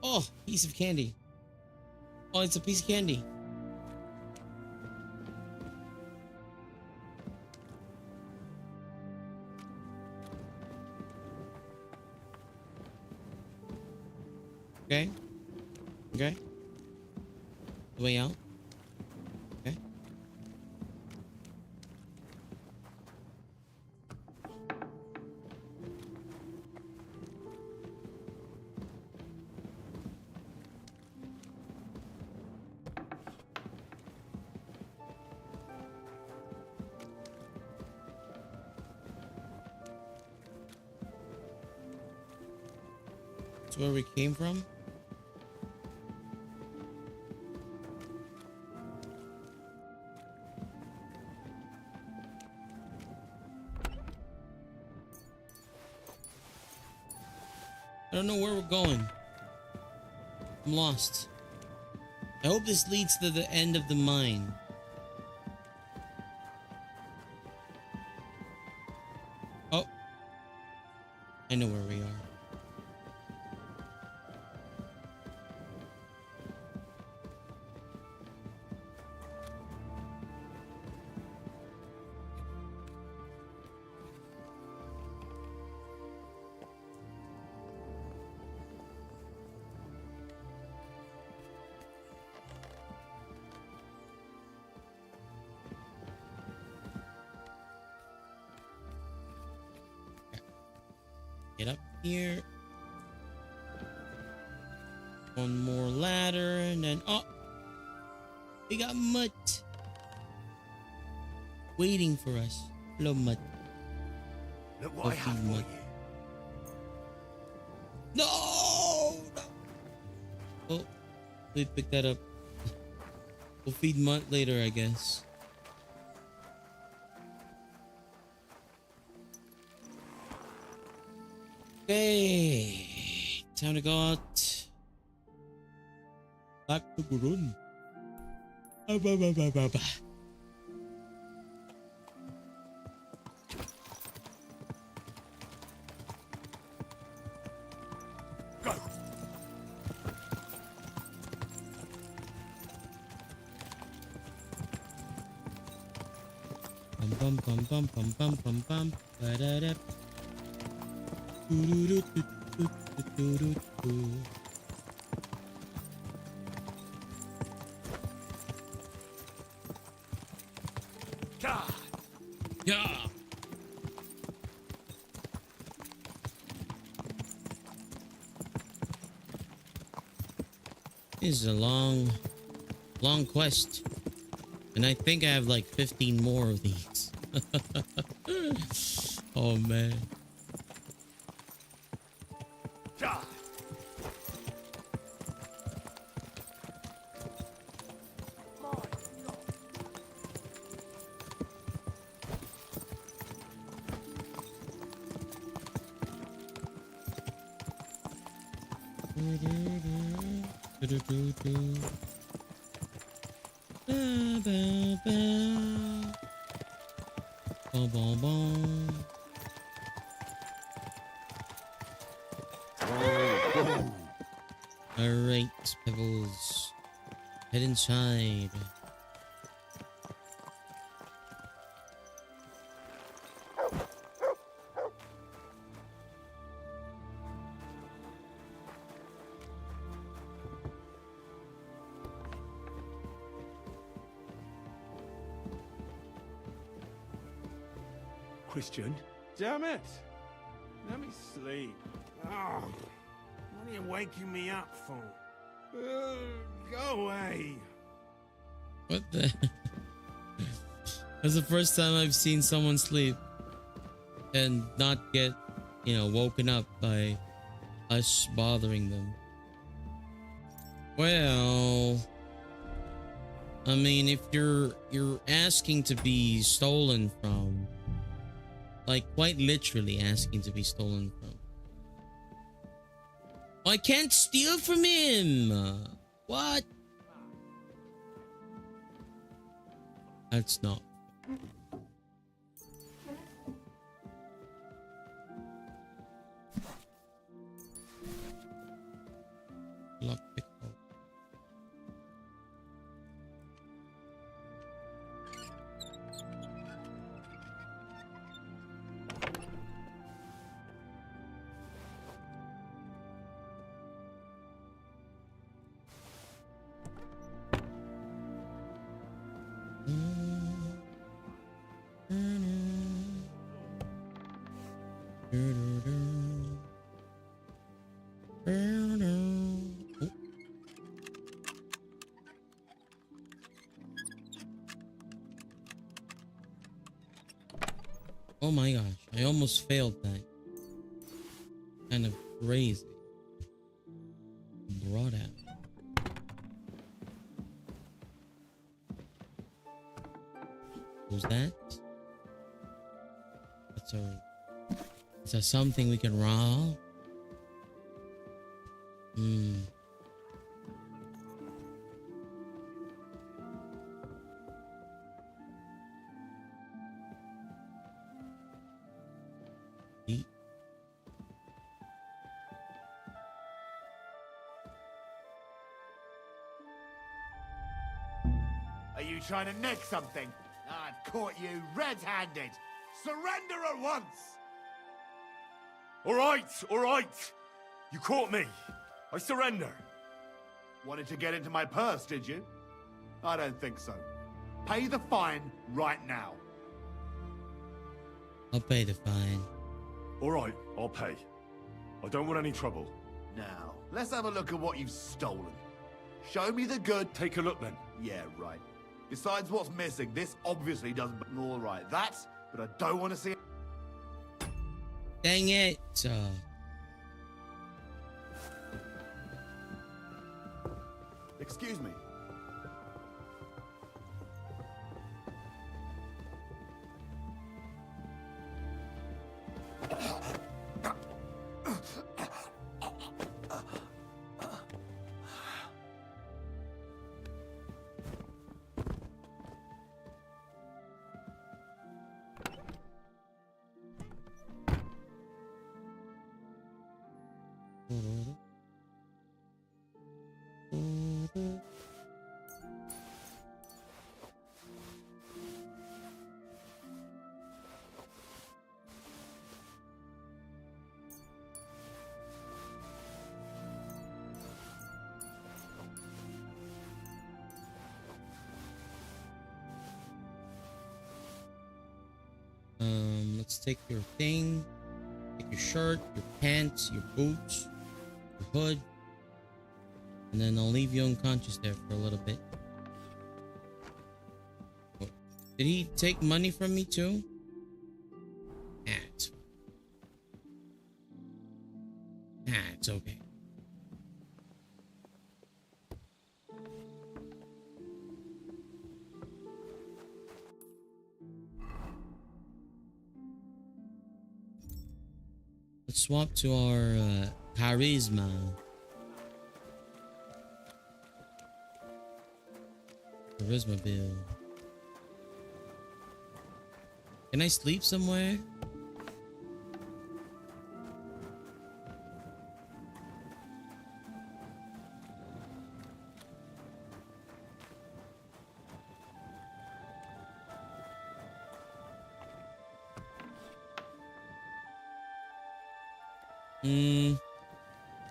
Oh, piece of candy. Oh, it's a piece of candy. Okay. Okay. The way out. Okay. That's where we came from. I don't know where we're going. I'm lost. I hope this leads to the end of the mine. Oh. I know where we are. Get up here. One more ladder and then oh, we got Mutt waiting for us. Hello, Mutt. Look what I have for Mutt. No! Oh, we picked that up. We'll feed Mutt later, I guess. Okay, time to go out. Back to Gurun. Go. Bum bum bum bum bum bum bum ba-da-da. Yeah. This is a long quest. And I think I have like 15 more of these. Oh man. Alright, Pebbles. Head inside. Christian? Damn it! Let me sleep. Oh, what are you waking me up for? Go away. What the? That's the first time I've seen someone sleep and not get, woken up by us bothering them. Well, I mean, if you're asking to be stolen from, like quite literally asking to be stolen from. I can't steal from him. What? That's not. Oh my gosh, I almost failed that. Kind of crazy. Brought out. Who's that? That's a... Is that something we can rob? Hmm. Are you trying to nick something? I've caught you red-handed. Surrender at once! All right. You caught me. I surrender. Wanted to get into my purse, did you? I don't think so. Pay the fine right now. I'll pay the fine. All right, I'll pay. I don't want any trouble. Now, let's have a look at what you've stolen. Show me the good. Take a look then. Yeah, right. Besides what's missing, this obviously doesn't... All right, that, but I don't want to see it. Dang it. Excuse me. Let's take your thing, take your shirt, your pants, your boots, your hood, and then I'll leave you unconscious there for a little bit. Oh, did he take money from me too? Nah, it's fine. Nah, it's okay. Let's swap to our charisma. Charisma bill. Can I sleep somewhere?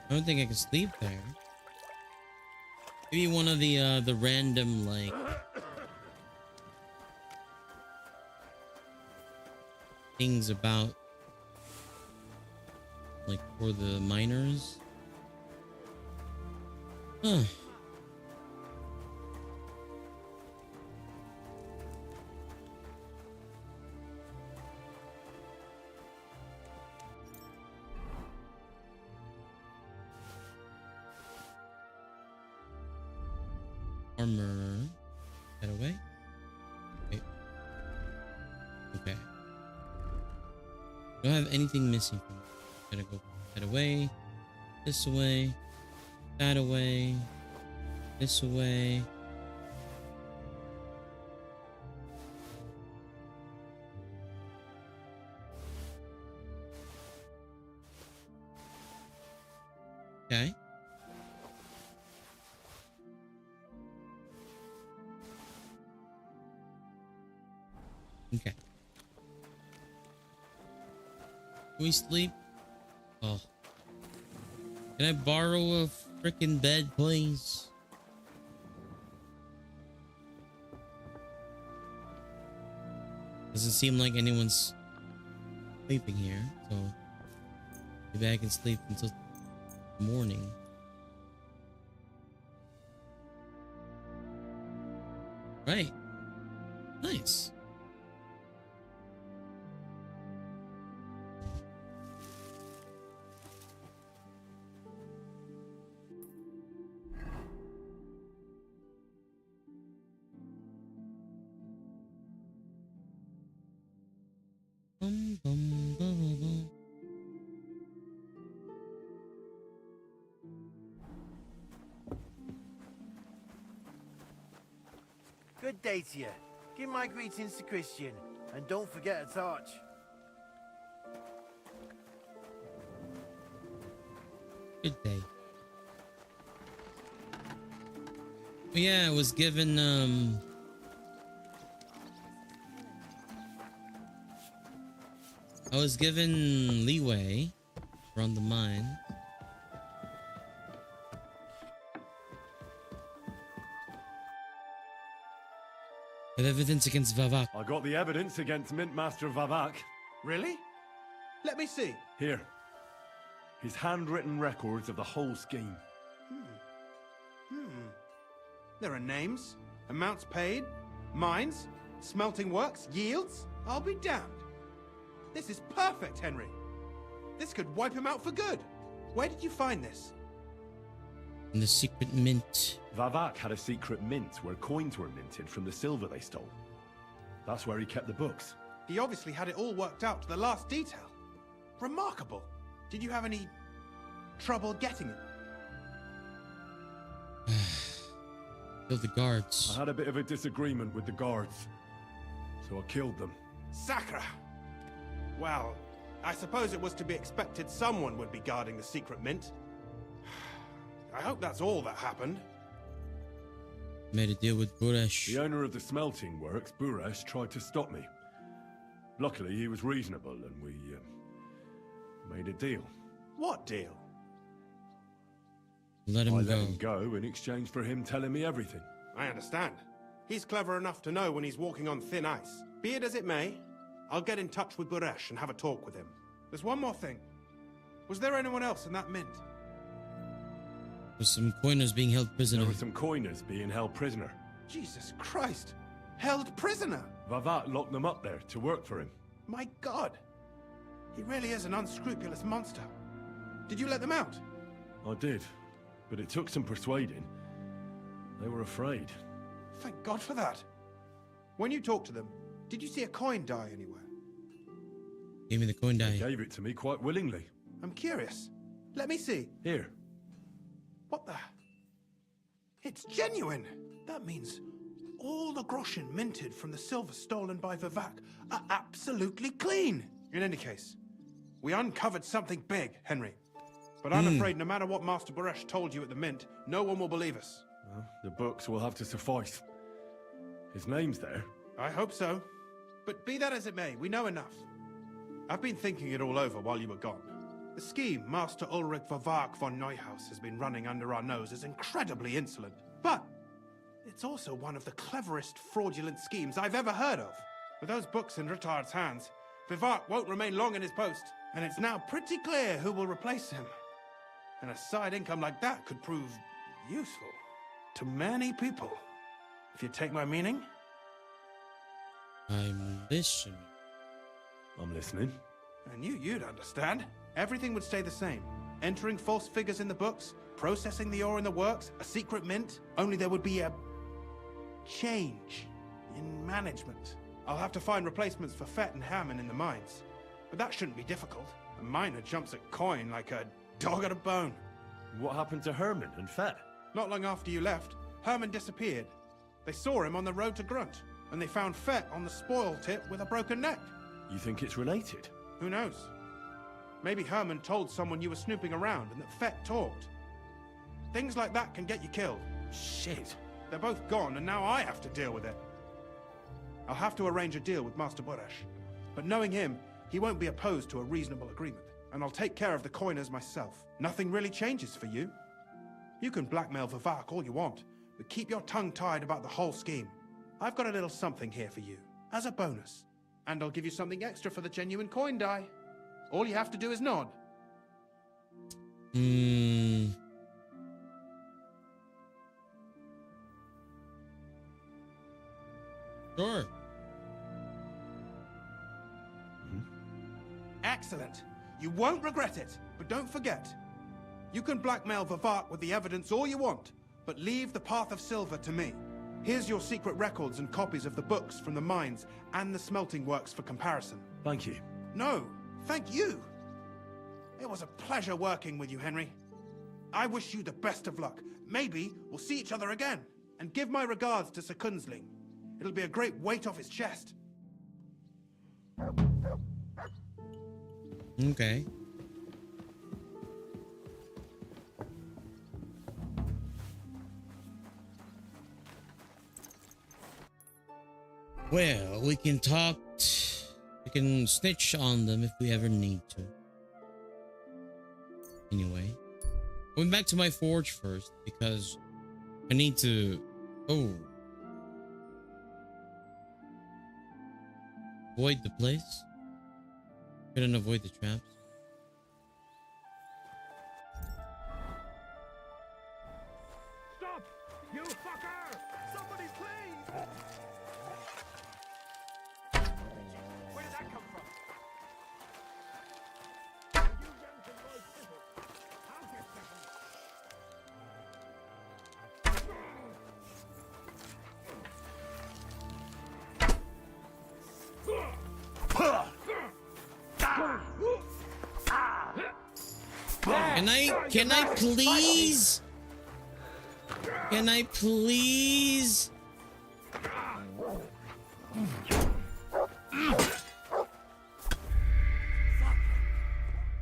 I don't think I can sleep there. Maybe one of the random like things about like for the miners. Huh. Armor. That away? Okay. Okay. Don't have anything missing from me. Gotta go that away. This away. That away. This away. Okay. Okay. Can we sleep? Oh. Can I borrow a freaking bed, please? Doesn't seem like anyone's sleeping here, so Maybe I can sleep until morning. Right. Nice. Bum, bum, bum, bum. Good day to you. Give my greetings to Christian, and don't forget a torch. Good day. Yeah, I was given leeway around the mine. With evidence against Vavak. I got the evidence against Mintmaster Vavak. Really? Let me see. Here. His handwritten records of the whole scheme. There are names, amounts paid, mines, smelting works, yields. I'll be damned. This is perfect, Henry. This could wipe him out for good. Where did you find this? In the secret mint. Vavak had a secret mint where coins were minted from the silver they stole. That's where he kept the books. He obviously had it all worked out to the last detail. Remarkable. Did you have any trouble getting it? Killed the guards. I had a bit of a disagreement with the guards, so I killed them. Sacre! Well, I suppose it was to be expected someone would be guarding the secret mint. I hope that's all that happened. Made a deal with Buresh. The owner of the smelting works, Buresh, tried to stop me. Luckily, he was reasonable and we made a deal. What deal? Let him let him go in exchange for him telling me everything. I understand. He's clever enough to know when he's walking on thin ice. Be it as it may, I'll get in touch with Buresh and have a talk with him. There's one more thing. Was there anyone else in that mint? There's some coiners being held prisoner. There were some coiners being held prisoner. Jesus Christ! Held prisoner? Vavak locked them up there to work for him. My God! He really is an unscrupulous monster. Did you let them out? I did, but it took some persuading. They were afraid. Thank God for that. When you talked to them, did you see a coin die anywhere? Give me the coin die. They gave it to me quite willingly. I'm curious. Let me see. Here. What the? It's genuine! That means all the groschen minted from the silver stolen by Vavak are absolutely clean! In any case, we uncovered something big, Henry. But I'm afraid no matter what Master Buresh told you at the mint, no one will believe us. Well, the books will have to suffice. His name's there. I hope so. But be that as it may, we know enough. I've been thinking it all over while you were gone. The scheme Master Ulrich Vavak von Neuhaus has been running under our nose is incredibly insolent. But it's also one of the cleverest fraudulent schemes I've ever heard of. With those books in Rittard's hands, Vivart won't remain long in his post, and it's now pretty clear who will replace him. And a side income like that could prove useful to many people. If you take my meaning? I'm listening. I'm listening. I knew you'd understand. Everything would stay the same. Entering false figures in the books, processing the ore in the works, a secret mint, only there would be a change in management. I'll have to find replacements for Fett and Hammond in the mines. But that shouldn't be difficult. A miner jumps at coin like a dog at a bone. What happened to Herman and Fett? Not long after you left, Herman disappeared. They saw him on the road to Grunt, and they found Fett on the spoil tip with a broken neck. You think it's related? Who knows? Maybe Herman told someone you were snooping around and that Fett talked. Things like that can get you killed. Shit. They're both gone, and now I have to deal with it. I'll have to arrange a deal with Master Buresh. But knowing him, he won't be opposed to a reasonable agreement. And I'll take care of the coiners myself. Nothing really changes for you. You can blackmail Vivak all you want, but keep your tongue tied about the whole scheme. I've got a little something here for you, as a bonus. And I'll give you something extra for the genuine coin die. All you have to do is nod. Sure. Excellent. You won't regret it, but don't forget. You can blackmail Vivart with the evidence all you want, but leave the Path of Silver to me. Here's your secret records and copies of the books from the mines and the smelting works for comparison. Thank you. No, thank you. It was a pleasure working with you, Henry. I wish you the best of luck. Maybe we'll see each other again. And give my regards to Sir Kunzling. It'll be a great weight off his chest. Okay. Well, we can talk. We can snitch on them if we ever need to. Anyway, going back to my forge first because I need to. Oh. Avoid the place. Couldn't avoid the traps. Stop! You fucker! Somebody please! Where did that come from? You yanked in my fiddle. I'll get Can I please? Can I please?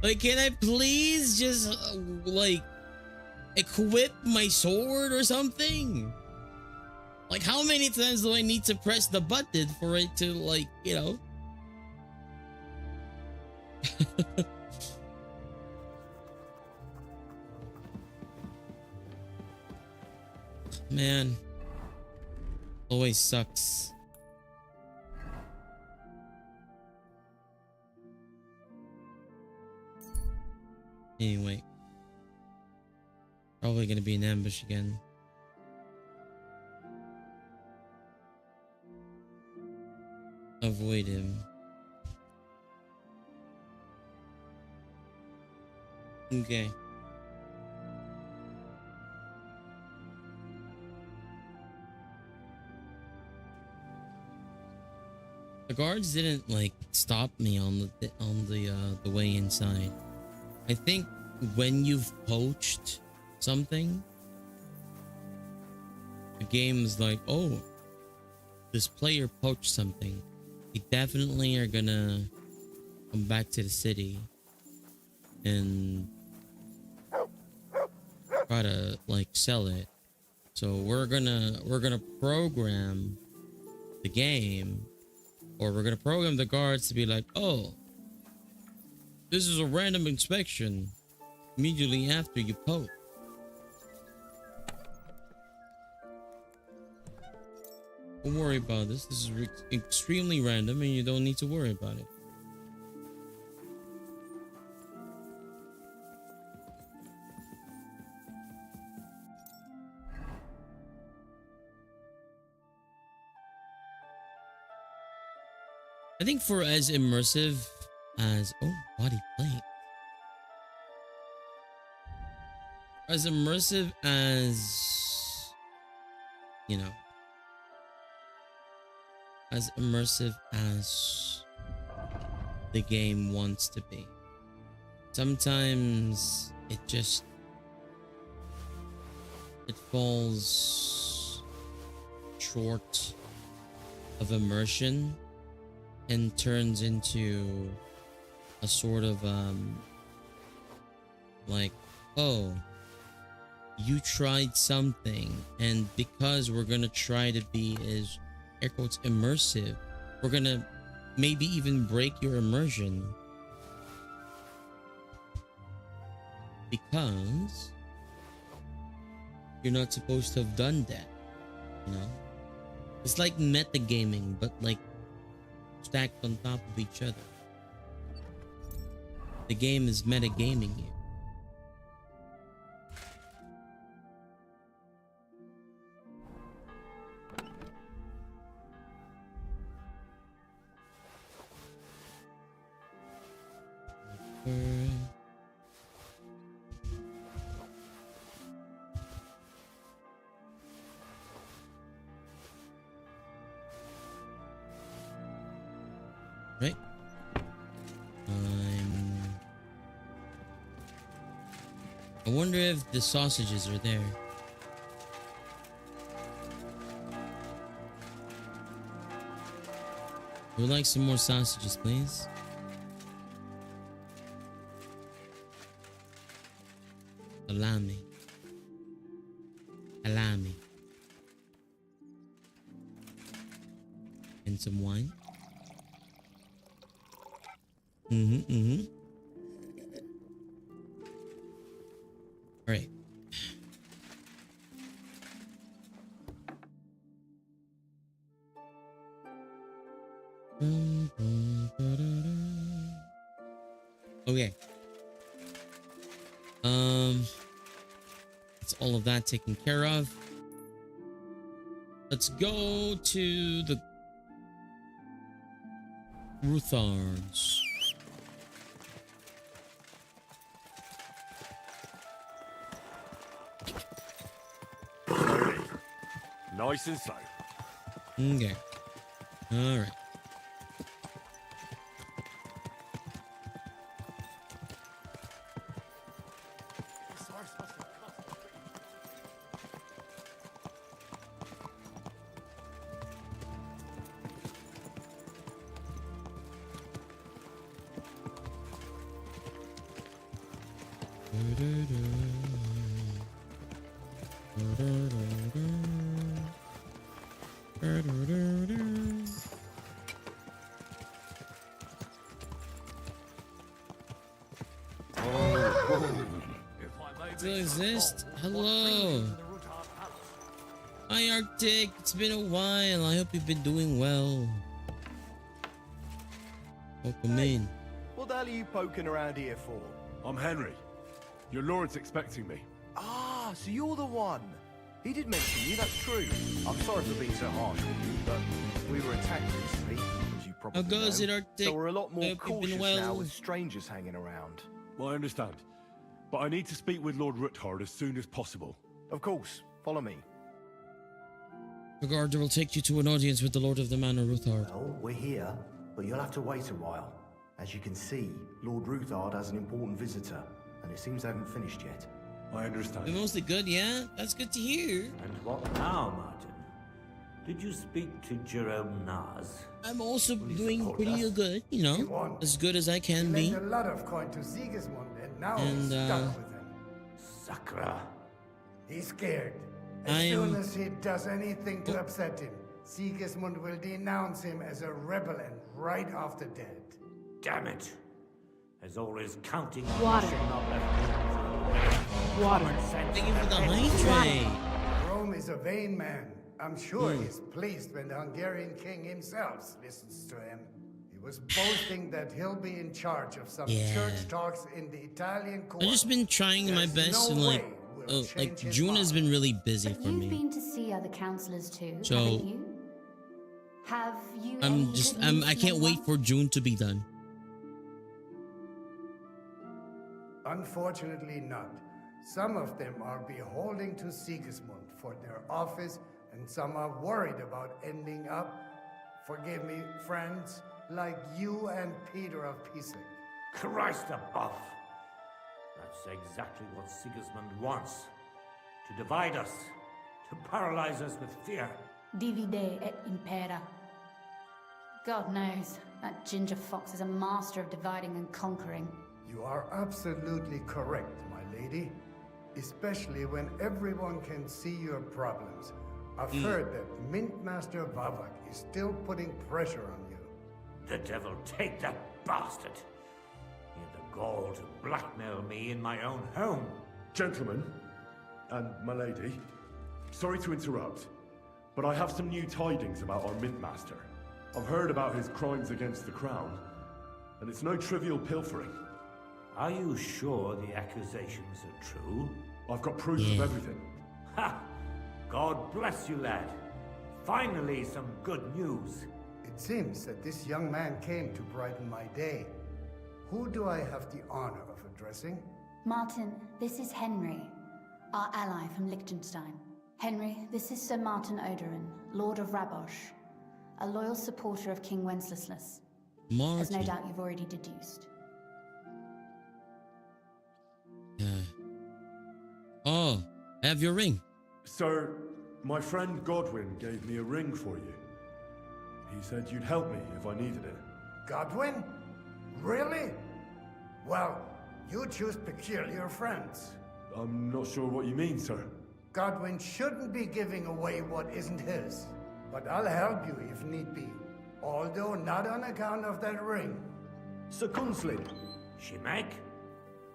Like, can I please just like equip my sword or something? Like, how many times do I need to press the button for it to, like, you know? Man, always sucks. Anyway, probably gonna be an ambush again. Avoid him. Okay. The guards didn't like stop me on the way inside. I think when you've poached something, the game is like, oh, this player poached something. They definitely are gonna come back to the city and try to like sell it. So we're gonna program the game, or we're gonna program the guards to be like, oh, this is a random inspection immediately after you poach. Don't worry about this. This is extremely random and you don't need to worry about it. I think for as immersive as... Oh, body plate. As immersive as... You know... As immersive as the game wants to be. Sometimes it just... It falls short of immersion and turns into a sort of like, oh, you tried something, and because we're gonna try to be as air quotes immersive, we're gonna maybe even break your immersion because you're not supposed to have done that, you know? It's like metagaming, but like stacked on top of each other. The game is metagaming you. Right. I wonder if the sausages are there. We'd like some more sausages, please. Salami. Salami. And some wine. All right. Okay. It's all of that taken care of. Let's go to the Rutharns. Nice and slow. Okay. All right. Still exist? Hello. Hi Arctic, it's been a while. I hope you've been doing well. Welcome in. What the hell are you poking around here for? I'm Henry. Your lord's expecting me. Ah, so you're the one. He did mention you, that's true. I'm sorry for being so harsh with you, but we were attacked recently, as you probably How goes know. it, Arctic? So we're a lot more Hope you've been cautious well. now with strangers hanging around. Well, I understand. But I need to speak with Lord Ruthard as soon as possible. Of course. Follow me. The guard will take you to an audience with the Lord of the Manor, Ruthard. Well, we're here, but you'll have to wait a while. As you can see, Lord Ruthard has an important visitor, and it seems they haven't finished yet. I understand. Been mostly good, yeah? That's good to hear. And what now, Martin? Did you speak to Jerome Naz? I'm also doing pretty good, you know, as good as I can be. He lent a lot of coin to Sigismund, and now he's stuck with him. Sakra. He's scared. As soon as he does anything to upset him, Sigismund will denounce him as a rebel and right off the dead. Damn it. As always, counting Water. Water. Thank you for the hydrate. Rome is a vain man. I'm sure he's pleased when the Hungarian king himself listens to him. He was boasting that he'll be in charge of some church talks in the Italian court. I've just been trying my best, and like June has been really busy for You've me. been to see other counselors too, So, haven't you? Have you? I can't wait for June to be done. Unfortunately not. Some of them are beholding to Sigismund for their office, and some are worried about ending up, forgive me, friends, like you and Peter of Pisek. Christ above! That's exactly what Sigismund wants. To divide us. To paralyze us with fear. Divide et impera. God knows, that ginger fox is a master of dividing and conquering. You are absolutely correct, my lady. Especially when everyone can see your problems. I've heard that Mint Master Vavak is still putting pressure on you. The devil take that bastard! He had the gall to blackmail me in my own home. Gentlemen, and my lady, sorry to interrupt, but I have some new tidings about our Mint Master. I've heard about his crimes against the crown, and it's no trivial pilfering. Are you sure the accusations are true? I've got proof of everything. Ha! God bless you, lad. Finally, some good news. It seems that this young man came to brighten my day. Who do I have the honor of addressing? Martin, this is Henry, our ally from Liechtenstein. Henry, this is Sir Martin Odorin, Lord of Rabosh, a loyal supporter of King Wenceslas, as no doubt you've already deduced. Oh, I have your ring. Sir, my friend Godwin gave me a ring for you. He said you'd help me if I needed it. Godwin? Really? Well, you choose peculiar friends. I'm not sure what you mean, sir. Godwin shouldn't be giving away what isn't his. But I'll help you if need be. Although not on account of that ring. Sir Kunslin. Shimek?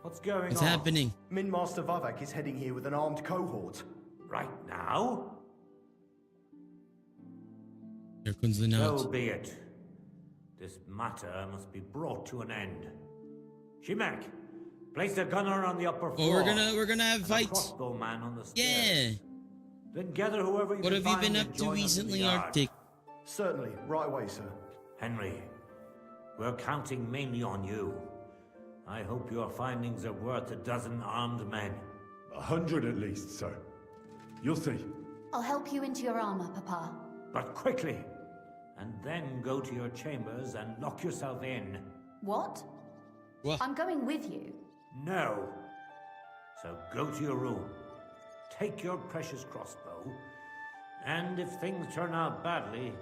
What's going on? What's happening? Min Master Vavak is heading here with an armed cohort. Right now? Here comes the note. So be it. This matter must be brought to an end. Shimek, place a gunner on the upper floor. Oh, we're gonna have fights. Crossbowman on the stairs. Yeah. Then gather whoever you What have you find been and up to join us in recently, the yard. Arctic? Certainly, right away, sir. Henry, we're counting mainly on you. I hope your findings are worth a dozen armed men. 100 at least, sir. You'll see. I'll help you into your armor, Papa. But quickly! And then go to your chambers and lock yourself in. What? I'm going with you. No. So go to your room. Take your precious crossbow. And if things turn out badly,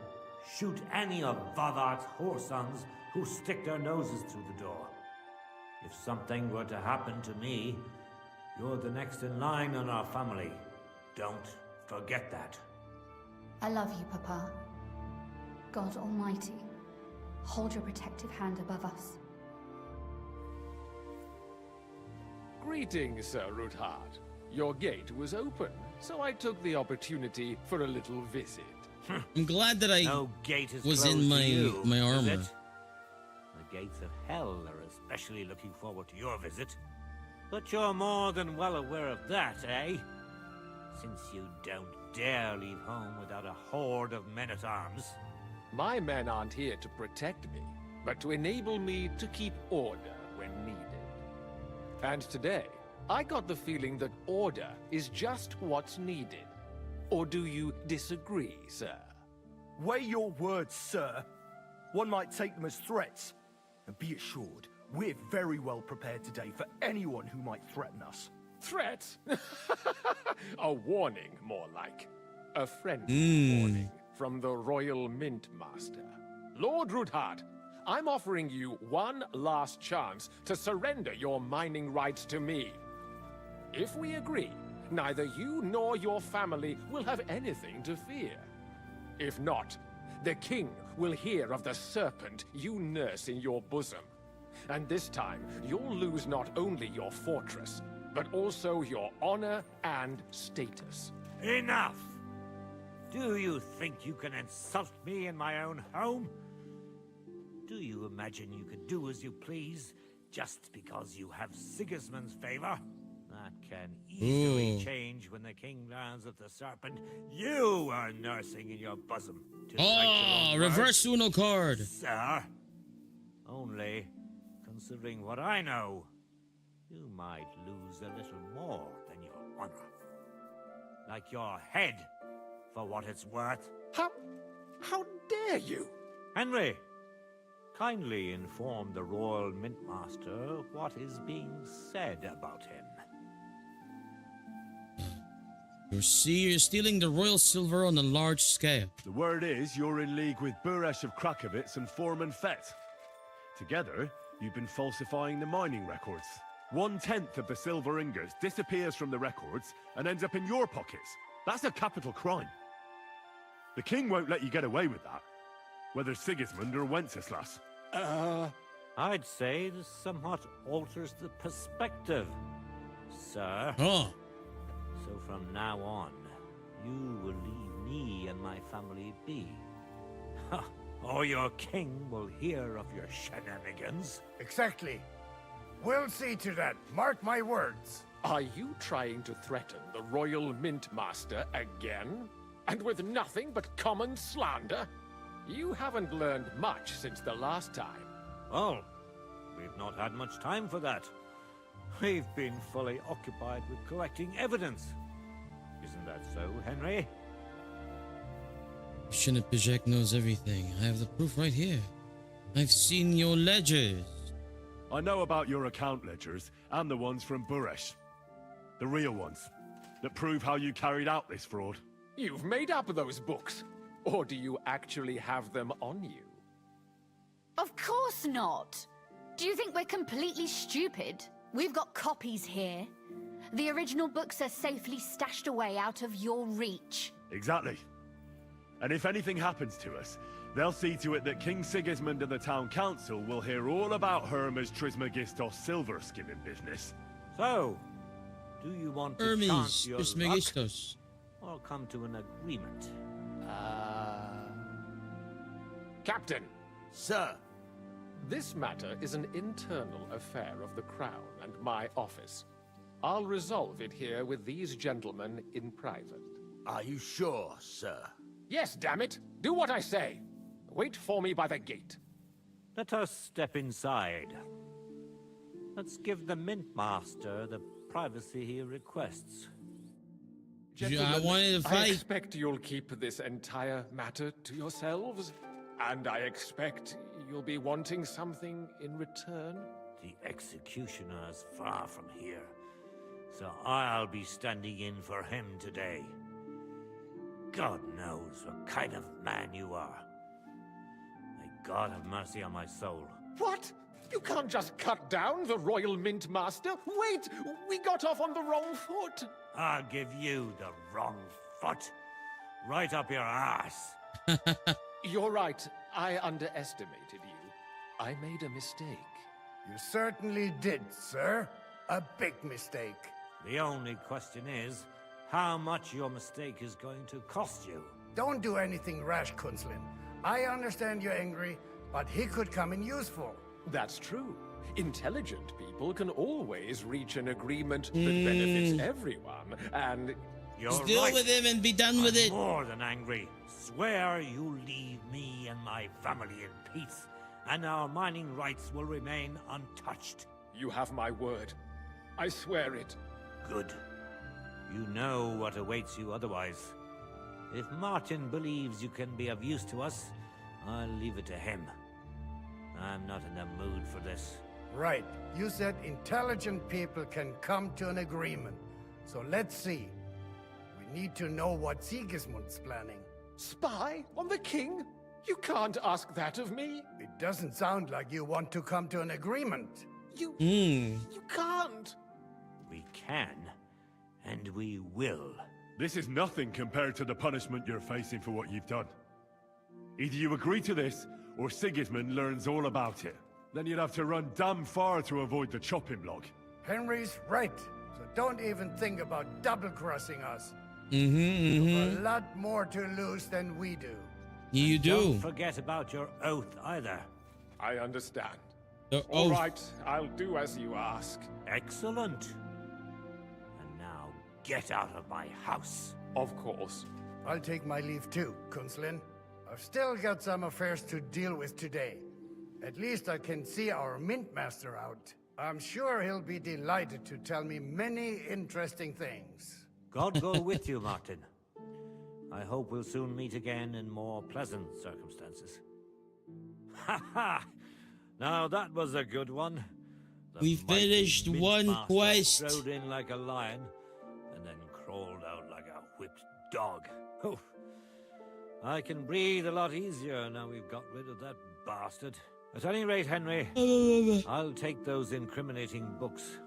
shoot any of Vavart's whoresons who stick their noses through the door. If something were to happen to me, you're the next in line in our family. Don't forget that. I love you, Papa. God Almighty, hold your protective hand above us. Greetings, Sir Ruthard. Your gate was open, so I took the opportunity for a little visit. I'm glad that I no gate is was closed in my to you, my is armor. it? The gates of hell are especially looking forward to your visit. But you're more than well aware of that, eh? Since you don't dare leave home without a horde of men-at-arms. My men aren't here to protect me, but to enable me to keep order when needed. And today, I got the feeling that order is just what's needed. Or do you disagree, sir? Weigh your words, sir. One might take them as threats. And be assured, we're very well prepared today for anyone who might threaten us. Threat? A warning, more like. A friendly warning from the Royal Mint Master. Lord Ruthard, I'm offering you one last chance to surrender your mining rights to me. If we agree, neither you nor your family will have anything to fear. If not, the king will hear of the serpent you nurse in your bosom. And this time, you'll lose not only your fortress, but also your honor and status. Enough! Do you think you can insult me in my own home? Do you imagine you can do as you please, just because you have Sigismund's favor? That can easily change when the king learns of the serpent you are nursing in your bosom. Reverse Uno card. Sir, only, considering what I know, you might lose a little more than your honor. Like your head, for what it's worth. How dare you? Henry, kindly inform the Royal Mint Master what is being said about him. You're stealing the royal silver on a large scale. The word is you're in league with Buresh of Krakowitz and Foreman Fett. Together, you've been falsifying the mining records. 1/10 of the silver ingots disappears from the records and ends up in your pockets. That's a capital crime. The king won't let you get away with that, whether Sigismund or Wenceslas. I'd say this somewhat alters the perspective, sir. Oh. So from now on, you will leave me and my family be. Or your king will hear of your shenanigans. Exactly. We'll see to that. Mark my words. Are you trying to threaten the Royal Mint Master again? And with nothing but common slander? You haven't learned much since the last time. Well, We've not had much time for that. We've been fully occupied with collecting evidence. Isn't that so, Henry? Lieutenant Pijak knows everything. I have the proof right here. I've seen your ledgers. I know about your account ledgers and the ones from Buresh. The real ones that prove how you carried out this fraud. You've made up those books. Or do you actually have them on you? Of course not. Do you think we're completely stupid? We've got copies here. The original books are safely stashed away out of your reach. Exactly. And if anything happens to us, they'll see to it that King Sigismund and the town council will hear all about Hermes Trismegistos silver skimming business. So, do you want to Hermes chance your luck, Trismegistos, or come to an agreement? Captain! Sir! This matter is an internal affair of the Crown and my office. I'll resolve it here with these gentlemen in private. Are you sure, sir? Yes, damn it! Do what I say! Wait for me by the gate. Let us step inside. Let's give the Mint Master the privacy he requests. Gentlemen, I wanted to fight. I expect you'll keep this entire matter to yourselves. And I expect you'll be wanting something in return. The executioner is far from here, so I'll be standing in for him today. God knows what kind of man you are. May God have mercy on my soul. What? You can't just cut down the Royal Mint Master? Wait! We got off on the wrong foot! I'll give you the wrong foot. Right up your ass. You're right. I underestimated you. I made a mistake. You certainly did, sir. A big mistake. The only question is, how much your mistake is going to cost you. Don't do anything rash, Kunslin. I understand you're angry, but he could come in useful. That's true. Intelligent people can always reach an agreement that benefits everyone, and... You're Deal right. with him and be done with it. More than angry. Swear you leave me and my family in peace, and our mining rights will remain untouched. You have my word. I swear it. Good. You know what awaits you otherwise. If Martin believes you can be of use to us, I'll leave it to him. I'm not in the mood for this. Right. You said intelligent people can come to an agreement. So let's see. We need to know what Sigismund's planning. Spy on the king? You can't ask that of me. It doesn't sound like you want to come to an agreement. You can't. We can, and we will. This is nothing compared to the punishment you're facing for what you've done. Either you agree to this, or Sigismund learns all about it. Then you'd have to run damn far to avoid the chopping block. Henry's right. So don't even think about double-crossing us. Mm-hmm. A lot more to lose than we do. You do. Don't forget about your oath either. I understand. The All oath. right, I'll do as you ask. Excellent. And now get out of my house. Of course. I'll take my leave too, Kunslin. I've still got some affairs to deal with today. At least I can see our Mint Master out. I'm sure he'll be delighted to tell me many interesting things. God go with you, Martin. I hope we'll soon meet again in more pleasant circumstances. Ha ha! Now that was a good one. The We finished mighty one Mint Master quest. Strode in like a lion, and then crawled out like a whipped dog. Oof. I can breathe a lot easier now we've got rid of that bastard. At any rate, Henry, I'll take those incriminating books.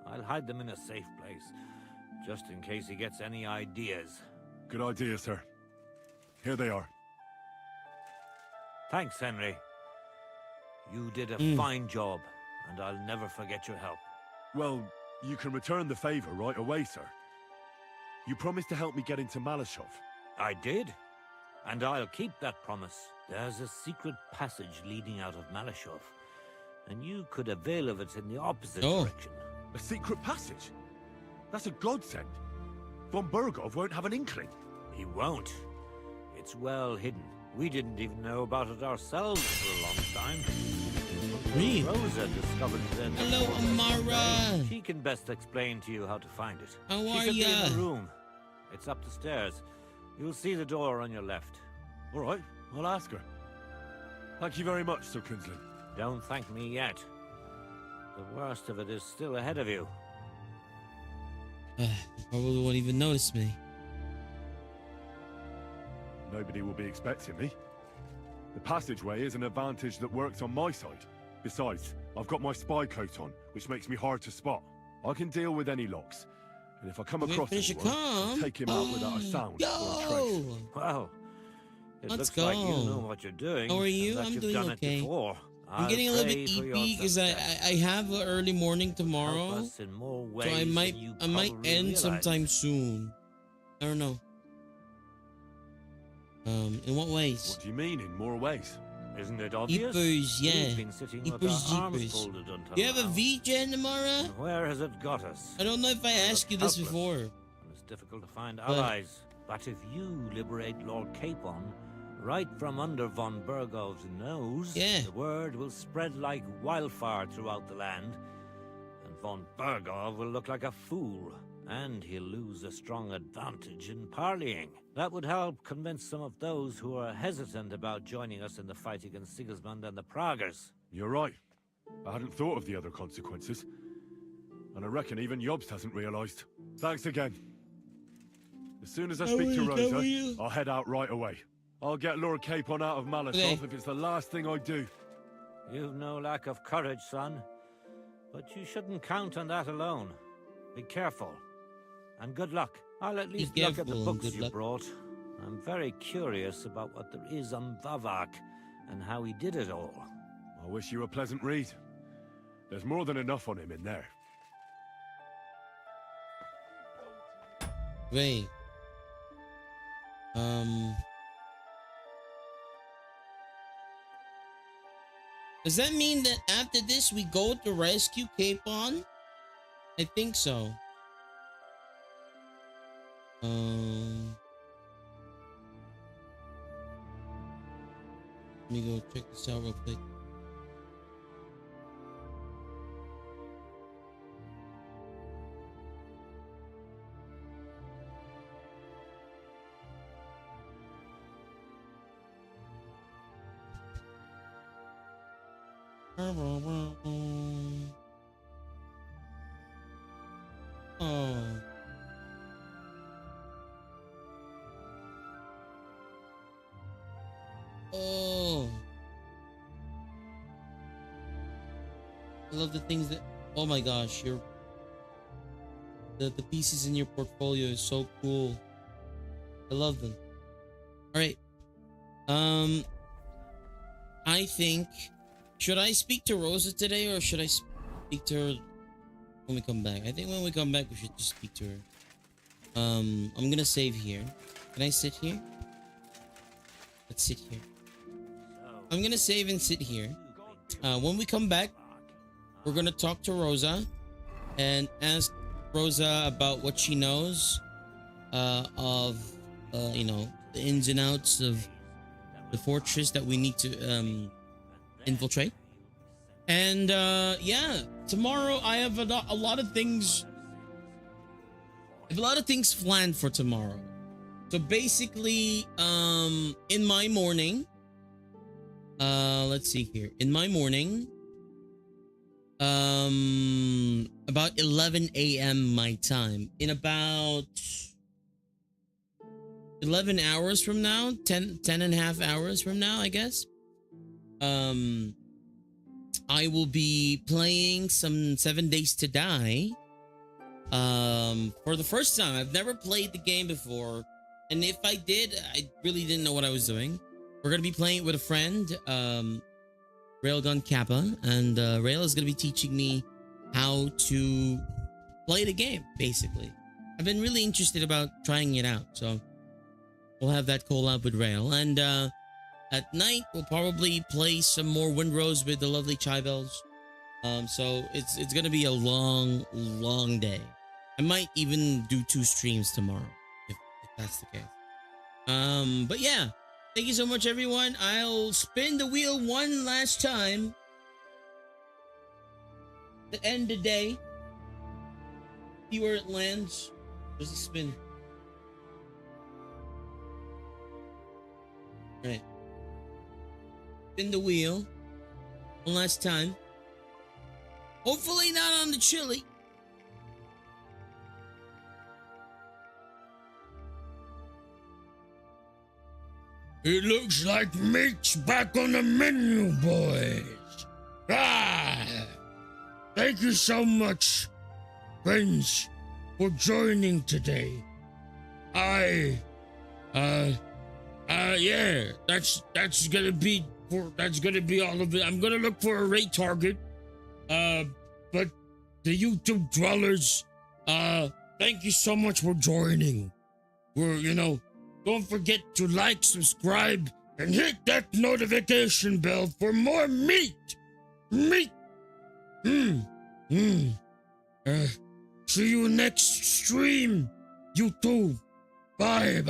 I'll hide them in a safe place, just in case he gets any ideas. Good idea, sir. Here they are. Thanks, Henry. You did a fine job, and I'll never forget your help. Well, you can return the favor right away, sir. You promised to help me get into Malashov. I did, and I'll keep that promise. There's a secret passage leading out of Malashov, and you could avail of it in the opposite direction. A secret passage? That's a godsend. Von Burgov won't have an inkling. He won't. It's well hidden. We didn't even know about it ourselves for a long time. Real. Rosa discovered it. Hello, Amara. She can best explain to you how to find it. How she are should be in ya? the room. It's up the stairs. You'll see the door on your left. All right, I'll ask her. Thank you very much, Sir Kingsley. Don't thank me yet. The worst of it is still ahead of you. Probably won't even notice me. Nobody will be expecting me. The passageway is an advantage that works on my side. Besides, I've got my spy coat on, which makes me hard to spot. I can deal with any locks. And if I come across anyone, I'll take him out without a sound or a trace. Wow. It Let's looks go. like you know what you're doing. How are you? and that I'm you've doing done okay. It before. I'm getting a little bit eepy because I have an early morning tomorrow, so I might end sometime soon. I don't know. In what ways? What do you mean, in more ways? Isn't it obvious? Jeepers, yeah. We've been sitting with Jeepers, our arms jeepers. folded until Do you have a now. V-Gen, Amara? And where has it got us? I don't know if I asked you this before. And it's difficult to find allies. But if you liberate Lord Capon, right from under von Burgov's nose, the word will spread like wildfire throughout the land. And von Burgov will look like a fool. And he'll lose a strong advantage in parleying. That would help convince some of those who are hesitant about joining us in the fight against Sigismund and the Praguers. You're right. I hadn't thought of the other consequences. And I reckon even Jobst hasn't realized. Thanks again. As soon as I speak to Rosa, I'll head out right away. I'll get Lord Capon out of Malashov if it's the last thing I do. You've no lack of courage, son. But you shouldn't count on that alone. Be careful. And good luck. I'll at least look at the books you brought. I'm very curious about what there is on Vavak and how he did it all. I wish you a pleasant read. There's more than enough on him in there. Wait. Does that mean that after this we go to rescue Capon? I think so. Let me go check this out real quick. Oh. Oh. I love the things that, oh my gosh, the pieces in your portfolio is so cool. I love them. All right. I think, should I speak to Rosa today or should I speak to her when we come back? I think when we come back we should just speak to her. I'm gonna save here. Can I sit here? Let's sit here. I'm gonna save and sit here. When we come back, we're gonna talk to Rosa and ask Rosa about what she knows of you know, the ins and outs of the fortress that we need to infiltrate. And yeah, tomorrow I have a lot of things. I have a lot of things planned for tomorrow. So basically, in my morning, let's see here. In my morning, about 11 a.m. my time. In about 11 hours from now, 10 and a half hours from now, I guess. I will be playing some 7 Days to Die. For the first time. I've never played the game before. And if I did, I really didn't know what I was doing. We're going to be playing it with a friend, Railgun Kappa. And Rail is going to be teaching me how to play the game, basically. I've been really interested about trying it out. So we'll have that collab with Rail. And at night, we'll probably play some more Windrose with the lovely Chivels. So it's going to be a long, long day. I might even do 2 streams tomorrow, if that's the case. But yeah, thank you so much, everyone. I'll spin the wheel one last time. the end of the day, see where it lands. There's a spin. All right. Spin the wheel. One last time. Hopefully not on the chili. It looks like meat's back on the menu, boys. Thank you so much, friends, for joining today. Yeah, that's gonna be all of it. I'm gonna look for a rate target. But the YouTube dwellers, thank you so much for joining. Don't forget to like, subscribe, and hit that notification bell for more meat. See you next stream, YouTube. Bye.